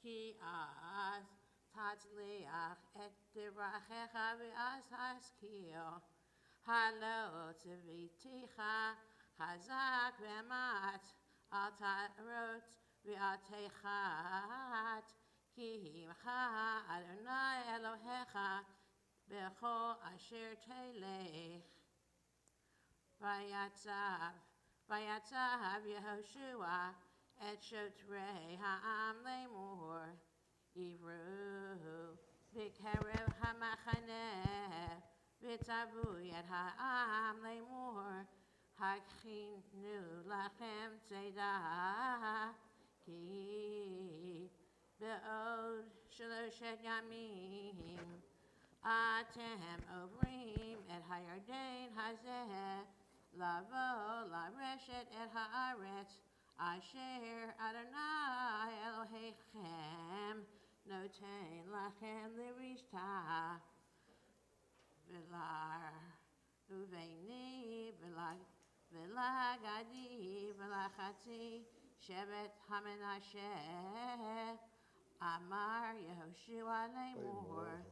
ki az tatzliach et derachecha v'az haskil Halo tziviticha hazak v'emat al ta'arot v'atechat ki himcha Adonai Elohecha b'chol asher telech vayatzav Yehoshua et shotrei ha'am lemor ivru b'kerev ha'machaneh V'tzavu yet ha'am lemor hakchinu lachem tzeidah ki be'od sheloshet yamim atem ovrim et hayarden hazeh lavo lareshet et haaretz asher Adonai Elohechem noten lachem lirishta Velar Uveini Velagadi Velachati Shevet Hamenashe Amar Yehoshua Lemor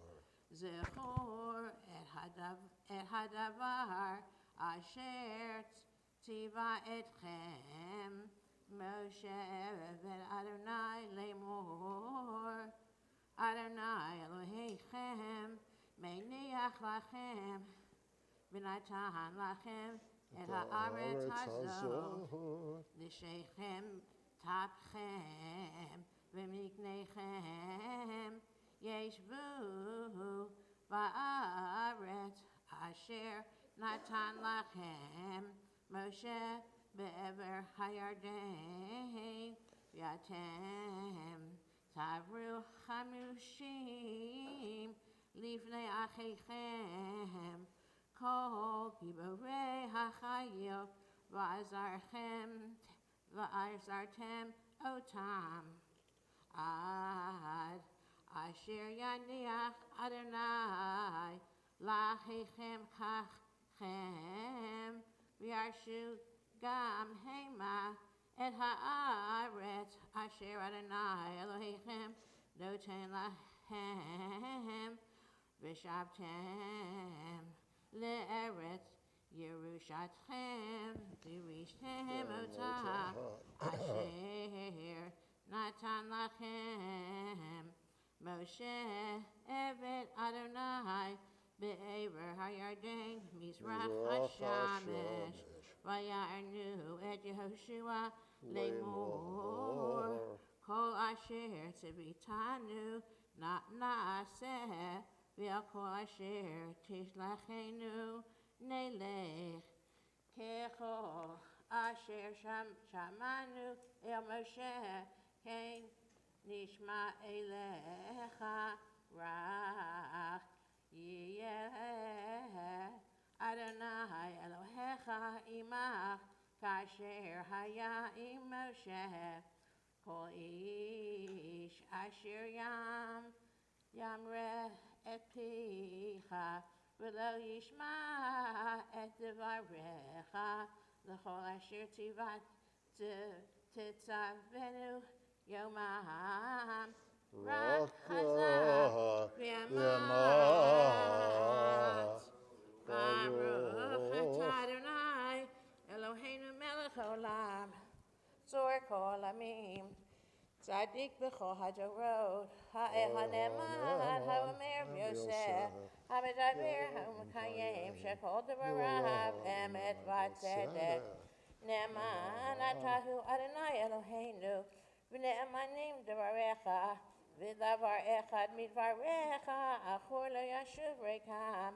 Zechor et Hadavar Asher Tiva Etchem Moshe Vet Adonai Lemor Adonai Elohechem Meiniach lachem, v'natan lachem, et haaretz hazot, l'sheichem tapchem, v'miknechem, yeshvu ba'aretz asher natan lachem, Moshe be'ever hayarden, v'yatem tavru chamushim, Livnei achechem, kol giborei hachayil, v'azartem otam, ad asher yaniach Adonai, lachechem kachem, v'yarshu gam hema, et haaretz asher Adonai Elohechem, noten lachem, V'shavtem le'eretz Yerushatchem, Yerishtem Otah, Asher Natan Lachem, Moshe, Eved Adonai, Be'ever HaYarden, Mizrach HaShamesh, Vayarnu et Yehoshua, Lemor, Kol Asher Tzivitanu, Na'aseh, V'al Kol Asher Tishlachenu, Nelech, Kechol Asher Shamanu El Moshe, Kain Nishma Elecha Rach Yeh Adonai Elohecha Imach Kasher Haya Im Moshe Kol Ish Asher Yamre Et Picha V'lo Yishma Et Devarecha L'chol Asher Titzavenu Yomam Rak Chazak V'yamat Baruch Atah Adonai Eloheinu melech haolam Zor kol amim Tzadik b'chol hadorot Ha'ehaneman Ha'omer v'yosef Ha'medaber ha'umekayim Shekol devarav emet v'tzedek Ne'eman atahu Adonai Eloheinu V'ne'emanim devarecha V'davar echad midvarecha Achor lo yashuv rekam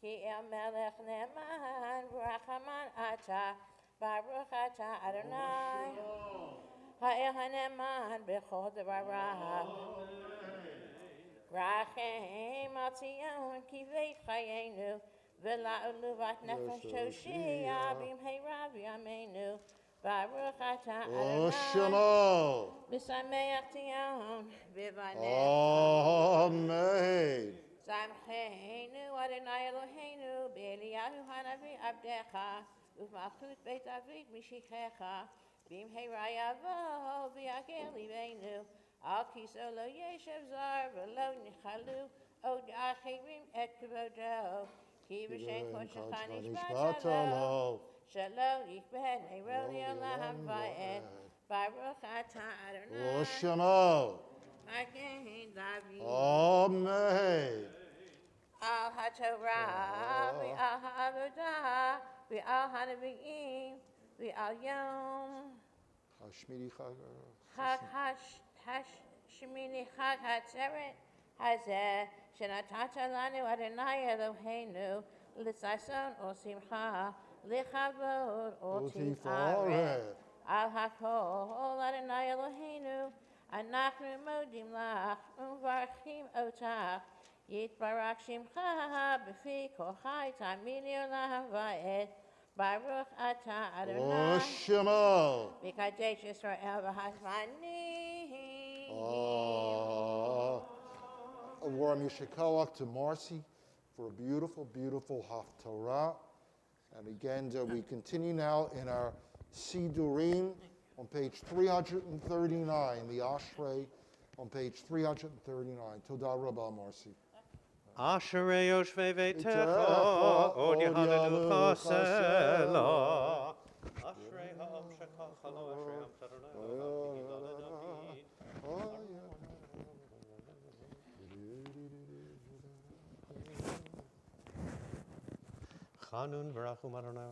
Ki el melech ne'eman V'rachaman atah Baruch atah Adonai Ha'el ha'ne'eman b'chol devarav Rachem al Tzion ki veit chayenu V'la'olu vat nefesh Hoshea b'imhei rav yameinu Baruch atah Adonai Oshana. B'sameach Tzion v'vanech Amen. Samcheinu Adonai Eloheinu B'Eliyahu hanavi abdecha U'v'malchut Beit David mishichecha B'imhei rayavo v'yagel libeinu Al kiso lo yeshev zar v'lo nichalu Od achirim et kvodo Ki b'shem koshcha nishbat lo Shelo yichbed neiro li'olam va'ed Baruch atah Adonai Oshana. Magen David Amen. Al HaTorah, V'al HaAvodah, V'al HaNevi'im, V'al Yom Hashmini Chag Shmini Chag HaTzeret Hazeh, Shenatata Lanu Adonai Eloheinu, L'sason O Simcha, L'chavod O Tifaret, Al HaKol Adonai Eloheinu, Anachnu modim lach, U'varchim otach, Yitbarak Shimcha b'fi kol chai tamini olam va'ed Baruch atah Adonai Oshana. V'kadesh Yisrael v'hazmanim A warm Yeshikoach to Marcy for a beautiful, beautiful Haftarah. And again, we continue now in our Sidurim on page 339, the Ashrei on page 339. Todah Rabbah, Marcy. Asherei yoshvei veitecha, od yehallelu chasela. Ashrei ha'am shekach lo, ashrei ha'am taronai, Chanun v'rachum Adonai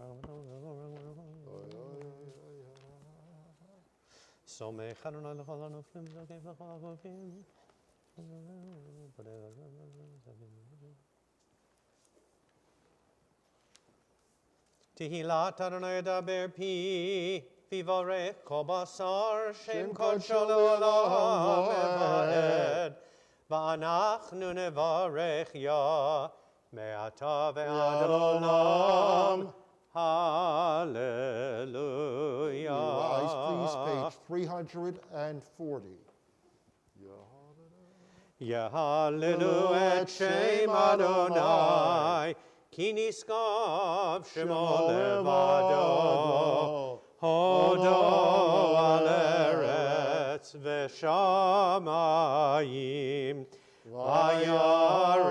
Somech Adonai l'chol ha'noflim v'zokev l'chol ha'gofim Tehillat Adonai yadaber pi v'yivarech kol basar shem kodsho le'olam eved v'anachnu nevarech Yah Me'ata ve'ad olam. Hallelujah. Rise, please, page 340. Yehallelu et Shem Adonai, ki niskav Shemo levado, hodo al eretz v'shamayim, vayarem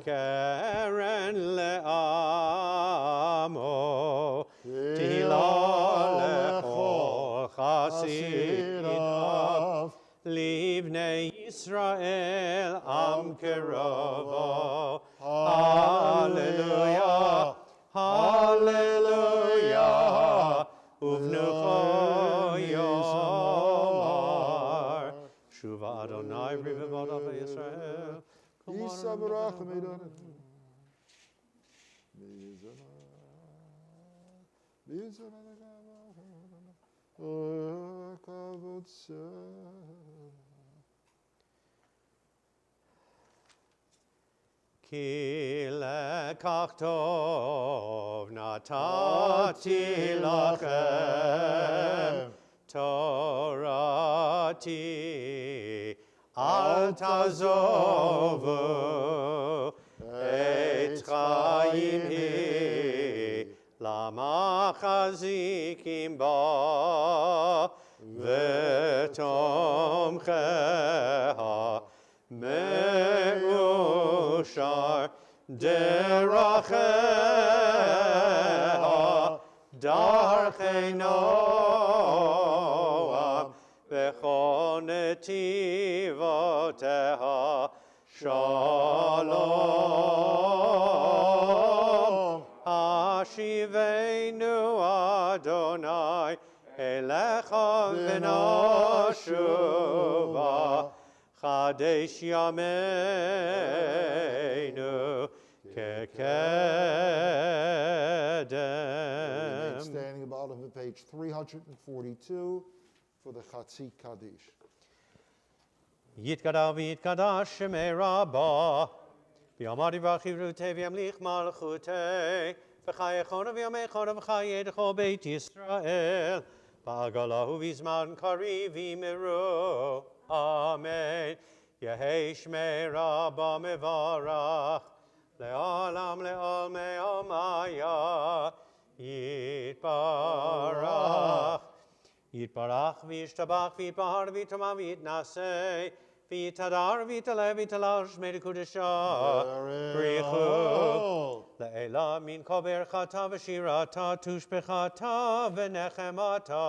keren le'amo, Chasidov. Livnei Yisrael Am Kerovo. Hallelujah, Hallelujah. Uvnucho Yomar. Shuva Adonai Rivavot of Yisrael. Isa Barach Midon. Ki lekach tov natati lachem Torati al tazovu et chaim hi lama chazikim ba v'tomcheha Me'ushar deracheha darchei Noam b'chol netivoteha shalom Hashivenu Adonai elecha v'nashuva Chadesh Yameinu Kekedem. Standing at the bottom of page 342 for the Chatzi Kaddish. Yitkadav Yitkadash Shemei Rabbah V'yamar Yivrach Yivrutei V'yamlich Malchutei V'chayechona V'yamechona V'chayedecho Beit Yisrael Ba'agalahu V'zman Kari V'miru Amen. Yehei Shmei Rabbah Mevarach Le'olam Le'olmei Omaya Yitbarach Yitbarach V'yishtabach V'yitbahar V'yitama V'yitnasei V'yitadar V'yitaleh V'yitalal Shmei Dekudesha Brichu Le'ela Min Kober Chata V'shirata Tushbechata V'nechemata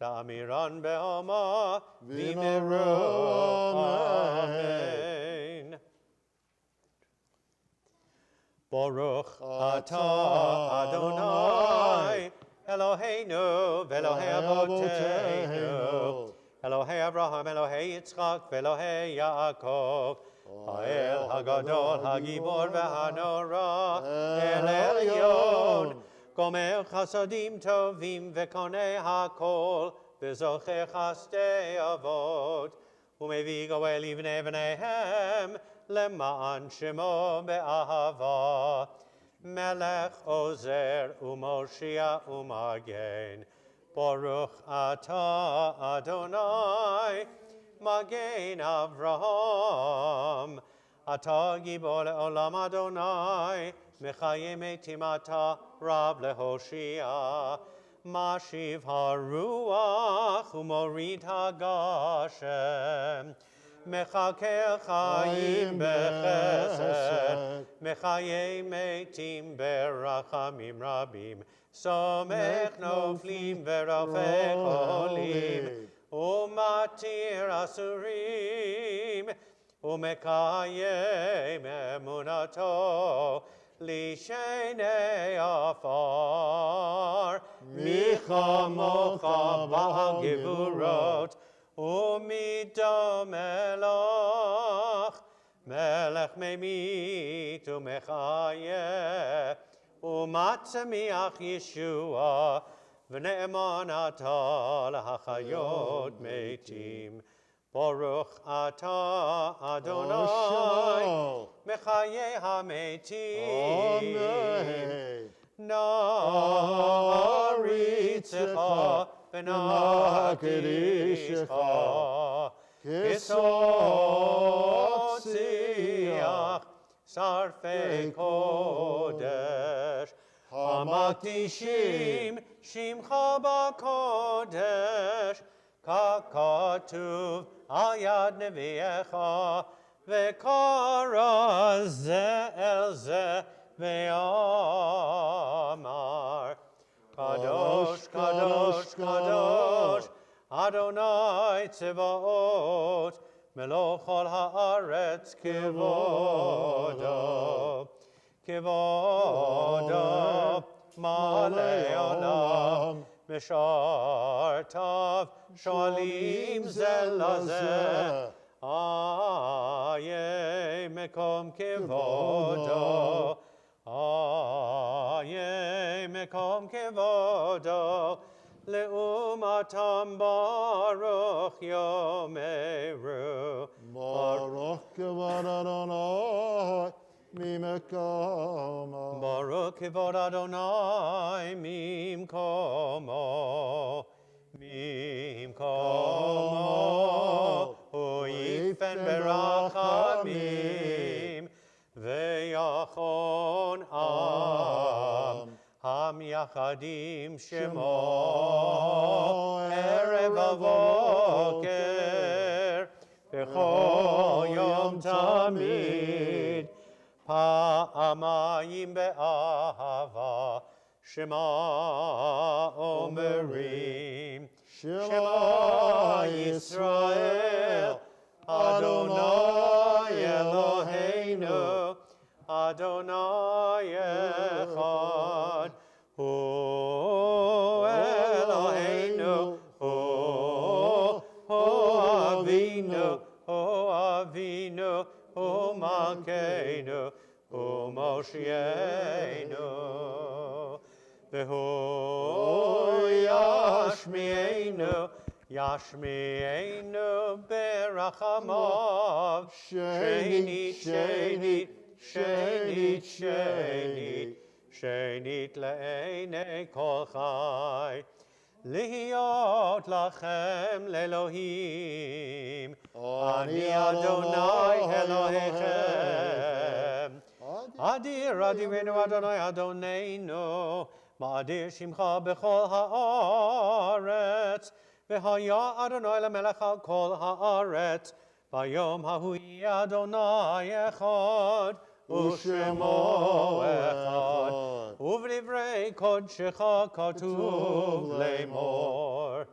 Damiran Be'oma V'miru Amen. Baruch Atah Adonai Eloheinu V'Elohei Avoteinu Elohei Abraham Elohei Yitzchak V'Elohei Yaakov Ha'el HaGadol HaGibor V'Hanora El Elyon Gomer Chasadim Tovim V'Konei HaKol V'Zochei Chasdei Avot Umevi Goel Ivnei V'neihem Lema'an Shemo Be'ahava Melech Ozer Umoshia Umagen Baruch Atah Adonai Magen Avraham Atah Gibor Le'olam Adonai Mechayim Eitim Atah Rab Lehoshia Mashiv HaRuach Umorid HaGashem Mechakel Chaim Bechesed Mechayim Eitim Berachamim Rabim Somech Noflim Verafech Olim Umatir Asurim Umekayim Emunato Lishenei Afar Micha Mocha Ba'al Gevurot Umido Melach Melech Memit Umechayeh Umatzemiach Yeshua V'ne'eman Atah L'hachayot Meitim Baruch Atah Adonai Mechayeh HaMeitim Naritzecha V'nakidishecha Kisotziach Sarfei Kodesh Hamakdishim Shimcha B'Kodesh Kakatuv Al Yad Nevi'echa V'kara Ze El Ze Ve'amar Kadosh, Kadosh, Kadosh Adonai Tzevaot, Melech Kol Haaretz Kivodo, Kivodo, Malei Olam, Mishartav, Shoalim Zelazeh, Aye Mekom Kivodo, Aye Mekom Kivodo, Leumatam Baruch Yomeru. Baruch Kavod Adonai Mimekama. Baruch Kivod Adonai Mimkomo. Mimkomo. Uyifen berachamim. Veyachon am. Ham Yachadim Shemo. Erev Avoker. Bechol Yom Tamid. Pa'amayim be'ahava, Shema Omerim, Shema Yisrael, Adonai Eloheinu, Adonai Echad, Hu Eloheinu, Hu Avinu, Hu Avinu, O Malkeinu, O Moshienu, Vehu Yashmienu, Yashmienu berachamav, Shenit, Shenit, Shenit, Shenit, Shenit le'enei kol chai, Lihiot lachem le'Elohim, Ani Adonai Elohechem. Adir Adirenu Adonai Adonenu. Ma'adir Shimcha bechol ha'aretz. V'haya Adonai lemelech al kol ha'aretz. Bayom hahu yeh Adonai echad. U'shemo echad. Uv'divrei kodshecha katuv le'mor.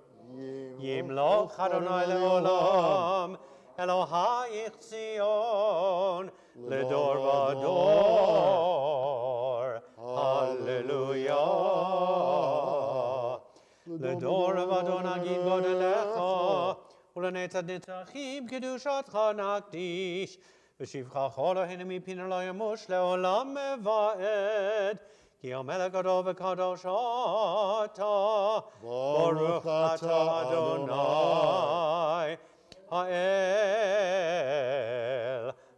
Yimloch Adonai le'olam, Elohayich Zion, Ledor vador. Hallelujah. Ledor vador nagid godelecha, Ulanetad netachim kedushatcha nakdish, V'shivcha chol Eloheinu mipin lo yamush le'olam mevaed, Ki Hamelech gadol v'kadosh ata, Baruch ata Adonai, Ha'el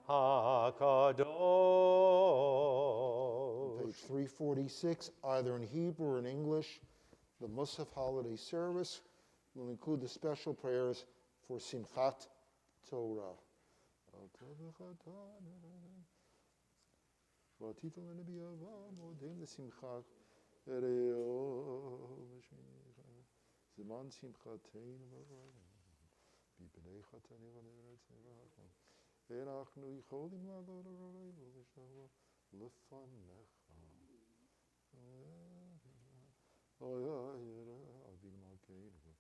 HaKadosh. Page 346, either in Hebrew or in English, the Musaf holiday service will include the special prayers for Simchat Torah. Zman simchateinu b'bnei chatani v'neretz ve'achnu yicholim la'avod ha'reinu v'shavua lefanecha. Avinu malkeinu.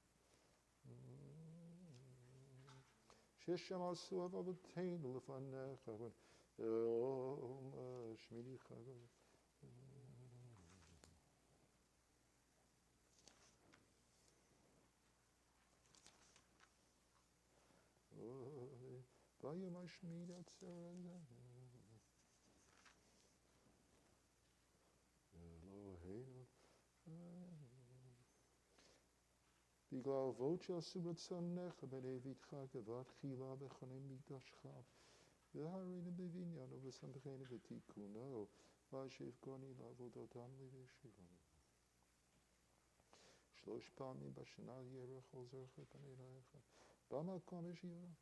Sheshem asu avotenu lefanecha shmini chagam. Vayom hashmid atzara Eloheinu Biglau vocha suratzanecha benevitcha gevat chila bechonim mikdashcha v'hareinu bevinyano v'samcheinu v'tikuno v'ashivkoni la'avodotam le'veshivonu Shlosh pamim b'shana yerech ol zercha panei ra'echa b'makom eshivah.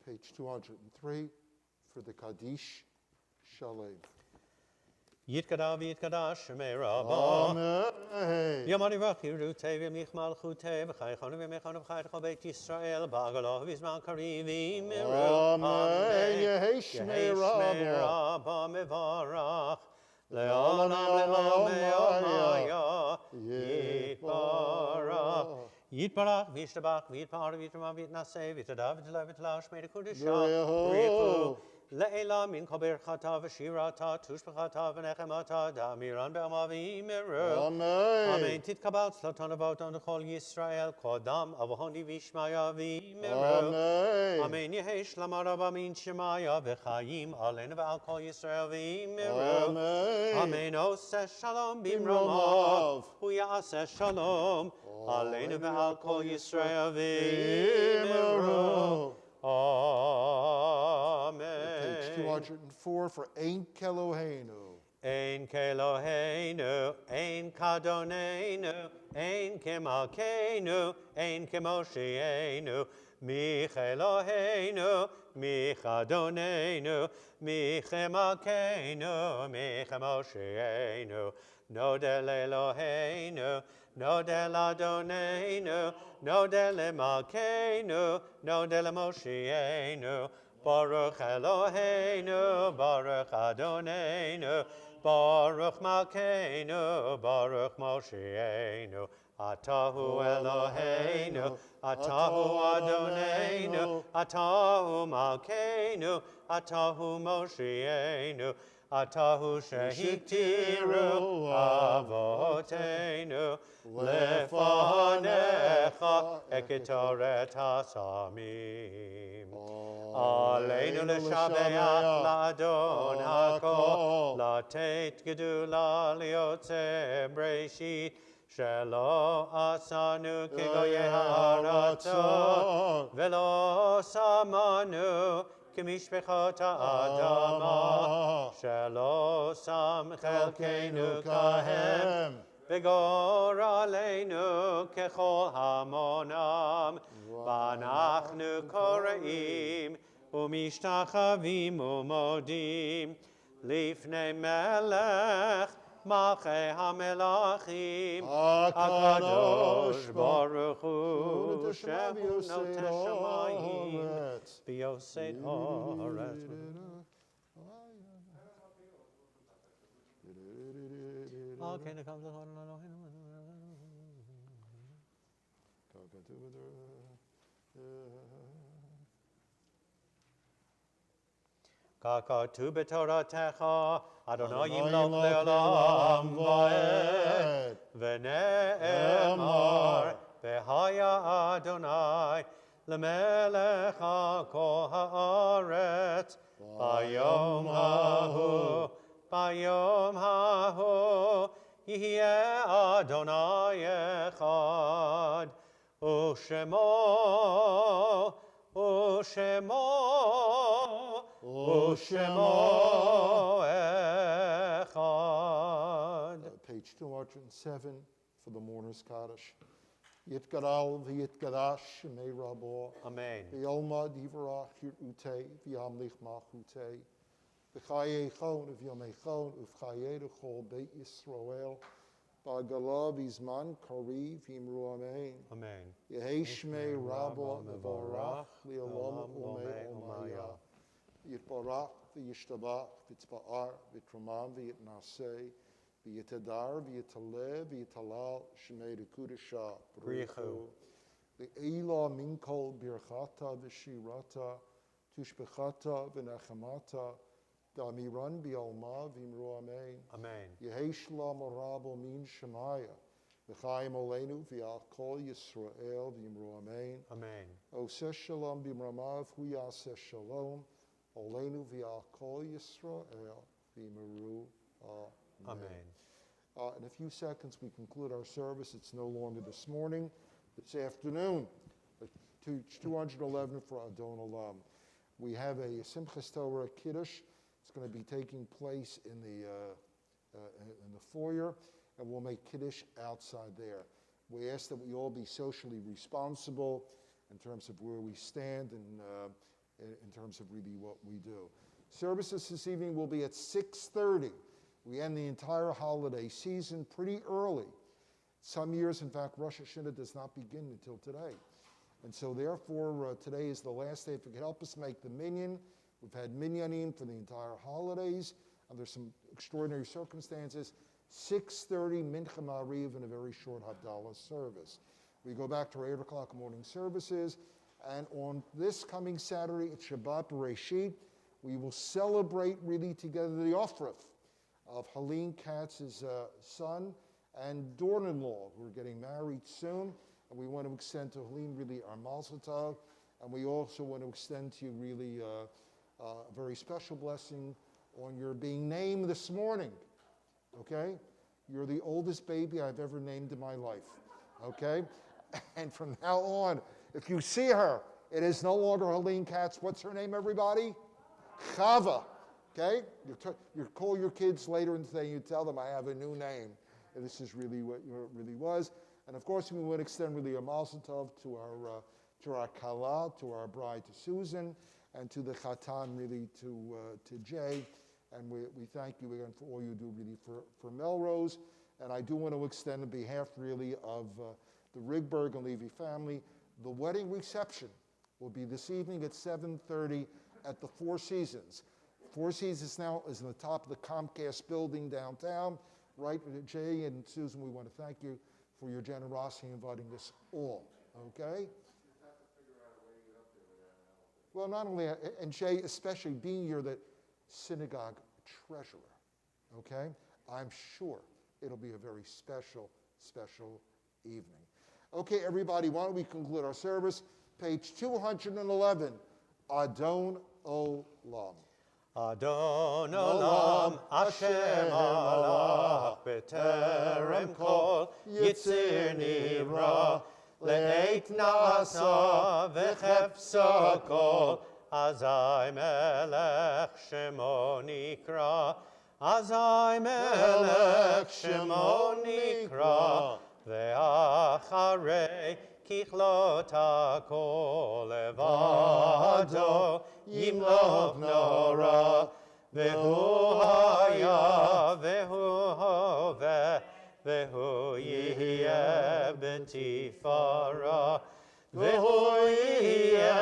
Page 203 for the Kaddish Shalem. Yitkadav Yitkadash Shemei Rabbah. Amen. Yamani Vachiru Tevim Yichmal Chute V'chaychonu V'mechonu V'chaychonu Beit Yisrael Bagalo V'izman Karivim Amen. Yehei Shmei Rabbah. Rabbah Mevarach Le'olam Le'olam Me'omaya Yitbarach Yitbarach V'yishtabach V'yitpar V'yitramah V'yitnaseh V'yitadav V'yitalav V'yitalav Shmei Dekudisha Richu Le'ela min kol berchata v'shirata tushbechata v'nechemata da'amiran be'ama v'yimeru. Amen. Amen. Titkabal tzlaton avot on kol Yisrael kodam avohoni v'ishmaya v'yimeru. Amen. Amen. Yehi shlama rabba min shemaya v'chayim aleinu v'al kol Yisrael v'yimeru. Amen. Amen. Oseh shalom Bimromav. bimromav. Hu ya'aseh shalom aleinu v'al kol Yisrael v'yimeru. Amen. Page 204 for Ein Keloheinu. Ein Keloheinu, Ein Kadonenu, Ein Kemalkeinu, Ein Kemoshienu, Mich Eloheinu, Mich Adonenu, Mich Emalkeinu, Mich Moshienu, Nodel Eloheinu, Nodel Adonenu, Nodel Emalkeinu, Nodel Moshienu, Baruch Eloheinu, Baruch Adonenu, Baruch Malkeinu, Baruch Moshienu, Atahu Eloheinu, Atahu Adonenu, Atahu Malkeinu, Atahu Moshienu, Atahu Shehiktiru Avotenu, Lefanecha Ekitoret Hasamim. Aleinu l'shabeach la'adon hakol, la'tet gedula liotze breshit, shelo asanu kegoye ha'aratzot, velo samanu k'mishpechot ha'adama, shelo sam chelkeinu kahem, v'gor aleinu kechol hamonam, v'anachnu koreim, umishtachavim umodim, lifnei melech, malchei hamelachim, HaKadosh Baruch Hu, shehu noten shamayim, v'yosei haaretz. Okay, now comes the Kakatu b'toratecha, Adonai yimlok le'olam va'ed, v'ne'emar, v'haya Adonai, l'melech ha'kol ha'aretz, b'yom hahu, Yihyeh Adonai echad, u'shemo echad. Page 207 for the Mourner's Kaddish. Yitgadal v'yitgadash shemei Rabbo. Amen. V'yolma divrach yir'utei v'yamlich machutei. V'chayei chon v'yomei chon v'chayei l'chol Beit Yisrael. Ba'galav izman kariv imru amen. Amen. Yehi shmei rabba mevarach li'olam Olam umei omaya. Yitbarach v'yishtabach v'tzba'ar v'tramam v'yitnaseh v'yitadar v'yitaleh v'yitalal shmei dekudasha Brichu. Le'ila minkol birchata v'shirata tushbechata v'nechamata damiran bi'alma v'imru amen. Amen. Yehi shalom arabo min shemaya v'chaim olenu v'al kol Yisrael v'imru amen. Amen. Oseh shalom b'mramav hu yaseh shalom olenu v'al kol Yisrael v'imru amen. Amen. In a few seconds, we conclude our service. It's no longer this morning, this afternoon. 211 for Adon Olam. We have a Simchas Torah Kiddush. It's going to be taking place in the foyer, and we'll make Kiddush outside there. We ask that we all be socially responsible in terms of where we stand and in terms of really what we do. Services this evening will be at 6:30. We end the entire holiday season pretty early. Some years, in fact, Rosh Hashanah does not begin until today. And so therefore, today is the last day. If you could help us make the minyan. We've had minyanim for the entire holidays. Under some extraordinary circumstances, 6:30 Mincha Ma'ariv and a very short Havdalah service. We go back to our 8 o'clock morning services. And on this coming Saturday, at Shabbat Bereshit, we will celebrate really together the Ofrith of Helene Katz's son and daughter-in-law who are getting married soon. And we want to extend to Helene really our Mazel Tov. And we also want to extend to you really a very special blessing on your being named this morning, okay? You're the oldest baby I've ever named in my life, okay? And from now on, if you see her, it is no longer Helene Katz. What's her name, everybody? Chava, okay? You call your kids later in the day, you tell them I have a new name. And this is really what it really was. And of course, we want to extend really a Mazel Tov to our Kala, to our bride, to Susan, and to the Chatan, really to Jay. And we thank you again for all you do really for Melrose. And I do want to extend on behalf really of the Rigberg and Levy family, the wedding reception will be this evening at 7:30 at the Four Seasons. Four Seasons now is in the top of the Comcast building downtown. Right, Jay and Susan, we want to thank you for your generosity in inviting us all, okay? Well, not only, and Jay, especially being you're the synagogue treasurer, okay? I'm sure it'll be a very special, special evening. Okay, everybody, why don't we conclude our service? Page 211, Adon Olam. Adon Olam, Hashem Alach, B'terem Kol, Yitzir Nivra, Le'et Nasa, V'chefsa Kol, Azai Melech Shemo Nikra, Azai Melech Shemo Nikra, Ve'acharei Kichlot HaKol Levado, Yimlok Nora, Vehu Haya, Vehu Hoveh, Vehu Yihye B'tifara, Vehu Yihye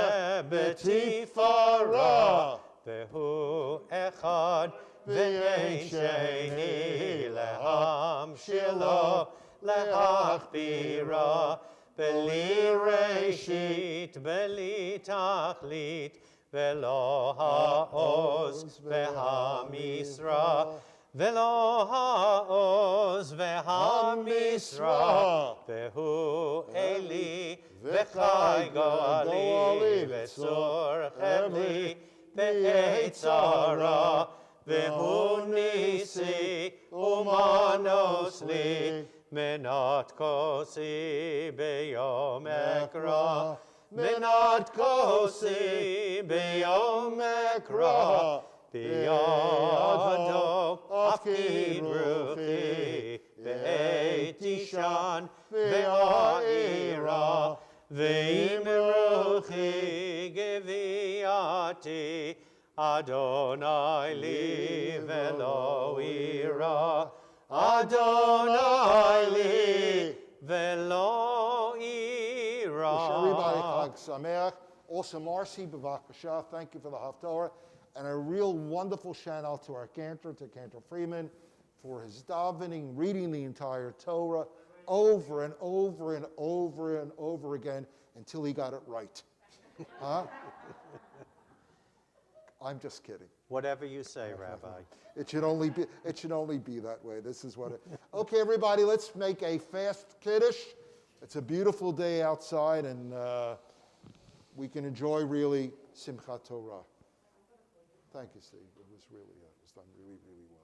B'tifara, Vehu Echad, Ve'ein Sheni, Leham Shilo, Le'achbira, Beli Reshit, Beli Tachlit, Velo Ha'oz, Ve'ha'misra, Velo Ha'oz, Ve'ha'misra, Vehu Eli, Ve'chai Goali, Ve'tzor Chevli, Ve'etzara, Vehu Nisi, Umanos Li, Menat kosi beyom ekra, Menat kosi beyom ekra, Biyado afkid ruchi, Be'et ishan ve'a'ira, Ve'im ruchi geviati, Adonai li velo ira, Adonai li velo ira. Wish everybody Chag Sameach. Also, Marcy, b'vakasha, thank you for the Haftorah. And a real wonderful shout out to our cantor, to Cantor Freeman, for his davening, reading the entire Torah over and over and over and over again until he got it right. Huh? I'm just kidding. Whatever you say, Rabbi. It should only be that way. This is what it. Okay, everybody, let's make a fast Kiddush. It's a beautiful day outside, and we can enjoy really Simchat Torah. Thank you, Steve. It was done really, really well.